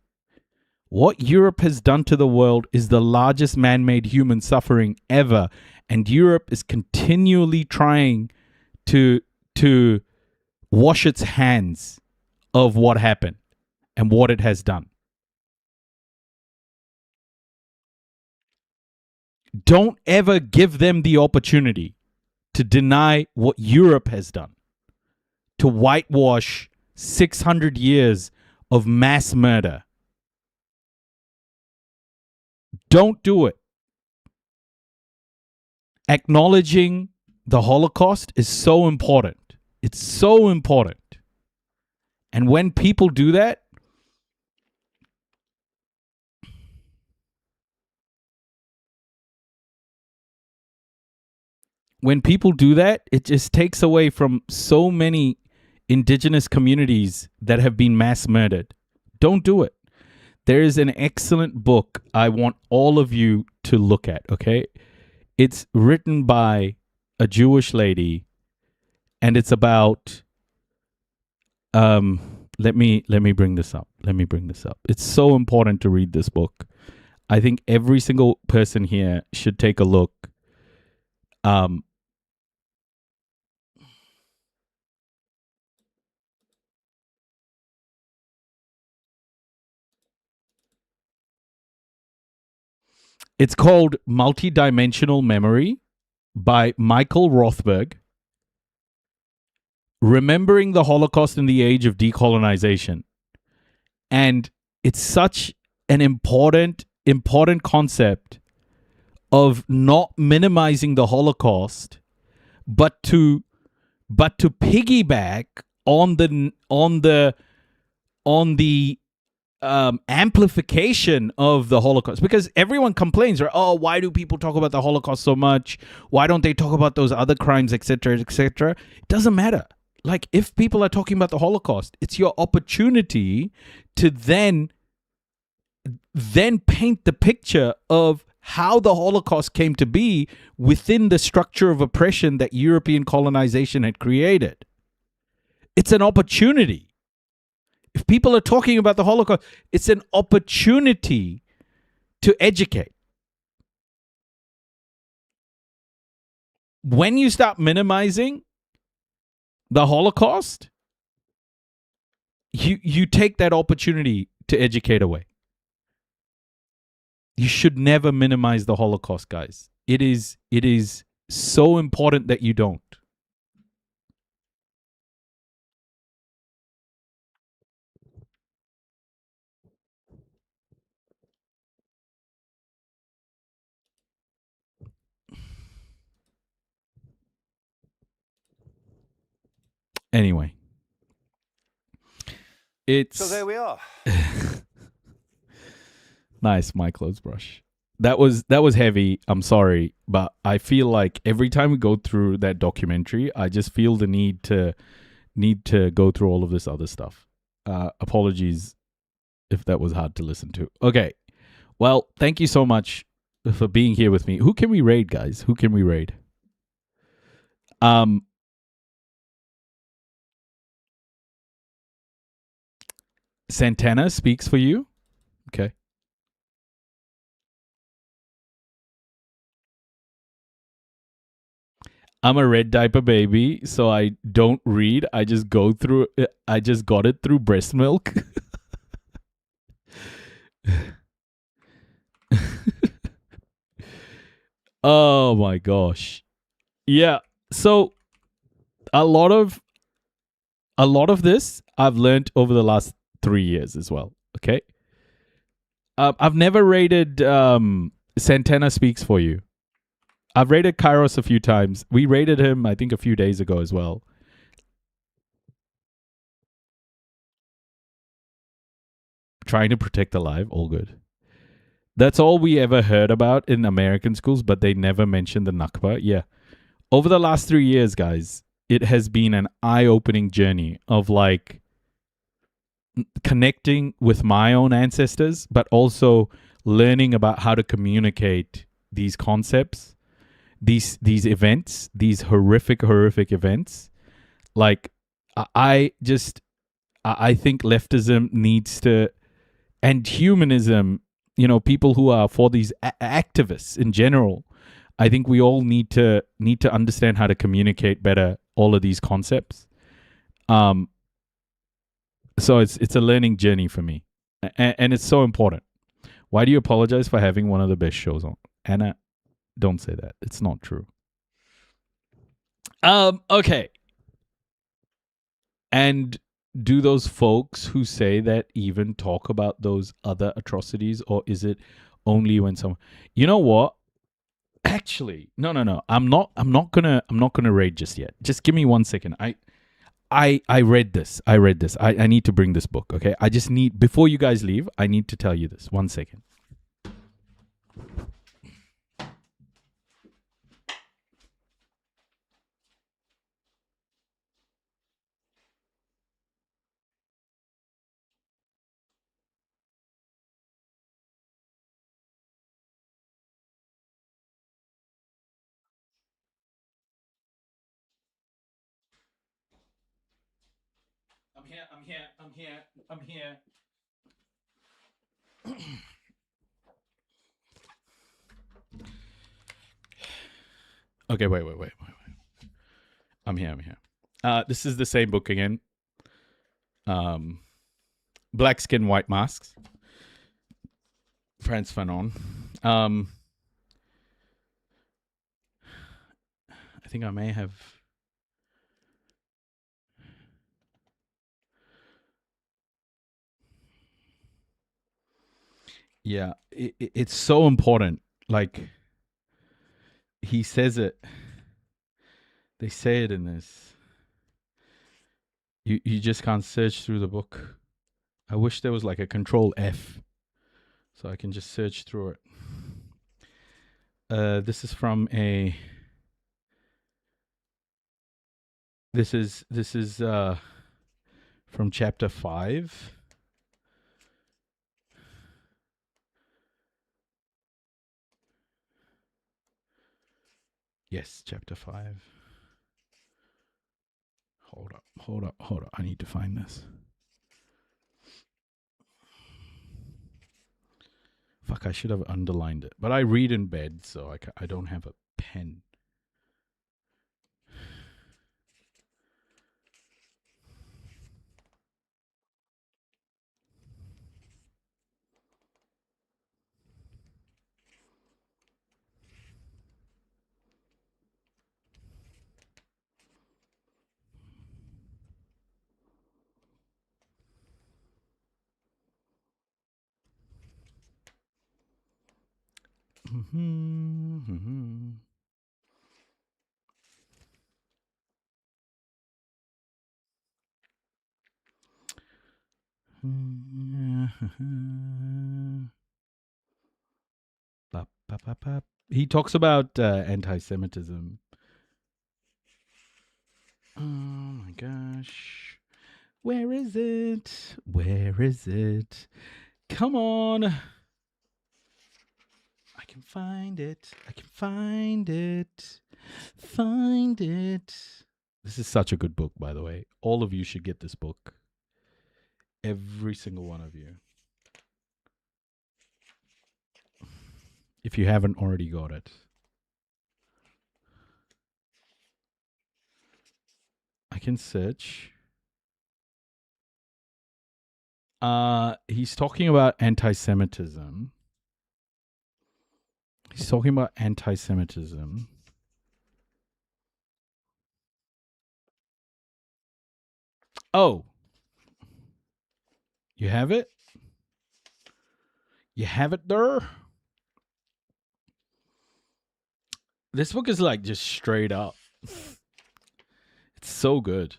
What Europe has done to the world is the largest man-made human suffering ever, and Europe is continually trying to wash its hands of what happened and what it has done. Don't ever give them the opportunity to deny what Europe has done, to whitewash 600 years of mass murder. Don't do it. Acknowledging the Holocaust is so important. It's so important. And when people do that, it just takes away from so many indigenous communities that have been mass murdered. Don't do it. There is an excellent book I want all of you to look at, okay? It's written by a Jewish lady, and it's about let me bring this up. It's so important to read this book. I think every single person here should take a look. It's called Multidimensional Memory by Michael Rothberg. Remembering the Holocaust in the Age of Decolonization. And it's such an important concept of not minimizing the Holocaust, but to piggyback on the amplification of the Holocaust, because everyone complains, right? Oh, why do people talk about the Holocaust so much? Why don't they talk about those other crimes, etc., etc.? It doesn't matter. Like, if people are talking about the Holocaust, it's your opportunity to then paint the picture of how the Holocaust came to be within the structure of oppression that European colonization had created. It's an opportunity. If people are talking about the Holocaust, it's an opportunity to educate. When you start minimizing the Holocaust, you take that opportunity to educate away. You should never minimize the Holocaust, guys. It is so important that you don't. Anyway, so there we are. Nice, my clothes brush. That was heavy. I'm sorry, but I feel like every time we go through that documentary, I just feel the need to go through all of this other stuff. Apologies if that was hard to listen to. Okay, well, thank you so much for being here with me. Who can we raid, guys? Who can we raid? Santana speaks for you. Okay. I'm a red diaper baby, so I don't read. I just go through it. I just got it through breast milk. Oh my gosh. Yeah. So a lot of this I've learned over the last 3 years as well. Okay. I've never rated Santana Speaks for You. I've rated Kairos a few times. We rated him, I think, a few days ago as well. Trying to protect the life, all good. That's all we ever heard about in American schools, but they never mentioned the Nakba. Yeah. Over the last 3 years, guys, it has been an eye-opening journey of like connecting with my own ancestors, but also learning about how to communicate these concepts, these events, these horrific events. Like, I think leftism needs to, and humanism, people who are for these activists in general, I think we all need to understand how to communicate better all of these concepts. So it's a learning journey for me, and it's so important. Why do you apologize for having one of the best shows on? Anna, don't say that. It's not true. Okay. And do those folks who say that even talk about those other atrocities, or is it only when someone? You know what? Actually, no. I'm not gonna raid just yet. Just give me 1 second. I read this. I need to bring this book. Okay. I just need, before you guys leave, I need to tell you this. 1 second. I'm here. Okay, wait. I'm here. This is the same book again. Black Skin, White Masks. Frantz Fanon. I think I may have... Yeah, it's so important. Like, he says it. They say it in this. You just can't search through the book. I wish there was like a Control F, so I can just search through it. This is from a... This is from chapter 5. Yes, chapter 5. Hold up. I need to find this. Fuck, I should have underlined it. But I read in bed, so I don't have a pen. He talks about anti-Semitism. Oh my gosh. Where is it? Come on. I can find it. Find it. This is such a good book, by the way. All of you should get this book. Every single one of you. If you haven't already got it. I can search. He's talking about anti-Semitism. Oh. You have it? You have it there? This book is like just straight up. It's so good.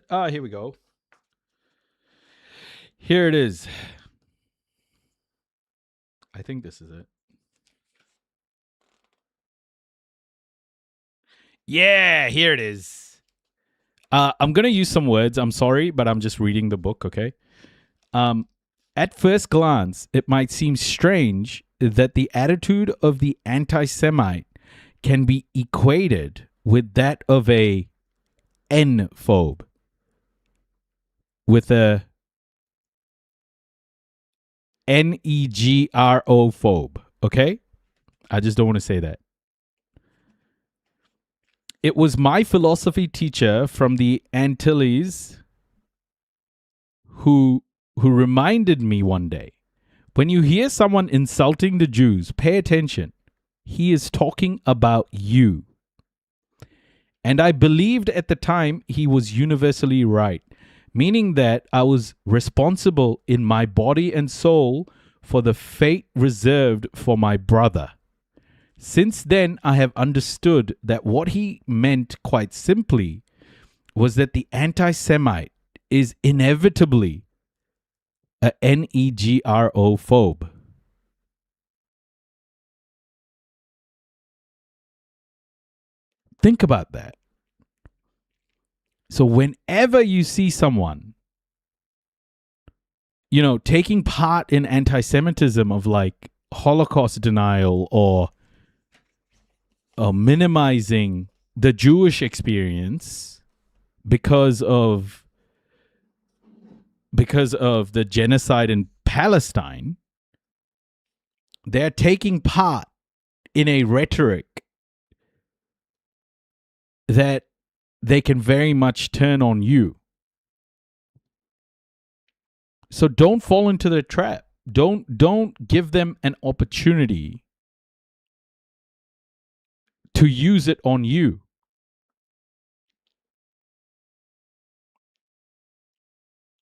Ah, here we go. Here it is. I think this is it. Yeah, here it is. I'm going to use some words. I'm sorry, but I'm just reading the book, okay? At first glance, it might seem strange that the attitude of the anti-Semite can be equated with that of a N-phobe. With a Negro phobe, okay? I just don't want to say that. It was my philosophy teacher from the Antilles who reminded me one day, when you hear someone insulting the Jews, pay attention. He is talking about you. And I believed at the time he was universally right, meaning that I was responsible in my body and soul for the fate reserved for my brother. Since then, I have understood that what he meant quite simply was that the anti-Semite is inevitably a Negro phobe. Think about that. So whenever you see someone, taking part in anti-Semitism of like Holocaust denial or minimizing the Jewish experience because of the genocide in Palestine, they're taking part in a rhetoric that they can very much turn on you. So don't fall into the trap. Don't give them an opportunity to use it on you.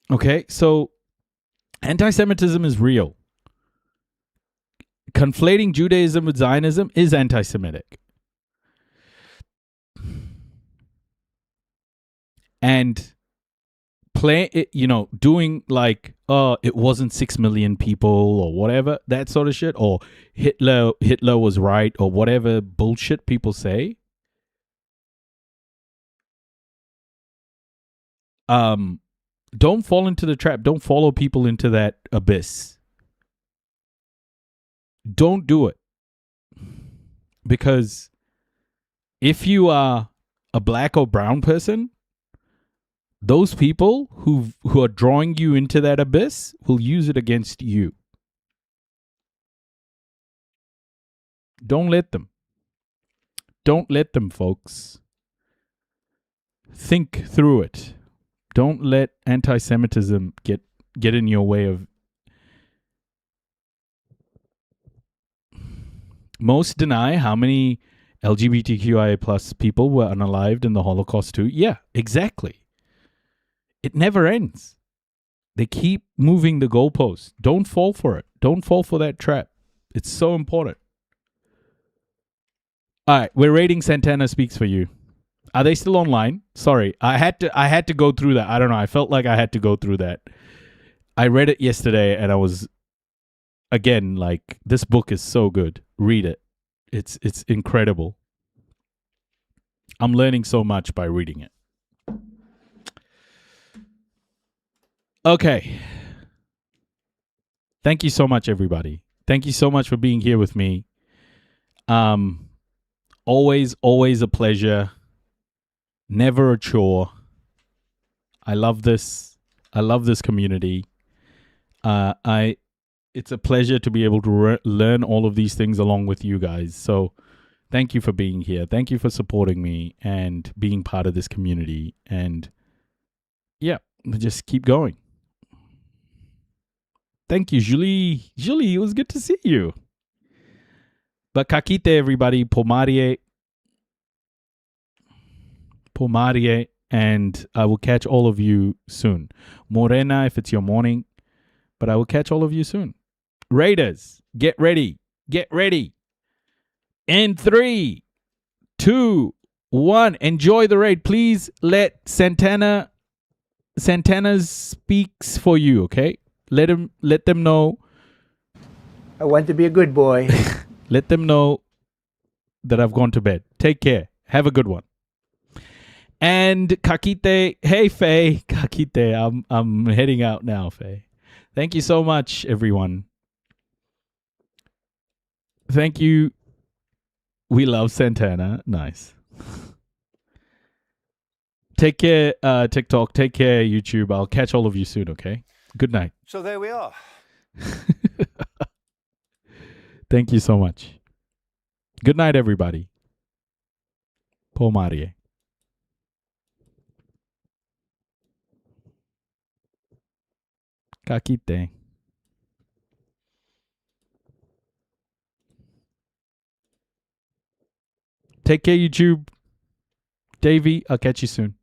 Okay, so anti-Semitism is real. Conflating Judaism with Zionism is anti-Semitic. And doing like, it wasn't 6 million people or whatever, that sort of shit, or Hitler was right, or whatever bullshit people say. Don't fall into the trap. Don't follow people into that abyss. Don't do it. Because if you are a black or brown person, those people who are drawing you into that abyss will use it against you. Don't let them. Don't let them, folks. Think through it. Don't let anti-Semitism get in your way of... Most deny how many LGBTQIA plus people were unalived in the Holocaust too. Yeah, exactly. It never ends. They keep moving the goalposts. Don't fall for it. Don't fall for that trap. It's so important. All right, we're rating Santana Speaks for You. Are they still online? Sorry, I had to go through that. I don't know. I felt like I had to go through that. I read it yesterday, and I was, again, like, this book is so good. Read it. It's incredible. I'm learning so much by reading it. Okay. Thank you so much, everybody. Thank you so much for being here with me. Always a pleasure. Never a chore. I love this. I love this community. It's a pleasure to be able to learn all of these things along with you guys. So thank you for being here. Thank you for supporting me and being part of this community. And yeah, just keep going. Thank you, Julie. Julie, it was good to see you. But kakite, everybody. Pomarie. And I will catch all of you soon. Morena, if it's your morning. But I will catch all of you soon. Raiders, get ready. Get ready. In 3, 2, 1. Enjoy the raid. Please let Santana speaks for you, okay? Let them know. I want to be a good boy. Let them know that I've gone to bed. Take care. Have a good one. And Kakite, hey Faye, Kakite, I'm heading out now, Faye. Thank you so much, everyone. Thank you. We love Santana. Nice. Take care, TikTok. Take care, YouTube. I'll catch all of you soon, okay? Good night. So there we are. Thank you so much. Good night, everybody. Po Marie. Kakite. Take care, YouTube. Davey, I'll catch you soon.